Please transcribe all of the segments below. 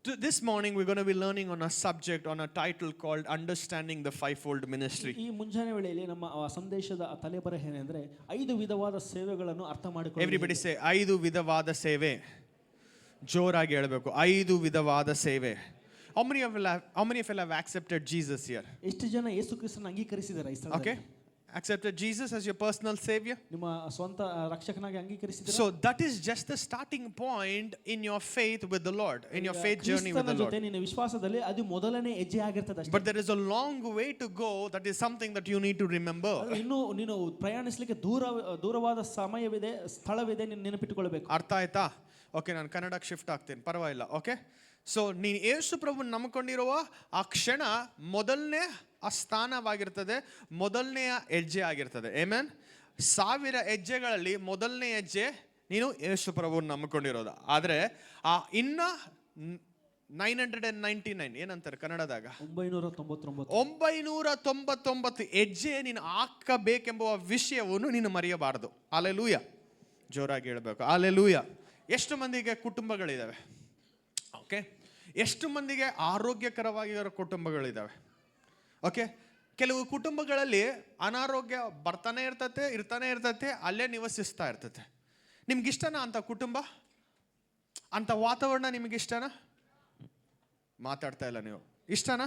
This morning we're going to be learning on a subject, on a title called Understanding the Fivefold Ministry. ಈ ಮುಂಜಾನೆ ವೇಳೆಯಲ್ಲಿ ನಮ್ಮ ಸಂದೇಶದ ತಲೆಬರಹ ಏನೆಂದರೆ 5 ವಿಧವಾದ ಸೇವೆಗಳನ್ನು ಅರ್ಥ ಮಾಡಿಕೊಳ್ಳಿ. Everybody say 5 ವಿಧವಾದ ಸೇವೆ. ಜೋರಾಗಿ ಹೇಳಬೇಕು, 5 ವಿಧವಾದ ಸೇವೆ. How many of you have accepted Jesus here? ಎಷ್ಟು ಜನ ಯೇಸು ಕ್ರಿಸ್ತನನ್ನು ಅಂಗೀಕರಿಸಿದ್ದಾರೆ ಈ ಸ್ಥಳದಲ್ಲಿ? Okay. Accepted Jesus as your personal savior? ನಿಮ್ಮ ಸ್ವಂತ ರಕ್ಷಕನಾಗಿ ಅಂಗೀಕರಿಸಿದ್ದೀರಾ? So that is just the starting point in your faith with the Lord, in your faith journey with the Lord. ಜೊತೆ ನಿನ್ನ ವಿಶ್ವಾಸದಲ್ಲಿ ಅದು ಮೊದಲನೇ ಹೆಜ್ಜೆ ಆಗಿರ್ತದೆ ಅಷ್ಟೇ. But there is a long way to go. That is something that you need to remember. ಇನ್ನು ನೀನು ಪ್ರಯಾಣಿಸಲಿಕ್ಕೆ ದೂರವಾದ ಸಮಯವಿದೆ, ಸ್ಥಳವಿದೆ, ನೀನು ನೆನಪಿಟ್ಟುಕೊಳ್ಳಬೇಕು. ಅರ್ಥ ಆಯ್ತಾ? ಓಕೆ, ನಾನು ಕನ್ನಡಕ್ಕೆ ಶಿಫ್ಟ್ ಆಗ್ತೀನಿ, ಪರವಾಗಿಲ್ಲ. ಓಕೆ, ಸೊ ನೀನು ಯೇಸು ಪ್ರಭುನ ನಂಬಿಕೊಂಡಿರುವ ಆ ಕ್ಷಣ ಮೊದಲನೇ ಆ ಸ್ಥಾನವಾಗಿರ್ತದೆ, ಮೊದಲನೆಯ ಹೆಜ್ಜೆ ಆಗಿರ್ತದೆ. ಆಮೆನ್. 1000 ಹೆಜ್ಜೆಗಳಲ್ಲಿ ಮೊದಲನೇ ಹೆಜ್ಜೆ ನೀನು ಯೇಸು ಪ್ರಭುನ ನಂಬಿಕೊಂಡಿರೋದು. ಆದರೆ ಆ ಇನ್ನ 999 ಏನಂತಾರೆ ಕನ್ನಡದಾಗ, 999 ಹೆಜ್ಜೆ ನೀನು ಹಾಕಬೇಕೆಂಬ ವಿಷಯವನ್ನು ನೀನು ಮರೆಯಬಾರದು. ಅಲ್ಲೆಲೂಯ, ಜೋರಾಗಿ ಹೇಳಬೇಕು, ಅಲ್ಲೆಲೂಯ. ಎಷ್ಟು ಮಂದಿಗೆ ಕುಟುಂಬಗಳಿದ್ದಾವೆ? ಓಕೆ, ಎಷ್ಟು ಮಂದಿಗೆ ಆರೋಗ್ಯಕರವಾಗಿರೋ ಕುಟುಂಬಗಳಿದ್ದಾವೆ? ಓಕೆ, ಕೆಲವು ಕುಟುಂಬಗಳಲ್ಲಿ ಅನಾರೋಗ್ಯ ಬರ್ತಾನೆ ಇರ್ತತೆ, ಅಲ್ಲೇ ನಿವಸಿಸ್ತಾ ಇರ್ತತೆ. ನಿಮ್ಗಿಷ್ಟನಾ ಅಂಥ ಕುಟುಂಬ, ಅಂಥ ವಾತಾವರಣ? ನಿಮಗಿಷ್ಟನಾ? ಮಾತಾಡ್ತಾ ಇಲ್ಲ ನೀವು. ಇಷ್ಟನಾ?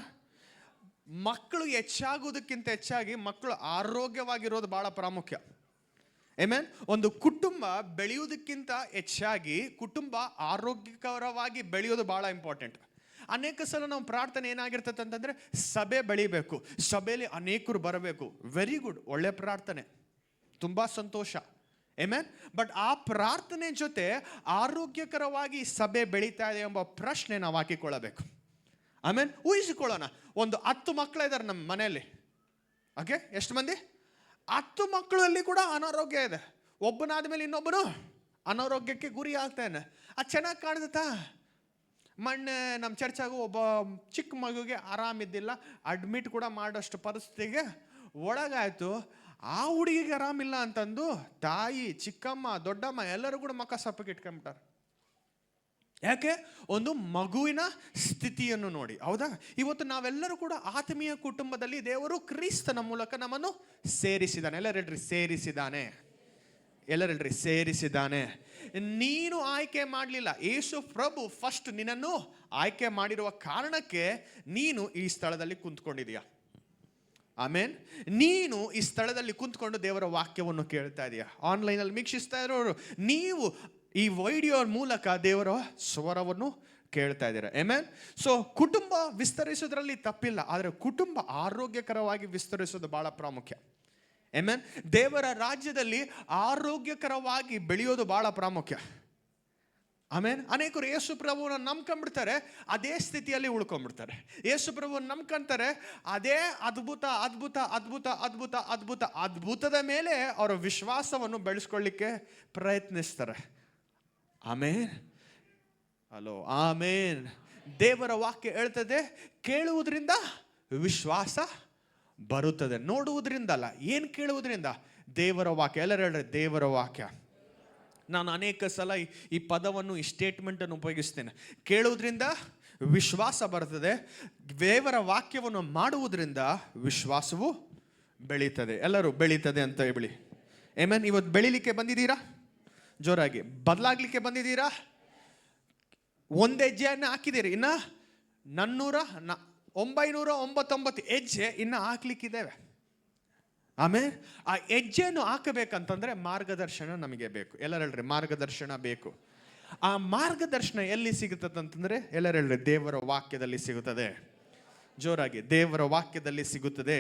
ಮಕ್ಕಳು ಹೆಚ್ಚಾಗೋದಕ್ಕಿಂತ ಹೆಚ್ಚಾಗಿ ಮಕ್ಕಳು ಆರೋಗ್ಯವಾಗಿರೋದು ಭಾಳ ಪ್ರಾಮುಖ್ಯ. ಆಮೆನ್. ಒಂದು ಕುಟುಂಬ ಬೆಳೆಯೋದಕ್ಕಿಂತ ಹೆಚ್ಚಾಗಿ ಕುಟುಂಬ ಆರೋಗ್ಯಕರವಾಗಿ ಬೆಳೆಯೋದು ಭಾಳ ಇಂಪಾರ್ಟೆಂಟ್. ಅನೇಕ ಸಲ ನಾವು ಪ್ರಾರ್ಥನೆ ಏನಾಗಿರ್ತದೆ ಅಂತಂದರೆ ಸಭೆ ಬೆಳಿಬೇಕು, ಸಭೆಯಲ್ಲಿ ಅನೇಕರು ಬರಬೇಕು. ವೆರಿ ಗುಡ್, ಒಳ್ಳೆ ಪ್ರಾರ್ಥನೆ, ತುಂಬ ಸಂತೋಷ. ಆಮೆನ್. ಬಟ್ ಆ ಪ್ರಾರ್ಥನೆ ಜೊತೆ ಆರೋಗ್ಯಕರವಾಗಿ ಸಭೆ ಬೆಳೀತಾ ಇದೆ ಎಂಬ ಪ್ರಶ್ನೆ ನಾವು ಹಾಕಿಕೊಳ್ಳಬೇಕು. ಆಮೇನ್. ಊಹಿಸಿಕೊಳ್ಳೋಣ, ಒಂದು 10 ಮಕ್ಕಳಿದ್ದಾರೆ ನಮ್ಮ ಮನೆಯಲ್ಲಿ. ಓಕೆ, ಎಷ್ಟು ಮಂದಿ? 10 ಮಕ್ಕಳಲ್ಲಿ ಕೂಡ ಅನಾರೋಗ್ಯ ಇದೆ. ಒಬ್ಬನಾದ ಮೇಲೆ ಇನ್ನೊಬ್ಬನು ಅನಾರೋಗ್ಯಕ್ಕೆ ಗುರಿ ಆಗ್ತಾನೆ. ಅದು ಚೆನ್ನಾಗಿ ಕಾಣ್ತಾ. ಮೊನ್ನೆ ನಮ್ಮ ಚರ್ಚಾಗೂ ಒಬ್ಬ ಚಿಕ್ಕ ಮಗುಗೆ ಆರಾಮಿದ್ದಿಲ್ಲ, ಅಡ್ಮಿಟ್ ಕೂಡ ಮಾಡೋಷ್ಟು ಪರಿಸ್ಥಿತಿಗೆ ಒಳಗಾಯಿತು. ಆ ಹುಡುಗಿಗೆ ಆರಾಮಿಲ್ಲ ಅಂತಂದು ತಾಯಿ, ಚಿಕ್ಕಮ್ಮ, ದೊಡ್ಡಮ್ಮ ಎಲ್ಲರೂ ಕೂಡ ಮಕ್ಕ ಸಪ್ಪಕ್ಕೆ ಇಟ್ಕೊಂಡ್ಬಿಟ್ಟಾರೆ. ಯಾಕೆ? ಒಂದು ಮಗುವಿನ ಸ್ಥಿತಿಯನ್ನು ನೋಡಿ. ಹೌದಾ? ಇವತ್ತು ನಾವೆಲ್ಲರೂ ಕೂಡ ಆತ್ಮೀಯ ಕುಟುಂಬದಲ್ಲಿ ದೇವರು ಕ್ರಿಸ್ತನ ಮೂಲಕ ನಮ್ಮನ್ನು ಸೇರಿಸಿದ್ದಾನೆ. ಎಲ್ಲರೂ ಹೇಳ್ರಿ, ಸೇರಿಸಿದ್ದಾನೆ. ಎಲ್ಲರೂ ಹೇಳ್ರಿ, ಸೇರಿಸಿದ್ದಾನೆ. ನೀನು ಆಯ್ಕೆ ಮಾಡಲಿಲ್ಲ, ಯೇಸು ಪ್ರಭು ಫಸ್ಟ್ ನಿನ್ನನ್ನು ಆಯ್ಕೆ ಮಾಡಿರುವ ಕಾರಣಕ್ಕೆ ನೀನು ಈ ಸ್ಥಳದಲ್ಲಿ ಕುಂತ್ಕೊಂಡಿದೀಯ. ಆಮೇನ್. ನೀನು ಈ ಸ್ಥಳದಲ್ಲಿ ಕುಂತ್ಕೊಂಡು ದೇವರ ವಾಕ್ಯವನ್ನು ಕೇಳ್ತಾ ಇದೀಯ. ಆನ್ಲೈನಲ್ಲಿ ವೀಕ್ಷಿಸ್ತಾ ಇರೋರು ನೀವು ಈ ವಿಡಿಯೋ ಮೂಲಕ ದೇವರ ಸ್ವರವನ್ನು ಕೇಳ್ತಾ ಇದ್ದೀರಾ. ಆಮೆನ್. ಸೊ ಕುಟುಂಬ ವಿಸ್ತರಿಸೋದ್ರಲ್ಲಿ ತಪ್ಪಿಲ್ಲ, ಆದರೆ ಕುಟುಂಬ ಆರೋಗ್ಯಕರವಾಗಿ ವಿಸ್ತರಿಸೋದು ಬಹಳ ಪ್ರಾಮುಖ್ಯ. ಆಮೆನ್. ದೇವರ ರಾಜ್ಯದಲ್ಲಿ ಆರೋಗ್ಯಕರವಾಗಿ ಬೆಳೆಯೋದು ಬಹಳ ಪ್ರಾಮುಖ್ಯ. ಆಮೇನ್. ಅನೇಕರು ಯೇಸು ಪ್ರಭುವನ್ನು ನಂಬ್ಕೊಂಡ್ಬಿಡ್ತಾರೆ, ಅದೇ ಸ್ಥಿತಿಯಲ್ಲಿ ಉಳ್ಕೊಂಡ್ಬಿಡ್ತಾರೆ. ಯೇಸು ಪ್ರಭುವನ್ನು ನಂಬ್ಕೊಂತಾರೆ, ಅದೇ ಅದ್ಭುತ ಅದ್ಭುತ ಅದ್ಭುತ ಅದ್ಭುತ ಅದ್ಭುತ ಅದ್ಭುತದ ಮೇಲೆ ಅವರ ವಿಶ್ವಾಸವನ್ನು ಬೆಳೆಸ್ಕೊಳ್ಳಿಕ್ಕೆ ಪ್ರಯತ್ನಿಸ್ತಾರೆ. ಆಮೇನ್. ಹಲೋ, ಆಮೇನ್. ದೇವರ ವಾಕ್ಯ ಹೇಳ್ತದೆ, ಕೇಳುವುದರಿಂದ ವಿಶ್ವಾಸ ಬರುತ್ತದೆ, ನೋಡುವುದರಿಂದ ಅಲ್ಲ. ಏನು ಕೇಳುವುದರಿಂದ? ದೇವರ ವಾಕ್ಯ. ಎಲ್ಲರೂ ಹೇಳ್ರಿ, ದೇವರ ವಾಕ್ಯ. ನಾನು ಅನೇಕ ಸಲ ಈ ಪದವನ್ನು, ಈ ಸ್ಟೇಟ್ಮೆಂಟನ್ನು ಉಪಯೋಗಿಸ್ತೇನೆ. ಕೇಳುವುದರಿಂದ ವಿಶ್ವಾಸ ಬರ್ತದೆ, ದೇವರ ವಾಕ್ಯವನ್ನು ಮಾಡುವುದರಿಂದ ವಿಶ್ವಾಸವು ಬೆಳೀತದೆ. ಎಲ್ಲರೂ ಬೆಳೀತದೆ ಅಂತ ಹೇಳಿ. ಆಮೆನ್. ಇವತ್ತು ಬೆಳಿಲಿಕ್ಕೆ ಬಂದಿದ್ದೀರಾ? ಜೋರಾಗಿ. ಬದಲಾಗಲಿಕ್ಕೆ ಬಂದಿದ್ದೀರಾ? ಒಂದು ಹೆಜ್ಜೆಯನ್ನು ಹಾಕಿದ್ದೀರಿ, ಇನ್ನು 999 ಹೆಜ್ಜೆ ಇನ್ನು ಹಾಕ್ಲಿಕ್ಕಿದ್ದೇವೆ. ಆಮೇಲೆ ಆ ಹೆಜ್ಜೆಯನ್ನು ಹಾಕಬೇಕಂತಂದ್ರೆ ಮಾರ್ಗದರ್ಶನ ನಮಗೆ ಬೇಕು. ಎಲ್ಲರೂ ಹೇಳ್ರಿ, ಮಾರ್ಗದರ್ಶನ ಬೇಕು. ಆ ಮಾರ್ಗದರ್ಶನ ಎಲ್ಲಿ ಸಿಗುತ್ತದೆ ಅಂತಂದ್ರೆ, ಎಲ್ಲರೂ ಹೇಳ್ರಿ, ದೇವರ ವಾಕ್ಯದಲ್ಲಿ ಸಿಗುತ್ತದೆ. ಜೋರಾಗಿ, ದೇವರ ವಾಕ್ಯದಲ್ಲಿ ಸಿಗುತ್ತದೆ.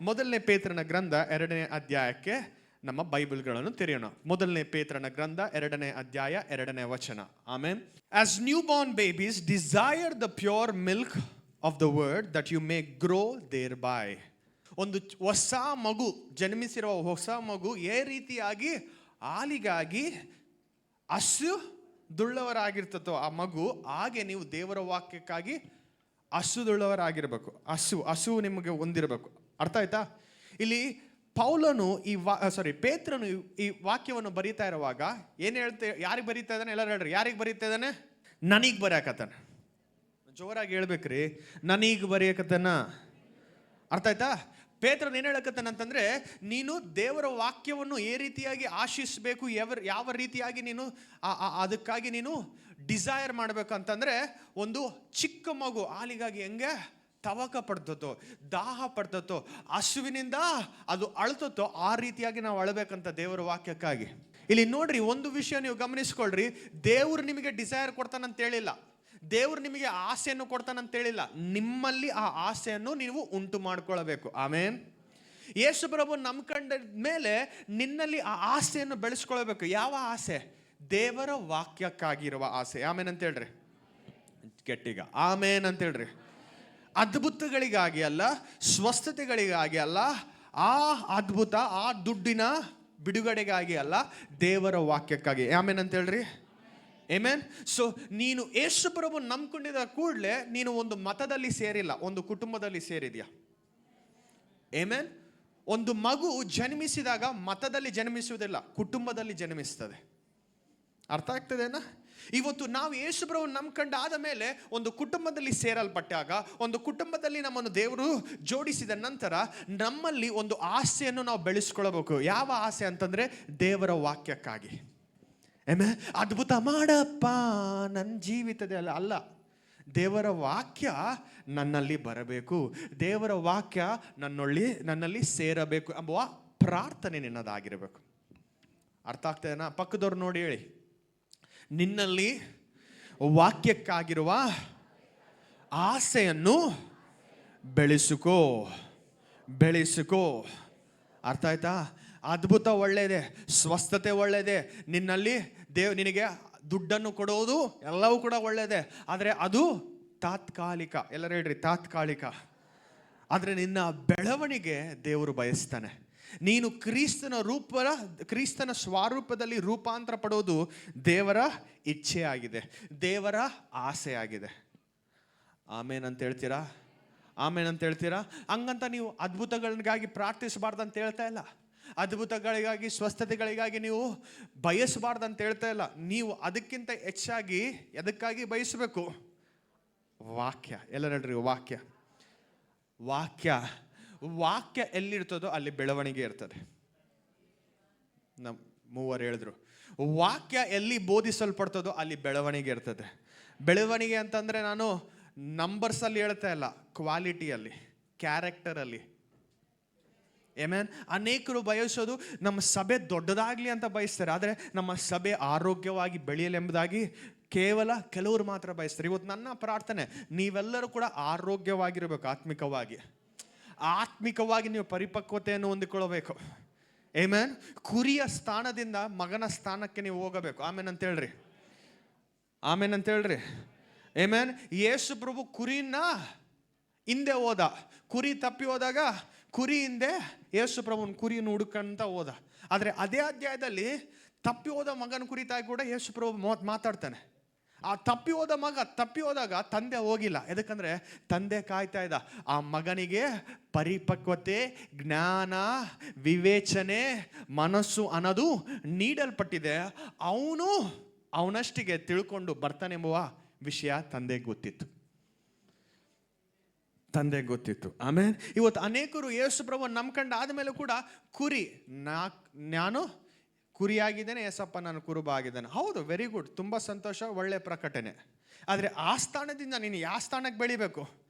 ಮೊದಲನೇ ಪೇತ್ರನ ಗ್ರಂಥ 2ನೇ ಅಧ್ಯಾಯಕ್ಕೆ ನಮ್ಮ ಬೈಬಲ್ಗಳನ್ನು ತೆರೆಯೋಣ. ಮೊದಲನೇ ಪೇತ್ರನ ಗ್ರಂಥ 2ನೇ ಅಧ್ಯಾಯ 2ನೇ ವಚನ. Amen. As new born babies desire the pure milk of the word that you may grow thereby. ಒಂದು ಹೊಸ ಮಗು, ಜನ್ಮಿಸಿರುವ ಹೊಸ ಮಗು ಏ ರೀತಿಯಾಗಿ ಹಾಲಿಗಾಗಿ ಹಸುದುಳ್ಳವರಾಗಿರ್ತದೋ ಆ ಮಗು, ಹಾಗೆ ನೀವು ದೇವರ ವಾಕ್ಯಕ್ಕಾಗಿ ಹಸುದುಳ್ಳವರಾಗಿರ್ಬೇಕು. ಹಸು ನಿಮಗೆ ಹೊಂದಿರಬೇಕು. ಅರ್ಥ ಆಯ್ತಾ? ಇಲ್ಲಿ ಪೌಲನು ಪೇತ್ರನು ಈ ವಾಕ್ಯವನ್ನು ಬರೀತಾ ಇರುವಾಗ ಏನು ಯಾರಿಗೆ ಬರೀತಾ ಇದ್ದಾನೆ? ಎಲ್ಲರೂ ಹೇಳ್ರಿ, ಯಾರಿಗೆ ಬರೀತಾ ಇದ್ದಾನೆ? ನನಗೆ ಬರೆಯಕತ್ತಾನೆ. ಜೋರಾಗಿ ಹೇಳ್ಬೇಕ್ರಿ, ನನೀಗ ಬರೆಯಕತ್ತನ. ಅರ್ಥ ಆಯ್ತಾ? ಪೇತ್ರನು ಏನು ಹೇಳಕತ್ತಾನಂತಂದ್ರೆ, ನೀನು ದೇವರ ವಾಕ್ಯವನ್ನು ಏ ರೀತಿಯಾಗಿ ಆಶಿಸಬೇಕು, ಯಾವ ರೀತಿಯಾಗಿ ನೀನು ಅದಕ್ಕಾಗಿ ನೀನು ಡಿಸೈರ್ ಮಾಡ್ಬೇಕಂತಂದ್ರೆ, ಒಂದು ಚಿಕ್ಕ ಮಗು ಹಾಲಿಗಾಗಿ ಹೆಂಗೆ ತವಕ ಪಡ್ತತೋ, ದಾಹ ಪಡ್ತತೋ, ಹಸುವಿನಿಂದ ಅದು ಅಳ್ತತೋ, ಆ ರೀತಿಯಾಗಿ ನಾವು ಅಳಬೇಕಂತ ದೇವರ ವಾಕ್ಯಕ್ಕಾಗಿ. ಇಲ್ಲಿ ನೋಡ್ರಿ, ಒಂದು ವಿಷಯ ನೀವು ಗಮನಿಸ್ಕೊಳ್ರಿ, ದೇವ್ರು ನಿಮಗೆ ಡಿಸೈರ್ ಕೊಡ್ತಾನಂತ ಹೇಳಿಲ್ಲ, ದೇವ್ರು ನಿಮಗೆ ಆಸೆಯನ್ನು ಕೊಡ್ತಾನಂತ ಹೇಳಿಲ್ಲ. ನಿಮ್ಮಲ್ಲಿ ಆ ಆಸೆಯನ್ನು ನೀವು ಉಂಟು ಮಾಡ್ಕೊಳ್ಬೇಕು. ಆಮೇನ್. ಯೇಸು ಪ್ರಭು ನಂಬ್ಕೊಂಡ ಮೇಲೆ ನಿನ್ನಲ್ಲಿ ಆ ಆಸೆಯನ್ನು ಬೆಳೆಸ್ಕೊಳ್ಬೇಕು. ಯಾವ ಆಸೆ? ದೇವರ ವಾಕ್ಯಕ್ಕಾಗಿರುವ ಆಸೆ. ಆಮೇನ್ ಅಂತ ಹೇಳ್ರಿ, ಗಟ್ಟಿಗ ಆಮೇನ್ ಅಂತ ಹೇಳ್ರಿ. ಅದ್ಭುತಗಳಿಗಾಗಿ ಅಲ್ಲ, ಸ್ವಸ್ಥತೆಗಳಿಗಾಗಿ ಅಲ್ಲ, ಆ ಅದ್ಭುತ ಆ ದುಡ್ಡಿನ ಬಿಡುಗಡೆಗಾಗಿ ಅಲ್ಲ, ದೇವರ ವಾಕ್ಯಕ್ಕಾಗಿ. ಆಮೇನ್ ಅಂತ ಹೇಳ್ರಿ. ಆಮೆನ್. ಸೊ ನೀನು ಯೇಸು ಪ್ರಭು ನಂಬ್ಕೊಂಡಿದ್ದ ಕೂಡಲೇ ನೀನು ಒಂದು ಮತದಲ್ಲಿ ಸೇರಿಲ್ಲ, ಒಂದು ಕುಟುಂಬದಲ್ಲಿ ಸೇರಿದ್ಯಾ. ಆಮೆನ್. ಒಂದು ಮಗು ಜನ್ಮಿಸಿದಾಗ ಮತದಲ್ಲಿ ಜನ್ಮಿಸುವುದಿಲ್ಲ, ಕುಟುಂಬದಲ್ಲಿ ಜನ್ಮಿಸ್ತದೆ. ಅರ್ಥ ಆಗ್ತದೇನಾ? ಇವತ್ತು ನಾವು ಯೇಸು ಪ್ರಭು ನಂಬ್ಕೊಂಡು ಆದ ಮೇಲೆ ಒಂದು ಕುಟುಂಬದಲ್ಲಿ ಸೇರಲ್ಪಟ್ಟಾಗ, ಒಂದು ಕುಟುಂಬದಲ್ಲಿ ನಮ್ಮನ್ನು ದೇವರು ಜೋಡಿಸಿದ ನಂತರ ನಮ್ಮಲ್ಲಿ ಒಂದು ಆಸೆಯನ್ನು ನಾವು ಬೆಳೆಸ್ಕೊಳ್ಬೇಕು. ಯಾವ ಆಸೆ ಅಂತಂದ್ರೆ ದೇವರ ವಾಕ್ಯಕ್ಕಾಗಿ. ಅದ್ಭುತ ಮಾಡಪ್ಪ ನನ್ನ ಜೀವಿತದಲ್ಲಿ ಅಲ್ಲ, ದೇವರ ವಾಕ್ಯ ನನ್ನಲ್ಲಿ ಬರಬೇಕು, ದೇವರ ವಾಕ್ಯ ನನ್ನಲ್ಲಿ ಸೇರಬೇಕು ಎಂಬುವ ಪ್ರಾರ್ಥನೆ ನಿನ್ನದಾಗಿರಬೇಕು. ಅರ್ಥ ಆಗ್ತದೇನಾ? ಪಕ್ಕದವ್ರು ನೋಡಿ ಹೇಳಿ, ನಿನ್ನಲ್ಲಿ ವಾಕ್ಯಕ್ಕಾಗಿರುವ ಆಸೆಯನ್ನು ಬೆಳೆಸಿಕೋ. ಅರ್ಥ ಆಯ್ತಾ? ಅದ್ಭುತ ಒಳ್ಳೆಯದೇ, ಸ್ವಸ್ಥತೆ ಒಳ್ಳೆಯದೇ, ನಿನ್ನಲ್ಲಿ ನಿನಗೆ ದುಡ್ಡನ್ನು ಕೊಡೋದು ಎಲ್ಲವೂ ಕೂಡ ಒಳ್ಳೆಯದೇ. ಆದರೆ ಅದು ತಾತ್ಕಾಲಿಕ. ಎಲ್ಲರೂ ಹೇಳ್ರಿ, ತಾತ್ಕಾಲಿಕ. ಆದರೆ ನಿನ್ನ ಬೆಳವಣಿಗೆ ದೇವರು ಬಯಸ್ತಾನೆ. ನೀನು ಕ್ರಿಸ್ತನ ಸ್ವರೂಪದಲ್ಲಿ ರೂಪಾಂತರ ಪಡೋದು ದೇವರ ಇಚ್ಛೆ ಆಗಿದೆ, ದೇವರ ಆಸೆ ಆಗಿದೆ. ಆಮೇನ್ ಅಂತ ಹೇಳ್ತೀರಾ? ಆಮೇನ್ ಅಂತ ಹೇಳ್ತೀರಾ? ಹಂಗಂತ ನೀವು ಅದ್ಭುತಗಳಿಗಾಗಿ ಪ್ರಾರ್ಥಿಸಬಾರ್ದಂತ ಹೇಳ್ತಾ ಇಲ್ಲ, ಅದ್ಭುತಗಳಿಗಾಗಿ ಸ್ವಸ್ಥತೆಗಳಿಗಾಗಿ ನೀವು ಬಯಸಬಾರ್ದಂತ ಹೇಳ್ತಾ ಇಲ್ಲ. ನೀವು ಅದಕ್ಕಿಂತ ಹೆಚ್ಚಾಗಿ ಎದಕ್ಕಾಗಿ ಬಯಸಬೇಕು? ವಾಕ್ಯ. ಎಲ್ಲರೂ ಹೇಳ್ರಿ, ವಾಕ್ಯ ಎಲ್ಲಿರ್ತದೋ ಅಲ್ಲಿ ಬೆಳವಣಿಗೆ ಇರ್ತದೆ. ನಮ್ಮ ಮೂವರು ಹೇಳಿದ್ರು, ವಾಕ್ಯ ಎಲ್ಲಿ ಬೋಧಿಸಲ್ಪಡ್ತದೋ ಅಲ್ಲಿ ಬೆಳವಣಿಗೆ ಇರ್ತದೆ. ಬೆಳವಣಿಗೆ ಅಂತಂದ್ರೆ ನಾನು ನಂಬರ್ಸಲ್ಲಿ ಹೇಳ್ತಾ ಇಲ್ಲ, ಕ್ವಾಲಿಟಿಯಲ್ಲಿ, ಕ್ಯಾರೆಕ್ಟರಲ್ಲಿ. ಆಮೆನ್. ಅನೇಕರು ಬಯಸೋದು ನಮ್ಮ ಸಭೆ ದೊಡ್ಡದಾಗಲಿ ಅಂತ ಬಯಸ್ತಾರೆ, ಆದರೆ ನಮ್ಮ ಸಭೆ ಆರೋಗ್ಯವಾಗಿ ಬೆಳೆಯಲೆಂಬುದಾಗಿ ಕೇವಲ ಕೆಲವರು ಮಾತ್ರ ಬಯಸ್ತಾರೆ. ಇವತ್ತು ನನ್ನ ಪ್ರಾರ್ಥನೆ, ನೀವೆಲ್ಲರೂ ಕೂಡ ಆರೋಗ್ಯವಾಗಿರಬೇಕು. ಆತ್ಮಿಕವಾಗಿ ನೀವು ಪರಿಪಕ್ವತೆಯನ್ನು ಹೊಂದಿಕೊಳ್ಳಬೇಕು. ಆಮೆನ್. ಕುರಿಯ ಸ್ಥಾನದಿಂದ ಮಗನ ಸ್ಥಾನಕ್ಕೆ ನೀವು ಹೋಗಬೇಕು. ಆಮೇನ್ ಅಂತ ಹೇಳ್ರಿ. ಆಮೆನ್. ಯೇಸು ಪ್ರಭು ಕುರಿನ ಹಿಂದೆ ಹೋದ, ಕುರಿ ತಪ್ಪಿ ಹೋದಾಗ ಕುರಿ ಹಿಂದೆ ಯೇಸು ಪ್ರಭುನ ಕುರಿಯನ್ನು ಹುಡುಕಂತ ಹೋದ. ಆದರೆ ಅದೇ ಅಧ್ಯಾಯದಲ್ಲಿ ತಪ್ಪಿ ಹೋದ ಮಗನ ಕುರಿತಾಗಿ ಕೂಡ ಯೇಸು ಪ್ರಭು ಮಾತಾಡ್ತಾನೆ. ಆ ತಪ್ಪಿ ಹೋದಾಗ ತಂದೆ ಹೋಗಿಲ್ಲ. ಯಾಕಂದ್ರೆ ತಂದೆ ಕಾಯ್ತಾ ಇದ್ದ, ಆ ಮಗನಿಗೆ ಪರಿಪಕ್ವತೆ, ಜ್ಞಾನ, ವಿವೇಚನೆ, ಮನಸ್ಸು ಅನ್ನೋದು ನೀಡಲ್ಪಟ್ಟಿದೆ, ಅವನಷ್ಟಿಗೆ ತಿಳ್ಕೊಂಡು ಬರ್ತಾನೆಂಬುವ ವಿಷಯ ತಂದೆಗೆ ಗೊತ್ತಿತ್ತು. ಆಮೇಲೆ ಇವತ್ತು ಅನೇಕರು ಯೇಸು ಪ್ರಭು ನಂಬ್ಕೊಂಡು ಆದಮೇಲೆ ಕೂಡ ನಾನು ಕುರಿಯಾಗಿದ್ದೇನೆ, ಯೇಸಪ್ಪ ನಾನು ಕುರುಬ ಆಗಿದ್ದೇನೆ. ಹೌದು, ವೆರಿ ಗುಡ್, ತುಂಬ ಸಂತೋಷ, ಒಳ್ಳೆ ಪ್ರಕಟಣೆ. ಆದರೆ ಆ ಸ್ಥಾನದಿಂದ ನೀನು ಯಾವ ಸ್ಥಾನಕ್ಕೆ ಬೆಳಿಬೇಕು?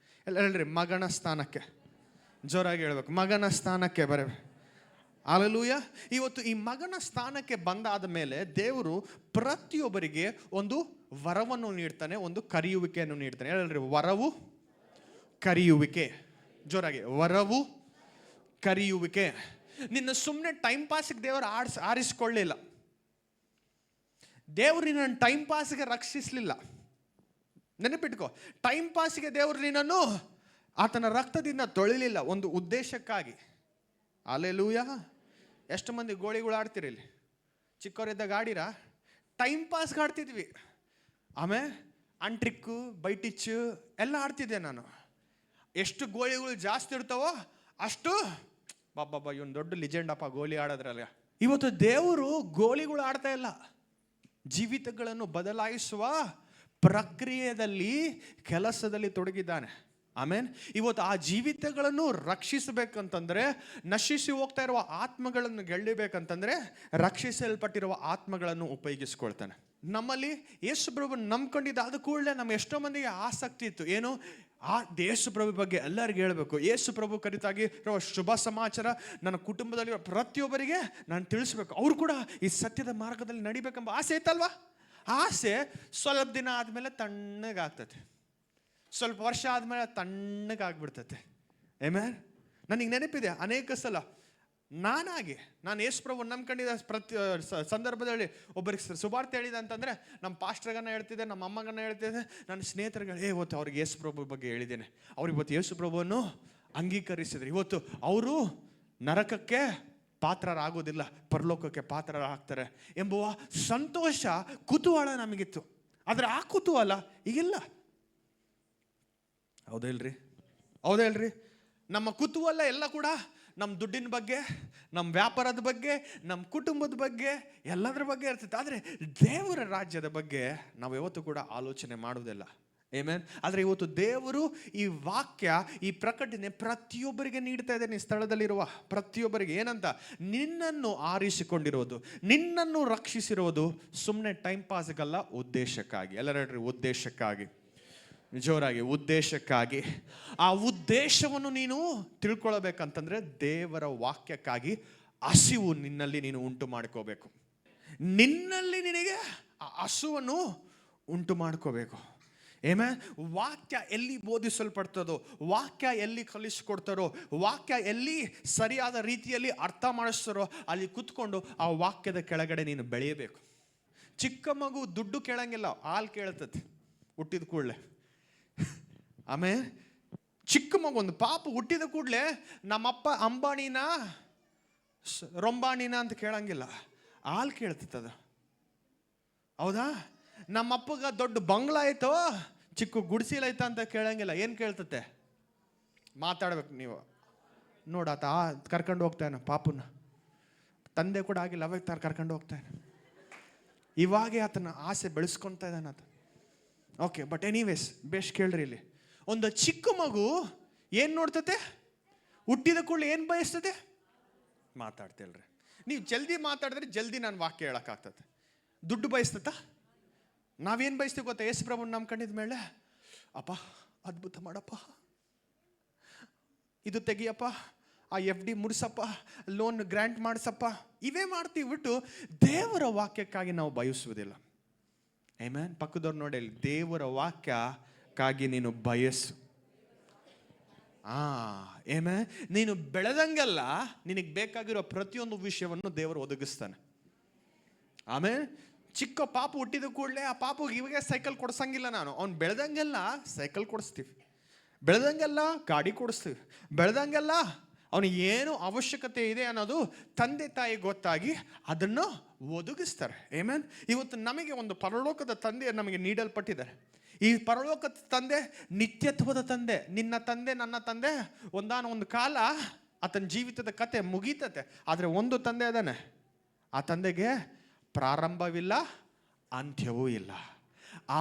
ಎಲ್ಲ ಹೇಳ್ರಿ, ಮಗನ ಸ್ಥಾನಕ್ಕೆ. ಜೋರಾಗಿ ಹೇಳ್ಬೇಕು, ಮಗನ ಸ್ಥಾನಕ್ಕೆ ಬರಬೇಕು. ಹಲ್ಲೆಲೂಯಾ. ಇವತ್ತು ಈ ಮಗನ ಸ್ಥಾನಕ್ಕೆ ಬಂದಾದ ಮೇಲೆ ದೇವರು ಪ್ರತಿಯೊಬ್ಬರಿಗೆ ಒಂದು ವರವನ್ನು ನೀಡ್ತಾನೆ, ಒಂದು ಕರೆಯುವಿಕೆಯನ್ನು ನೀಡ್ತಾನೆ. ಹೇಳ್ರಿ, ವರವು ಕರೆಯುವಿಕೆ. ಜೋರಾಗಿ, ವರವು ಕರೆಯುವಿಕೆ. ನಿನ್ನ ಸುಮ್ಮನೆ ಟೈಮ್ ಪಾಸ್ಗೆ ದೇವರು ಆರಿಸಿಕೊಳ್ಳಿಲ್ಲ. ದೇವರು ನಿನ್ನ ಟೈಮ್ ಪಾಸ್ಗೆ ರಕ್ಷಿಸಲಿಲ್ಲ. ನೆನಪಿಟ್ಕೋ, ಟೈಮ್ ಪಾಸ್ಗೆ ದೇವರು ನಿನ್ನನ್ನು ಆತನ ರಕ್ತದಿಂದ ತೊಳಿಲಿಲ್ಲ, ಒಂದು ಉದ್ದೇಶಕ್ಕಾಗಿ. ಹಲ್ಲೆಲೂಯಾ. ಎಷ್ಟು ಮಂದಿ ಗೋಳಿಗಳು ಆಡ್ತೀರಿ ಇಲ್ಲಿ? ಚಿಕ್ಕವರಿದ್ದಾಗ ಆಡಿರಾ? ಟೈಮ್ ಪಾಸ್ಗೆ ಆಡ್ತಿದ್ವಿ. ಆಮೇಲೆ ಅಂಟ್ರಿಕ್ಕು, ಬೈಟಿಚ್ಚು ಎಲ್ಲ ಆಡ್ತಿದ್ದೆ ನಾನು. ಎಷ್ಟು ಗೋಳಿಗಳು ಜಾಸ್ತಿ ಇರ್ತಾವೋ ಅಷ್ಟು ಬಾಬಾ ಇವನು ದೊಡ್ಡ ಲಿಜೆಂಡ್ ಅಪ್ಪ ಗೋಲಿ ಆಡೋದ್ರಲ್ಲ. ಇವತ್ತು ದೇವರು ಗೋಲಿಗಳು ಆಡ್ತಾ ಇಲ್ಲ, ಜೀವಿತಗಳನ್ನು ಬದಲಾಯಿಸುವ ಪ್ರಕ್ರಿಯೆಯಲ್ಲಿ, ಕೆಲಸದಲ್ಲಿ ತೊಡಗಿದ್ದಾನೆ. ಆಮೇನ್. ಇವತ್ತು ಆ ಜೀವಿತಗಳನ್ನು ರಕ್ಷಿಸಬೇಕಂತಂದ್ರೆ, ನಶಿಸಿ ಹೋಗ್ತಾ ಇರುವ ಆತ್ಮಗಳನ್ನು ಗೆಲ್ಲಬೇಕಂತಂದ್ರೆ ರಕ್ಷಿಸಲ್ಪಟ್ಟಿರುವ ಆತ್ಮಗಳನ್ನು ಉಪಯೋಗಿಸ್ಕೊಳ್ತಾನೆ. ನಮ್ಮಲ್ಲಿ ಯೇಸು ಪ್ರಭು ನಂಬ್ಕೊಂಡಿದ್ದ ಆದ ಕೂಡಲೇ ನಮ್ಮ ಎಷ್ಟೋ ಮಂದಿಗೆ ಆಸಕ್ತಿ ಇತ್ತು, ಏನು ಆ ಯೇಸು ಪ್ರಭು ಬಗ್ಗೆ ಎಲ್ಲರಿಗೂ ಹೇಳಬೇಕು, ಯೇಸು ಪ್ರಭು ಕರಿತಾಗಿ ಶುಭ ಸಮಾಚಾರ ನನ್ನ ಕುಟುಂಬದಲ್ಲಿರೋ ಪ್ರತಿಯೊಬ್ಬರಿಗೆ ನಾನು ತಿಳಿಸ್ಬೇಕು, ಅವರು ಕೂಡ ಈ ಸತ್ಯದ ಮಾರ್ಗದಲ್ಲಿ ನಡಿಬೇಕೆಂಬ ಆಸೆ ಇತ್ತಲ್ವಾ. ಆಸೆ ಸ್ವಲ್ಪ ದಿನ ಆದಮೇಲೆ ತಣ್ಣಗಾಗ್ತದೆ, ಸ್ವಲ್ಪ ವರ್ಷ ಆದಮೇಲೆ ತಣ್ಣಗಾಗ್ಬಿಡ್ತೈತೆ. ಆಮೇಲೆ ನನಗೆ ನೆನಪಿದೆ ಅನೇಕ ಸಲ ನಾನು ಯೇಸು ಪ್ರಭು ನಂಬ್ಕೊಂಡಿದ್ದ ಪ್ರತಿ ಸಂದರ್ಭದಲ್ಲಿ ಒಬ್ಬರಿಗೆ ಸುವಾರ್ತೆ ಹೇಳಿದೆ ಅಂತಂದರೆ ನಮ್ಮ ಪಾಸ್ಟರ್ಗನ್ನ ಹೇಳ್ತಿದ್ದೆ, ನಮ್ಮ ಅಮ್ಮಗನ್ನ ಹೇಳ್ತಿದ್ದೆ, ನನ್ನ ಸ್ನೇಹಿತರುಗಳು ಇವತ್ತು ಅವ್ರಿಗೆ ಯೇಸು ಪ್ರಭು ಬಗ್ಗೆ ಹೇಳಿದ್ದೇನೆ, ಅವ್ರು ಇವತ್ತು ಯೇಸು ಪ್ರಭುವನ್ನು ಅಂಗೀಕರಿಸಿದ್ರು, ಇವತ್ತು ಅವರು ನರಕಕ್ಕೆ ಪಾತ್ರರಾಗೋದಿಲ್ಲ, ಪರಲೋಕಕ್ಕೆ ಪಾತ್ರರಾಗ್ತಾರೆ ಎಂಬುವ ಸಂತೋಷ, ಕುತೂಹಲ ನಮಗಿತ್ತು. ಆದರೆ ಆ ಕುತೂಹಲ ಈಗಿಲ್ಲ. ಹೌದಲ್ರಿ? ನಮ್ಮ ಕುತೂಹಲ ಎಲ್ಲ ಕೂಡ ನಮ್ಮ ದುಡ್ಡಿನ ಬಗ್ಗೆ, ನಮ್ಮ ವ್ಯಾಪಾರದ ಬಗ್ಗೆ, ನಮ್ಮ ಕುಟುಂಬದ ಬಗ್ಗೆ, ಎಲ್ಲದರ ಬಗ್ಗೆ ಇರ್ತೈತೆ. ಆದರೆ ದೇವರ ರಾಜ್ಯದ ಬಗ್ಗೆ ನಾವು ಯಾವತ್ತೂ ಕೂಡ ಆಲೋಚನೆ ಮಾಡುವುದಿಲ್ಲ. ಆಮೆನ್. ಆದರೆ ಇವತ್ತು ದೇವರು ಈ ವಾಕ್ಯ, ಈ ಪ್ರಕಟಣೆ ಪ್ರತಿಯೊಬ್ಬರಿಗೆ ನೀಡ್ತಾ ಇದ್ದಾನೆ. ಈ ಸ್ಥಳದಲ್ಲಿರುವ ಪ್ರತಿಯೊಬ್ಬರಿಗೆ ಏನಂತ, ನಿನ್ನನ್ನು ಆರಿಸಿಕೊಂಡಿರೋದು, ನಿನ್ನನ್ನು ರಕ್ಷಿಸಿರೋದು ಸುಮ್ಮನೆ ಟೈಮ್ ಪಾಸ್ಗಲ್ಲ, ಉದ್ದೇಶಕ್ಕಾಗಿ. ಎಲ್ಲರೂ ಹೇಳ್ರಿ, ಉದ್ದೇಶಕ್ಕಾಗಿ. ಜೋರಾಗಿ, ಉದ್ದೇಶಕ್ಕಾಗಿ. ಆ ಉದ್ದೇಶವನ್ನು ನೀನು ತಿಳ್ಕೊಳ್ಬೇಕಂತಂದ್ರೆ ದೇವರ ವಾಕ್ಯಕ್ಕಾಗಿ ಹಸಿವು ನಿನ್ನಲ್ಲಿ ನೀನು ಉಂಟು ಮಾಡ್ಕೋಬೇಕು. ನಿನ್ನಲ್ಲಿ ನಿನಗೆ ಆ ಹಸುವನ್ನು ಉಂಟು ಮಾಡ್ಕೋಬೇಕು. ಏಮೇ ವಾಕ್ಯ ಎಲ್ಲಿ ಬೋಧಿಸಲ್ಪಡ್ತದೋ, ವಾಕ್ಯ ಎಲ್ಲಿ ಕಲಿಸ್ಕೊಡ್ತಾರೋ, ವಾಕ್ಯ ಎಲ್ಲಿ ಸರಿಯಾದ ರೀತಿಯಲ್ಲಿ ಅರ್ಥ ಮಾಡಿಸ್ತಾರೋ ಅಲ್ಲಿ ಕೂತ್ಕೊಂಡು ಆ ವಾಕ್ಯದ ಕೆಳಗಡೆ ನೀನು ಬೆಳೆಯಬೇಕು. ಚಿಕ್ಕ ಮಗು ದುಡ್ಡು ಕೇಳಂಗಿಲ್ಲ, ಹಾಲು ಕೇಳ್ತದೆ ಹುಟ್ಟಿದ ಕೂಡಲೇ. ಆಮೇಲೆ ಚಿಕ್ಕ ಮಗು, ಒಂದು ಪಾಪ ಹುಟ್ಟಿದ ಕೂಡಲೇ ನಮ್ಮಪ್ಪ ಅಂಬಾಣಿನ ರೊಂಬಾಣಿನ ಅಂತ ಕೇಳಂಗಿಲ್ಲ, ಹಾಲು ಕೇಳ್ತದ. ಹೌದಾ? ನಮ್ಮಪ್ಪಗ ದೊಡ್ಡ ಬಂಗ್ಲಾ ಆಯ್ತೋ ಚಿಕ್ಕ ಗುಡಿಸಿಲೈತ ಅಂತ ಕೇಳಂಗಿಲ್ಲ, ಏನು ಕೇಳ್ತತೆ? ಮಾತಾಡ್ಬೇಕು ನೀವು. ನೋಡಾತ ಕರ್ಕೊಂಡು ಹೋಗ್ತಾನೆ ಪಾಪನ, ತಂದೆ ಕೂಡ ಆಗಿಲ್ಲ, ಅವಾಗ ಕರ್ಕೊಂಡು ಹೋಗ್ತಾನೆ. ಇವಾಗೆ ಆತನ ಆಸೆ ಬೆಳೆಸ್ಕೊತಾ ಇದ್ದಾನ ಆತ. ಓಕೆ, ಬಟ್ ಎನಿವೇಸ್ ಬೇಸ್ ಕೇಳ್ರಿ, ಇಲ್ಲಿ ಒಂದು ಚಿಕ್ಕ ಮಗು ಏನು ನೋಡ್ತತೆ? ಹುಟ್ಟಿದ ಕೂಡಲೇ ಏನು ಬಯಸ್ತದೆ? ಮಾತಾಡ್ತಿಲ್ರಿ ನೀವು. ಜಲ್ದಿ ಮಾತಾಡಿದ್ರೆ ಜಲ್ದಿ ನಾನು ವಾಕ್ಯ ಹೇಳೋಕ್ಕಾಗ್ತದೆ. ದುಡ್ಡು ಬಯಸ್ತತ? ನಾವೇನು ಬಯಸ್ತೀವಿ ಗೊತ್ತಾ? ಯೇಸು ಪ್ರಭು ನಂಬ್ಕೊಂಡಿದ ಮೇಲೆ, ಅಪ್ಪ ಅದ್ಭುತ ಮಾಡಪ್ಪ, ಇದು ತೆಗಿಯಪ್ಪ, ಆ FD ಮುಡ್ಸಪ್ಪ, ಲೋನ್ ಗ್ರ್ಯಾಂಟ್ ಮಾಡಿಸಪ್ಪ, ಇವೇ ಮಾಡ್ತೀವಿ ಬಿಟ್ಟು ದೇವರ ವಾಕ್ಯಕ್ಕಾಗಿ ನಾವು ಬಯಸುವುದಿಲ್ಲ. ಆಮೆನ್. ಪಕ್ಕದವ್ರು ನೋಡಿ, ದೇವರ ವಾಕ್ಯಕ್ಕಾಗಿ ನೀನು ಬಯಸು. ಆಮೆನ್. ನೀನು ಬೆಳೆದಂಗೆಲ್ಲ ನಿನಗೆ ಬೇಕಾಗಿರೋ ಪ್ರತಿಯೊಂದು ವಿಷಯವನ್ನು ದೇವರು ಒದಗಿಸ್ತಾನೆ. ಆಮೇಲೆ ಚಿಕ್ಕ ಪಾಪು ಹುಟ್ಟಿದ ಕೂಡಲೇ ಆ ಪಾಪುಗೆ ಇವಾಗ ಸೈಕಲ್ ಕೊಡ್ಸಂಗಿಲ್ಲ ನಾನು. ಅವ್ನು ಬೆಳೆದಂಗೆಲ್ಲ ಸೈಕಲ್ ಕೊಡಿಸ್ತೀವಿ, ಬೆಳೆದಂಗೆಲ್ಲ ಗಾಡಿ ಕೊಡಿಸ್ತೀವಿ, ಬೆಳೆದಂಗೆಲ್ಲ ಅವನಿಗೆ ಏನು ಅವಶ್ಯಕತೆ ಇದೆ ಅನ್ನೋದು ತಂದೆ ತಾಯಿ ಗೊತ್ತಾಗಿ ಅದನ್ನು ಒದಗಿಸ್ತಾರೆ. ಆಮೆನ್. ಇವತ್ತು ನಮಗೆ ಒಂದು ಪರಲೋಕದ ತಂದೆ ನಮಗೆ ನೀಡಲ್ಪಟ್ಟಿದ್ದಾರೆ. ಈ ಪರಲೋಕದ ತಂದೆ ನಿತ್ಯತ್ವದ ತಂದೆ. ನಿನ್ನ ತಂದೆ, ನನ್ನ ತಂದೆ, ಒಂದಾನೊಂದು ಕಾಲ ಆತನ ಜೀವಿತದ ಕತೆ ಮುಗೀತತೆ. ಆದರೆ ಒಂದು ತಂದೆ ಅದಾನೆ, ಆ ತಂದೆಗೆ ಪ್ರಾರಂಭವಿಲ್ಲ, ಅಂತ್ಯವೂ ಇಲ್ಲ,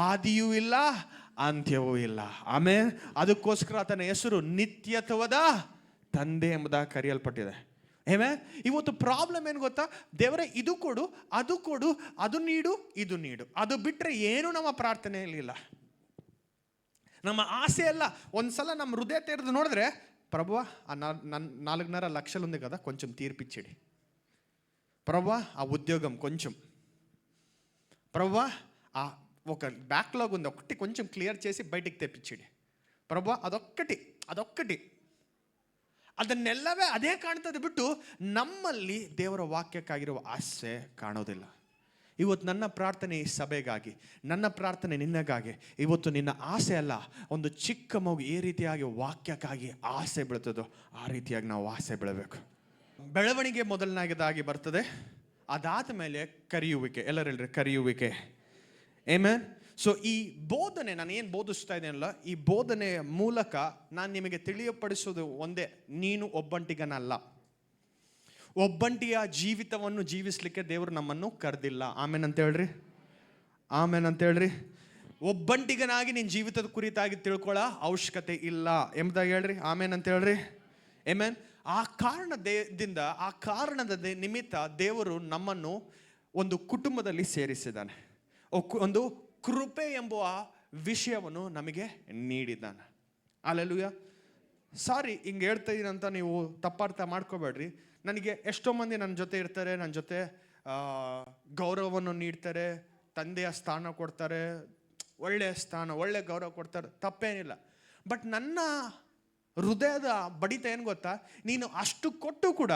ಆದಿಯೂ ಇಲ್ಲ, ಅಂತ್ಯವೂ ಇಲ್ಲ. ಆಮೇಲೆ ಅದಕ್ಕೋಸ್ಕರ ಆತನ ಹೆಸರು ನಿತ್ಯತ್ವದ ತಂದೆ ಎಂಬುದಾಗಿ ಕರೆಯಲ್ಪಟ್ಟಿದೆ. ಏಮೇ ಇವತ್ತು ಪ್ರಾಬ್ಲಮ್ ಏನು ಗೊತ್ತಾ? ದೇವರೇ ಇದು ಕೊಡು, ಅದು ಕೊಡು, ಅದು ನೀಡು, ಇದು ನೀಡು, ಅದು ಬಿಟ್ಟರೆ ಏನು ನಮ್ಮ ಪ್ರಾರ್ಥನೆಯಲ್ಲಿ ಇಲ್ಲ, ನಮ್ಮ ಆಸೆ ಅಲ್ಲ. ಒಂದ್ಸಲ ನಮ್ಮ ಹೃದಯ ತೆರೆದು ನೋಡಿದ್ರೆ, ಪ್ರಭುವ ಆ 4.5 లక్షలు ఉంది కదా కొంచెం తీర్పిచ్చిడి, ప్రభువా ఆ ఉద్యోగం కొంచెం, ప్రభువా ఆ ఒక బ్యాక్లాగ్ ఉంది ఒకటి కొంచెం క్లియర్ చేసి బయటికి తెప్పించిడి, ప్రభువా ಅದೊಕ್ಕಟಿ ಅದನ್ನೆಲ್ಲವೇ ಅದೇ ಕಾಣ್ತದೆ ಬಿಟ್ಟು ನಮ್ಮಲ್ಲಿ ದೇವರ ವಾಕ್ಯಕ್ಕಾಗಿರುವ ಆಸೆ ಕಾಣೋದಿಲ್ಲ. ಇವತ್ತು ನನ್ನ ಪ್ರಾರ್ಥನೆ ಈ ಸಭೆಗಾಗಿ, ನನ್ನ ಪ್ರಾರ್ಥನೆ ನಿನ್ನಗಾಗಿ. ಇವತ್ತು ನಿನ್ನ ಆಸೆ ಅಲ್ಲ, ಒಂದು ಚಿಕ್ಕ ಮಗು ಈ ರೀತಿಯಾಗಿ ವಾಕ್ಯಕ್ಕಾಗಿ ಆಸೆ ಬೆಳೆತದೋ ಆ ರೀತಿಯಾಗಿ ನಾವು ಆಸೆ ಬೆಳಬೇಕು. ಬೆಳವಣಿಗೆ ಮೊದಲನೇದಾಗಿ ಬರ್ತದೆ, ಅದಾದ ಮೇಲೆ ಕರೆಯುವಿಕೆ. ಎಲ್ಲರೂ ಹೇಳ್ರಿ, ಕರೆಯುವಿಕೆ. ಆಮೆನ್. ಸೊ ಈ ಬೋಧನೆ, ನಾನು ಏನು ಬೋಧಿಸ್ತಾ ಇದ್ದೇನಲ್ಲ, ಈ ಬೋಧನೆಯ ಮೂಲಕ ನಾನು ನಿಮಗೆ ತಿಳಿಯಪಡಿಸೋದು ಒಂದೇ, ನೀನು ಒಬ್ಬಂಟಿಗನಲ್ಲ. ಒಬ್ಬಂಟಿಯ ಜೀವಿತವನ್ನು ಜೀವಿಸಲಿಕ್ಕೆ ದೇವರು ನಮ್ಮನ್ನು ಕರೆದಿಲ್ಲ. ಆಮೇನ್ ಅಂತ ಹೇಳ್ರಿ, ಆಮೇನ್ ಅಂತ ಹೇಳ್ರಿ. ಒಬ್ಬಂಟಿಗನಾಗಿ ನಿನ್ನ ಜೀವಿತದ ಕುರಿತಾಗಿ ತಿಳ್ಕೊಳ್ಳೋ ಅವಶ್ಯಕತೆ ಇಲ್ಲ ಎಂಬುದಾಗಿ ಹೇಳ್ರಿ. ಆಮೇನ್ ಅಂತ ಹೇಳ್ರಿ. ಆಮೇನ್. ಆ ಕಾರಣದ ನಿಮಿತ್ತ ದೇವರು ನಮ್ಮನ್ನು ಒಂದು ಕುಟುಂಬದಲ್ಲಿ ಸೇರಿಸಿದ್ದಾನೆ. ಒಂದು ಕೃಪೆ ಎಂಬುವ ವಿಷಯವನ್ನು ನಮಗೆ ನೀಡಿದ್ದಾನೆ. ಅಲ್ಲೆಲೂಯ. ಸಾರಿ ಹಿಂಗೆ ಹೇಳ್ತಾ ಇದ್ದೀನಿ ಅಂತ ನೀವು ತಪ್ಪಾರ್ಥ ಮಾಡ್ಕೋಬೇಡ್ರಿ. ನನಗೆ ಎಷ್ಟೋ ಮಂದಿ ನನ್ನ ಜೊತೆ ಇರ್ತಾರೆ, ನನ್ನ ಜೊತೆ ಗೌರವವನ್ನು ನೀಡ್ತಾರೆ, ತಂದೆಯ ಸ್ಥಾನ ಕೊಡ್ತಾರೆ, ಒಳ್ಳೆಯ ಸ್ಥಾನ, ಒಳ್ಳೆ ಗೌರವ ಕೊಡ್ತಾರೆ, ತಪ್ಪೇನಿಲ್ಲ. ಬಟ್ ನನ್ನ ಹೃದಯದ ಬಡಿತ ಏನು ಗೊತ್ತಾ, ನೀನು ಅಷ್ಟು ಕೊಟ್ಟು ಕೂಡ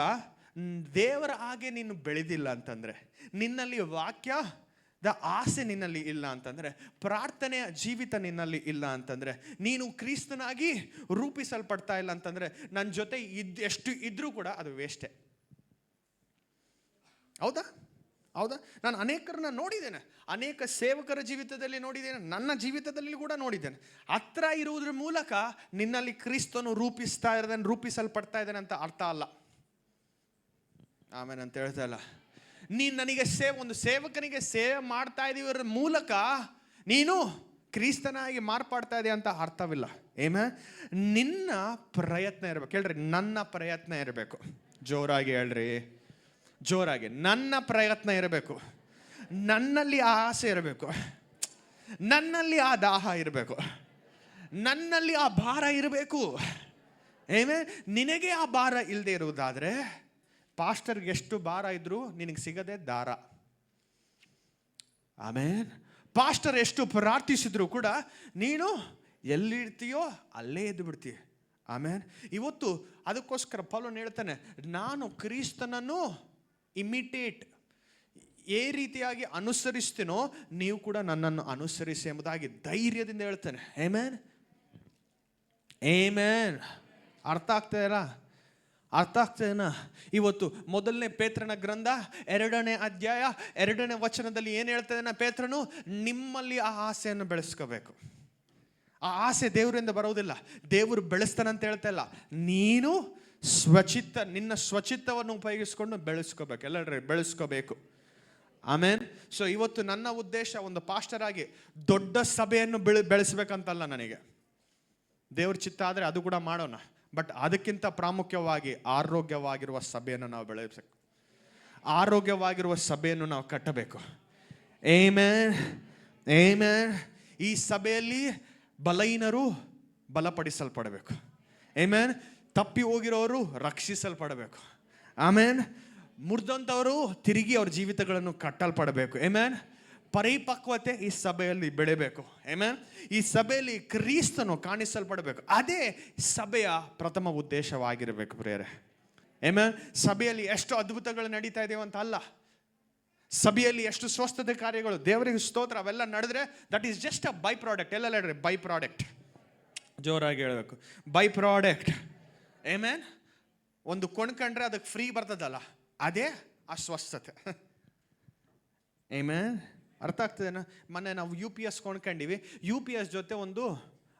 ದೇವರ ಹಾಗೆ ನೀನು ಬೆಳೆದಿಲ್ಲ ಅಂತಂದರೆ, ನಿನ್ನಲ್ಲಿ ವಾಕ್ಯದ ಆಸೆ ನಿನ್ನಲ್ಲಿ ಇಲ್ಲ ಅಂತಂದರೆ, ಪ್ರಾರ್ಥನೆಯ ಜೀವಿತ ನಿನ್ನಲ್ಲಿ ಇಲ್ಲ ಅಂತಂದರೆ, ನೀನು ಕ್ರಿಸ್ತನಾಗಿ ರೂಪಿಸಲ್ಪಡ್ತಾ ಇಲ್ಲ ಅಂತಂದರೆ, ನನ್ನ ಜೊತೆ ಎಷ್ಟು ಇದ್ರೂ ಕೂಡ ಅದು ವೇಸ್ಟೇ. ಹೌದಾ? ನಾನು ಅನೇಕರನ್ನ ನೋಡಿದ್ದೇನೆ, ಅನೇಕ ಸೇವಕರ ಜೀವಿತದಲ್ಲಿ ನೋಡಿದ್ದೇನೆ, ನನ್ನ ಜೀವಿತದಲ್ಲಿ ಕೂಡ ನೋಡಿದ್ದೇನೆ. ಹತ್ರ ಇರುವುದ್ರ ಮೂಲಕ ನಿನ್ನಲ್ಲಿ ಕ್ರಿಸ್ತನು ರೂಪಿಸಲ್ಪಡ್ತಾ ಇದ್ದಾನೆ ಅಂತ ಅರ್ಥ ಅಲ್ಲ. ಆಮೇಲೆ ಅಂತ ಹೇಳ್ತಾ ಇಲ್ಲ. ನೀನು ನನಗೆ ಒಂದು ಸೇವಕನಿಗೆ ಸೇವೆ ಮಾಡ್ತಾ ಇದೀವರ ಮೂಲಕ ನೀನು ಕ್ರಿಸ್ತನಾಗಿ ಮಾರ್ಪಾಡ್ತಾ ಇದೆಯಾ ಅಂತ ಅರ್ಥವಿಲ್ಲ. ನಿನ್ನ ಪ್ರಯತ್ನ ಇರಬೇಕು. ಹೇಳ್ರಿ, ನನ್ನ ಪ್ರಯತ್ನ ಇರಬೇಕು. ಜೋರಾಗಿ ಹೇಳ್ರಿ, ಜೋರಾಗಿ. ನನ್ನ ಪ್ರಯತ್ನ ಇರಬೇಕು, ನನ್ನಲ್ಲಿ ಆ ಆಸೆ ಇರಬೇಕು, ನನ್ನಲ್ಲಿ ಆ ದಾಹ ಇರಬೇಕು, ನನ್ನಲ್ಲಿ ಆ ಭಾರ ಇರಬೇಕು. ನಿನಗೆ ಆ ಭಾರ ಇಲ್ಲದೆ ಇರುವುದಾದರೆ, ಪಾಸ್ಟರ್ಗೆ ಎಷ್ಟು ಭಾರ ಇದ್ರೂ ನಿನಗೆ ಸಿಗದೆ ದಾರ. ಆಮೇನ್. ಪಾಸ್ಟರ್ ಎಷ್ಟು ಪ್ರಾರ್ಥಿಸಿದ್ರು ಕೂಡ ನೀನು ಎಲ್ಲಿರ್ತೀಯೋ ಅಲ್ಲೇ ಎದ್ದು ಬಿಡ್ತೀಯ. ಆಮೇನ್. ಇವತ್ತು ಅದಕ್ಕೋಸ್ಕರ ಪೌಲನು ಹೇಳ್ತಾನೆ, ನಾನು ಕ್ರಿಸ್ತನನ್ನು ಇಮಿಟೇಟ್ ಏ ರೀತಿಯಾಗಿ ಅನುಸರಿಸ್ತೀನೋ ನೀವು ಕೂಡ ನನ್ನನ್ನು ಅನುಸರಿಸಿ ಎಂಬುದಾಗಿ ಧೈರ್ಯದಿಂದ ಹೇಳ್ತಾನೆ. Amen, amen. ಅರ್ಥ ಆಗ್ತದೇನಾ? ಇವತ್ತು ಮೊದಲನೇ ಪೇತ್ರನ ಗ್ರಂಥ 2ನೇ ಅಧ್ಯಾಯ 2ನೇ ವಚನದಲ್ಲಿ ಏನು ಹೇಳ್ತದೇನ, ಪೇತ್ರನು ನಿಮ್ಮಲ್ಲಿ ಆ ಆಸೆಯನ್ನು ಬೆಳೆಸ್ಕೋಬೇಕು. ಆ ಆಸೆ ದೇವರಿಂದ ಬರೋದಿಲ್ಲ, ದೇವರು ಬೆಳೆಸ್ತಾನಂತ ಹೇಳ್ತಾ ಇಲ್ಲ. ನೀನು ನಿನ್ನ ಸ್ವಚಿತ್ತವನ್ನು ಉಪಯೋಗಿಸ್ಕೊಂಡು ಬೆಳೆಸ್ಕೋಬೇಕು. ಎಲ್ಲರೂ ಬೆಳೆಸ್ಕೋಬೇಕು. ಆಮೇನ್. ಸೊ ಇವತ್ತು ನನ್ನ ಉದ್ದೇಶ ಒಂದು ಪಾಸ್ಟರ್ ಆಗಿ ದೊಡ್ಡ ಸಭೆಯನ್ನು ಬೆಳೆಸ್ಬೇಕಂತಲ್ಲ ನನಗೆ. ದೇವ್ರ ಚಿತ್ತ ಆದರೆ ಅದು ಕೂಡ ಮಾಡೋಣ. ಬಟ್ ಅದಕ್ಕಿಂತ ಪ್ರಾಮುಖ್ಯವಾಗಿ ಆರೋಗ್ಯವಾಗಿರುವ ಸಭೆಯನ್ನು ನಾವು ಬೆಳೆಸಬೇಕು, ಆರೋಗ್ಯವಾಗಿರುವ ಸಭೆಯನ್ನು ನಾವು ಕಟ್ಟಬೇಕು. Amen, amen. ಈ ಸಭೆಯಲ್ಲಿ ಬಲಹೀನರು ಬಲಪಡಿಸಲ್ಪಡಬೇಕು. ಆಮೆನ್. ತಪ್ಪಿ ಹೋಗಿರೋರು ರಕ್ಷಿಸಲ್ಪಡಬೇಕು. ಆಮೇನ್. ಮುರಿದಂಥವರು ತಿರುಗಿ ಅವ್ರ ಜೀವಿತಗಳನ್ನು ಕಟ್ಟಲ್ಪಡಬೇಕು. ಆಮೇನ್. ಪರಿಪಕ್ವತೆ ಈ ಸಭೆಯಲ್ಲಿ ಬೆಳೆಯಬೇಕು. ಆಮೇನ್. ಈ ಸಭೆಯಲ್ಲಿ ಕ್ರಿಸ್ತನು ಕಾಣಿಸಲ್ಪಡಬೇಕು. ಅದೇ ಸಭೆಯ ಪ್ರಥಮ ಉದ್ದೇಶವಾಗಿರಬೇಕು ಪ್ರಿಯರೇ. ಆಮೇನ್. ಸಭೆಯಲ್ಲಿ ಎಷ್ಟು ಅದ್ಭುತಗಳು ನಡೀತಾ ಇದೆಯೋ ಅಂತ ಅಲ್ಲ, ಸಭೆಯಲ್ಲಿ ಎಷ್ಟು ಸ್ವಸ್ಥತೆ ಕಾರ್ಯಗಳು, ದೇವರಿಗೆ ಸ್ತೋತ್ರ, ಅವೆಲ್ಲ ನಡೆದ್ರೆ that is just a by product. ಎಲ್ಲ ಹೇಳ್ರಿ, ಬೈ ಪ್ರಾಡಕ್ಟ್. ಜೋರಾಗಿ ಹೇಳಬೇಕು, ಬೈ ಪ್ರಾಡಕ್ಟ್. ಆಮೆನ್. ಒಂದು ಕೊಂಡ್ಕೊಂಡ್ರೆ ಅದಕ್ಕೆ ಫ್ರೀ ಬರ್ತದಲ್ಲ, ಅದೇ ಅಸ್ವಸ್ಥತೆ. ಆಮೆನ್. ಅರ್ಥ ಆಗ್ತದೇನಾ? ಮೊನ್ನೆ ನಾವು UPS ಕೊಂಡ್ಕೊಂಡಿವಿ. UPS ಜೊತೆ ಒಂದು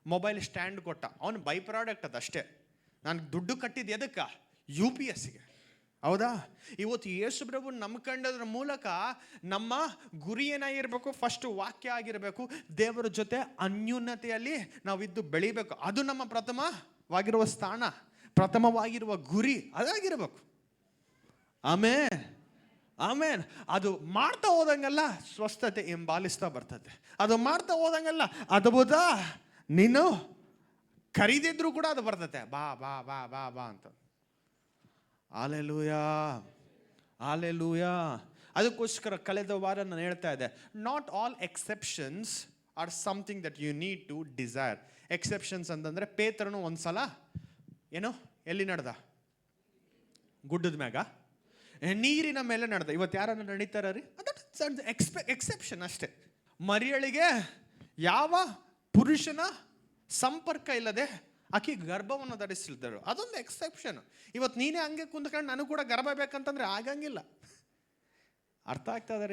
ಮೊಬೈಲ್ ಸ್ಟ್ಯಾಂಡ್ ಕೊಟ್ಟ, ಅವನು ಬೈ ಪ್ರಾಡಕ್ಟ್ ಅದಷ್ಟೇ. ನಾನು ದುಡ್ಡು ಕಟ್ಟಿದ್ದು ಎದಕ್ಕೆ? UPSಗೆ. ಹೌದಾ? ಇವತ್ತು ಯೇಸು ಪ್ರಭು ನಂಬ್ಕೊಂಡದ್ರ ಮೂಲಕ ನಮ್ಮ ಗುರಿ ಏನಾಗಿರ್ಬೇಕು? ಫಸ್ಟ್ ವಾಕ್ಯ ಆಗಿರಬೇಕು. ದೇವರ ಜೊತೆ ಅನ್ಯೂನ್ಯತೆಯಲ್ಲಿ ನಾವಿದ್ದು ಬೆಳಿಬೇಕು. ಅದು ನಮ್ಮ ಪ್ರಥಮವಾಗಿರುವ ಸ್ಥಾನ, ಪ್ರಥಮವಾಗಿರುವ ಗುರಿ ಅದಾಗಿರಬೇಕು. ಆಮೇನ್, ಆಮೇನ್. ಅದು ಮಾಡ್ತಾ ಹೋದಂಗೆಲ್ಲ ಸ್ವಸ್ಥತೆ ಹಿಂಬಾಲಿಸ್ತಾ ಬರ್ತದೆ. ಅದು ಮಾಡ್ತಾ ಹೋದಂಗೆಲ್ಲ ಅದ್ಭುತ, ನೀನು ಕರೀದಿದ್ರು ಕೂಡ ಅದು ಬರ್ತದೆ. ಬಾ ಬಾ ಬಾ ಬಾ ಬಾ ಅಂತ. Hallelujah, hallelujah. ಅದಕ್ಕೋಸ್ಕರ ಕಳೆದ ವಾರ ನಾನು ಹೇಳ್ತಾ ಇದ್ದೆ, not all exceptions are something that you need to desire. Exceptions ಅಂತಂದರೆ ಪೇತ್ರನು ಒಂದ್ಸಲ ಏನೋ ಎಲ್ಲಿ ನಡೆದ? ಗುಡ್ಡದ ಮ್ಯಾಗ, ನೀರಿನ ಮೇಲೆ ನಡೆದ. ಇವತ್ತು ಯಾರನ್ನ ನಡೀತಾರ ರೀ? ಎಕ್ಸೆಪ್ಷನ್ ಅಷ್ಟೇ. ಮರಿಯಳಿಗೆ ಯಾವ ಪುರುಷನ ಸಂಪರ್ಕ ಇಲ್ಲದೆ ಆಕೆ ಗರ್ಭವನ್ನು ಧರಿಸಿದ್ರು, ಅದೊಂದು ಎಕ್ಸೆಪ್ಷನ್. ಇವತ್ತು ನೀನೇ ಹಂಗೆ ಕುಂತ್ಕೊಂಡು ನನಗೂ ಕೂಡ ಗರ್ಭ ಬೇಕಂತಂದ್ರೆ ಆಗಂಗಿಲ್ಲ. ಅರ್ಥ ಆಗ್ತದ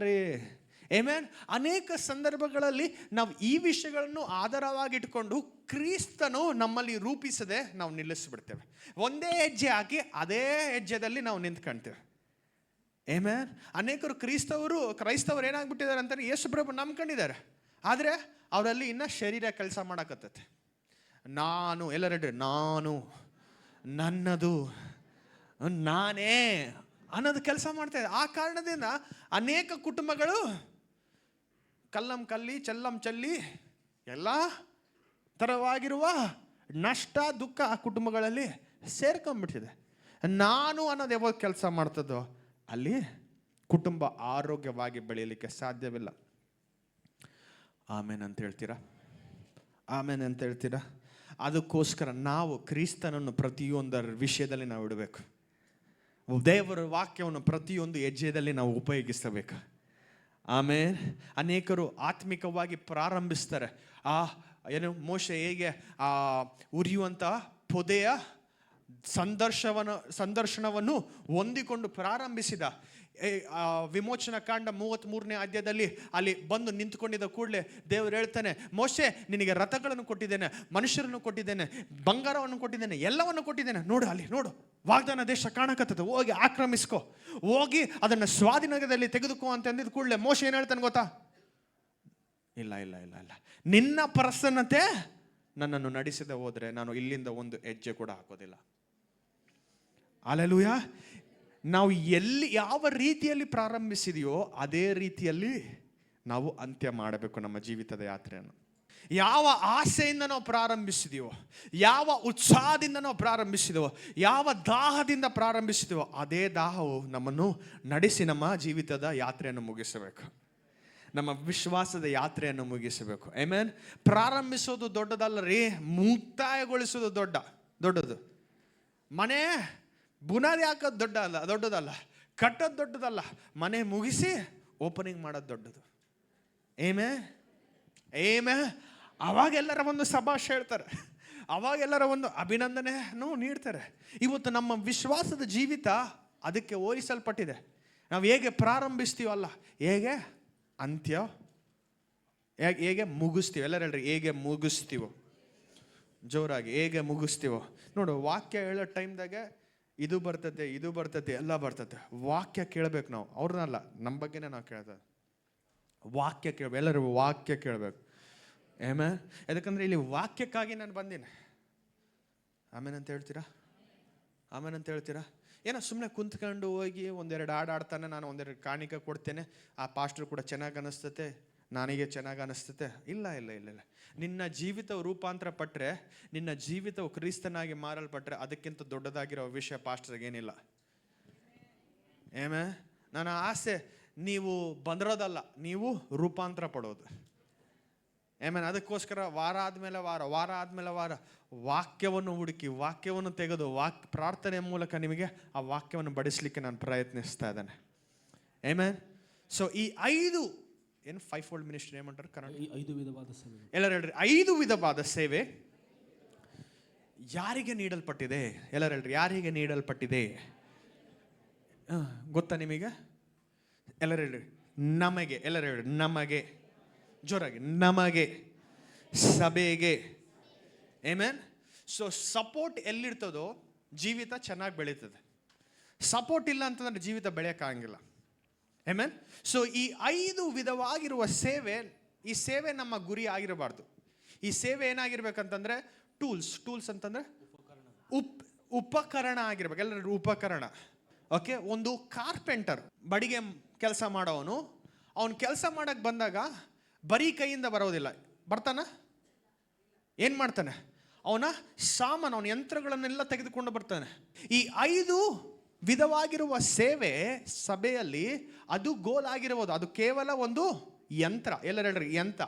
ರೀ. ಆಮೆನ್. ಅನೇಕ ಸಂದರ್ಭಗಳಲ್ಲಿ ನಾವು ಈ ವಿಷಯಗಳನ್ನು ಆಧಾರವಾಗಿಟ್ಕೊಂಡು ಕ್ರಿಸ್ತನು ನಮ್ಮಲ್ಲಿ ರೂಪಿಸದೆ ನಾವು ನಿಲ್ಲಿಸಿಬಿಡ್ತೇವೆ. ಒಂದೇ ಹೆಜ್ಜೆ ಹಾಕಿ ಅದೇ ಹೆಜ್ಜೆದಲ್ಲಿ ನಾವು ನಿಂತ್ಕೊಳ್ತೇವೆ. ಆಮೆನ್. ಅನೇಕರು ಕ್ರೈಸ್ತವರು ಏನಾಗ್ಬಿಟ್ಟಿದ್ದಾರೆ ಅಂತಾರೆ, ಯೇಸು ಪ್ರಭು ನಂಬ್ಕೊಂಡಿದ್ದಾರೆ, ಆದರೆ ಅವರಲ್ಲಿ ಇನ್ನ ಶರೀರ ಕೆಲಸ ಮಾಡಕತ್ತೈತೆ. ನಾನು ಎಲ್ಲರೆಡ್ರಿ ನಾನು, ನನ್ನದು, ನಾನೇ ಅನ್ನೋದು ಕೆಲಸ ಮಾಡ್ತಾ ಇದೆ. ಆ ಕಾರಣದಿಂದ ಅನೇಕ ಕುಟುಂಬಗಳು ಕಲ್ಲಂ ಕಲ್ಲಿ ಚೆಲ್ಲಂ ಚಲ್ಲಿ ಎಲ್ಲ ಥರವಾಗಿರುವ ನಷ್ಟ ದುಃಖ ಆ ಕುಟುಂಬಗಳಲ್ಲಿ ಸೇರ್ಕೊಂಡ್ಬಿಟ್ಟಿದೆ. ನಾನು ಅನ್ನೋದು ಯಾವಾಗ ಕೆಲಸ ಮಾಡ್ತದೋ ಅಲ್ಲಿ ಕುಟುಂಬ ಆರೋಗ್ಯವಾಗಿ ಬೆಳೆಯಲಿಕ್ಕೆ ಸಾಧ್ಯವಿಲ್ಲ. ಆಮೇನ್ ಅಂತ ಹೇಳ್ತೀರಾ? ಆಮೇನ್ ಅಂತ ಹೇಳ್ತೀರಾ? ಅದಕ್ಕೋಸ್ಕರ ನಾವು ಕ್ರಿಸ್ತನನ್ನು ಪ್ರತಿಯೊಂದರ ವಿಷಯದಲ್ಲಿ ನಾವು ಇಡಬೇಕು. ದೇವರ ವಾಕ್ಯವನ್ನು ಪ್ರತಿಯೊಂದು ಹೆಜ್ಜೆಯಲ್ಲಿ ನಾವು ಉಪಯೋಗಿಸಬೇಕು. ಆಮೇಲೆ ಅನೇಕರು ಆತ್ಮಿಕವಾಗಿ ಪ್ರಾರಂಭಿಸ್ತಾರೆ. ಮೋಶೆ ಹೇಗೆ ಉರಿಯುವಂಥ ಪೊದೆಯ ಸಂದರ್ಶನವನ್ನು ಹೊಂದಿಕೊಂಡು ಪ್ರಾರಂಭಿಸಿದ. ವಿಮೋಚನಾ ಕಾಂಡ 33ನೇ ಅಧ್ಯಾಯದಲ್ಲಿ ಅಲ್ಲಿ ಬಂದು ನಿಂತ್ಕೊಂಡಿದ್ದ ಕೂಡಲೇ ದೇವರು ಹೇಳ್ತಾನೆ, ಮೋಶೆ ನಿನಗೆ ರಥಗಳನ್ನು ಕೊಟ್ಟಿದ್ದೇನೆ, ಮನುಷ್ಯರನ್ನು ಕೊಟ್ಟಿದ್ದೇನೆ, ಬಂಗಾರವನ್ನು ಕೊಟ್ಟಿದ್ದೇನೆ, ಎಲ್ಲವನ್ನು ಕೊಟ್ಟಿದ್ದೇನೆ, ನೋಡು ಅಲ್ಲಿ ನೋಡು, ವಾಗ್ದಾನ ದೇಶ ಕಾಣಕತ್ತದ, ಹೋಗಿ ಆಕ್ರಮಿಸ್ಕೊ, ಹೋಗಿ ಅದನ್ನು ಸ್ವಾಧೀನದಲ್ಲಿ ತೆಗೆದುಕೋ ಅಂತ ಅಂದಿದ್ದ ಕೂಡಲೇ ಮೋಶೆ ಏನು ಹೇಳ್ತಾನೆ ಗೊತ್ತಾ? ಇಲ್ಲ ಇಲ್ಲ ಇಲ್ಲ ಇಲ್ಲ, ನಿನ್ನ ಪ್ರಸನ್ನತೆ ನನ್ನನ್ನು ನಡೆಸದೆ ಹೋದರೆ ನಾನು ಇಲ್ಲಿಂದ ಒಂದು ಹೆಜ್ಜೆ ಕೂಡ ಹಾಕೋದಿಲ್ಲ. ಹಲ್ಲೆಲೂಯಾ. ನಾವು ಯಾವ ರೀತಿಯಲ್ಲಿ ಪ್ರಾರಂಭಿಸಿದೆಯೋ ಅದೇ ರೀತಿಯಲ್ಲಿ ನಾವು ಅಂತ್ಯ ಮಾಡಬೇಕು ನಮ್ಮ ಜೀವಿತದ ಯಾತ್ರೆಯನ್ನು. ಯಾವ ಆಸೆಯಿಂದ ನಾವು ಪ್ರಾರಂಭಿಸಿದೆಯೋ, ಯಾವ ಉತ್ಸಾಹದಿಂದ ನಾವು ಪ್ರಾರಂಭಿಸಿದೆವೋ, ಯಾವ ದಾಹದಿಂದ ಪ್ರಾರಂಭಿಸಿದೆವೋ ಅದೇ ದಾಹವು ನಮ್ಮನ್ನು ನಡೆಸಿ ನಮ್ಮ ಜೀವಿತದ ಯಾತ್ರೆಯನ್ನು ಮುಗಿಸಬೇಕು, ನಮ್ಮ ವಿಶ್ವಾಸದ ಯಾತ್ರೆಯನ್ನು ಮುಗಿಸಬೇಕು. ಆಮೆನ್. ಪ್ರಾರಂಭಿಸೋದು ದೊಡ್ಡದಲ್ಲ ರೀ, ಮುಕ್ತಾಯಗೊಳಿಸೋದು ದೊಡ್ಡದು. ಮನೆ ಬುನಾದಿ ಹಾಕೋದು ದೊಡ್ಡದಲ್ಲ, ಕಟ್ಟೋದು ದೊಡ್ಡದಲ್ಲ, ಮನೆ ಮುಗಿಸಿ ಓಪನಿಂಗ್ ಮಾಡೋದು ದೊಡ್ಡದು. ಏಮೇ ಅವಾಗೆಲ್ಲರ ಒಂದು ಶಭಾಷ್ ಹೇಳ್ತಾರೆ, ಅವಾಗೆಲ್ಲರ ಒಂದು ಅಭಿನಂದನೆನೂ ನೀಡ್ತಾರೆ. ಇವತ್ತು ನಮ್ಮ ವಿಶ್ವಾಸದ ಜೀವಿತ ಅದಕ್ಕೆ ಹೋಲಿಸಲ್ಪಟ್ಟಿದೆ. ನಾವು ಹೇಗೆ ಪ್ರಾರಂಭಿಸ್ತೀವಲ್ಲ, ಹೇಗೆ ಅಂತ್ಯ, ಹೇಗೆ ಮುಗಿಸ್ತೀವಿ. ಎಲ್ಲರೂ ಹೇಳ್ರಿ, ಹೇಗೆ ಮುಗಿಸ್ತೀವೋ ಜೋರಾಗಿ, ಹೇಗೆ ಮುಗಿಸ್ತೀವೋ. ನೋಡು, ವಾಕ್ಯ ಹೇಳೋ ಟೈಮ್ದಾಗೆ ಇದು ಬರ್ತದೆ ಎಲ್ಲ ಬರ್ತದೆ. ವಾಕ್ಯ ಕೇಳಬೇಕು ನಾವು, ಅವ್ರನ್ನಲ್ಲ, ನಮ್ಮ ಬಗ್ಗೆನೇ ನಾವು ಕೇಳ್ತೇವೆ. ವಾಕ್ಯ ಕೇಳಬೇಕು, ಎಲ್ಲರೂ ವಾಕ್ಯ ಕೇಳಬೇಕು. ಯಾಕಂದ್ರೆ ಇಲ್ಲಿ ವಾಕ್ಯಕ್ಕಾಗಿ ನಾನು ಬಂದೀನಿ. ಆಮೇಲೆ ಅಂತ ಹೇಳ್ತೀರಾ? ಏನೋ ಸುಮ್ಮನೆ ಕುಂತ್ಕೊಂಡು ಹೋಗಿ ಒಂದೆರಡು ಆಡ್ತಾನೆ, ನಾನು ಒಂದೆರಡು ಕಾಣಿಕೆ ಕೊಡ್ತೇನೆ, ಆ ಪಾಸ್ಟರ್ ಕೂಡ ಚೆನ್ನಾಗಿ ಅನಿಸ್ತತೆ, ನನಗೆ ಚೆನ್ನಾಗಿ ಅನಿಸ್ತತೆ. ಇಲ್ಲ. ನಿನ್ನ ಜೀವಿತವು ರೂಪಾಂತರ ಪಟ್ಟರೆ, ನಿನ್ನ ಜೀವಿತವು ಕ್ರಿಸ್ತನಾಗಿ ಮಾರಲ್ಪಟ್ಟರೆ ಅದಕ್ಕಿಂತ ದೊಡ್ಡದಾಗಿರೋ ವಿಷಯ ಪಾಸ್ಟರ್ಗೆ ಏನಿಲ್ಲ. ನನ್ನ ಆಸೆ ನೀವು ಬಂದಿರೋದಲ್ಲ, ನೀವು ರೂಪಾಂತರ ಪಡೋದು. ಅದಕ್ಕೋಸ್ಕರ ವಾರ ಆದಮೇಲೆ ವಾರ ವಾಕ್ಯವನ್ನು ಹುಡುಕಿ, ವಾಕ್ಯವನ್ನು ತೆಗೆದು, ಪ್ರಾರ್ಥನೆಯ ಮೂಲಕ ನಿಮಗೆ ಆ ವಾಕ್ಯವನ್ನು ಬಡಿಸಲಿಕ್ಕೆ ನಾನು ಪ್ರಯತ್ನಿಸ್ತಾ ಇದ್ದೇನೆ. ಸೊ ಈ 5 5-fold ಮಿನಿಸ್ಟ್ರಿ ಏమంటారు ಕನ್ನಡ? 5 ವಿಧವಾದ ಸೇವೆ. ಎಲ್ಲರೂ ಹೇಳ್ರಿ, 5 ವಿಧವಾದ ಸೇವೆ ಯಾರಿಗೆ ನೀಡಲ್ಪಟ್ಟಿದೆ? ಎಲ್ಲರೂ ಹೇಳ್ರಿ, ಯಾರಿಗೆ ನೀಡಲ್ಪಟ್ಟಿದೆ ಗೊತ್ತಾ ನಿಮಗೆ? ಎಲ್ಲರೂ ಹೇಳ್ರಿ, ನಮಗೆ. ಎಲ್ಲರೂ ಹೇಳ್ರಿ, ನಮಗೆ. ಜೋರಾಗಿ, ನಮಗೆ, ಸಭೆಗೆ. ಸೊ ಸಪೋರ್ಟ್ ಎಲ್ಲಿರ್ತದೋ ಜೀವಿತ ಚೆನ್ನಾಗಿ ಬೆಳೀತದೆ. ಸಪೋರ್ಟ್ ಇಲ್ಲ ಅಂತಂದ್ರೆ ಜೀವಿತ ಬೆಳೆಯೋಕ್ಕಾಗಂಗಿಲ್ಲ. ಸೊ ಈ 5 ವಿಧವಾಗಿರುವ ಸೇವೆ, ಈ ಸೇವೆ ನಮ್ಮ ಗುರಿ ಆಗಿರಬಾರ್ದು. ಈ ಸೇವೆ ಏನಾಗಿರ್ಬೇಕಂತಂದ್ರೆ ಟೂಲ್ಸ್ ಅಂತಂದ್ರೆ ಉಪಕರಣ ಆಗಿರ್ಬೇಕು. ಎಲ್ಲರೂ ಉಪಕರಣ. ಓಕೆ, ಒಂದು ಕಾರ್ಪೆಂಟರ್, ಬಡಿಗೆ ಕೆಲಸ ಮಾಡೋವನು, ಅವನು ಕೆಲಸ ಮಾಡಕ್ಕೆ ಬಂದಾಗ ಬರೀ ಕೈಯಿಂದ ಬರೋದಿಲ್ಲ. ಬರ್ತಾನ? ಏನು ಮಾಡ್ತಾನೆ? ಅವನ ಯಂತ್ರಗಳನ್ನೆಲ್ಲ ತೆಗೆದುಕೊಂಡು ಬರ್ತಾನೆ. ಈ 5 ವಿಧವಾಗಿರುವ ಸೇವೆ ಸಭೆಯಲ್ಲಿ ಅದು ಗೋಲ್ ಆಗಿರಬಹುದು. ಅದು ಕೇವಲ ಒಂದು ಯಂತ್ರ. ಎಲ್ಲರೂ ಹೇಳ್ರಿ, ಯಂತ್ರ.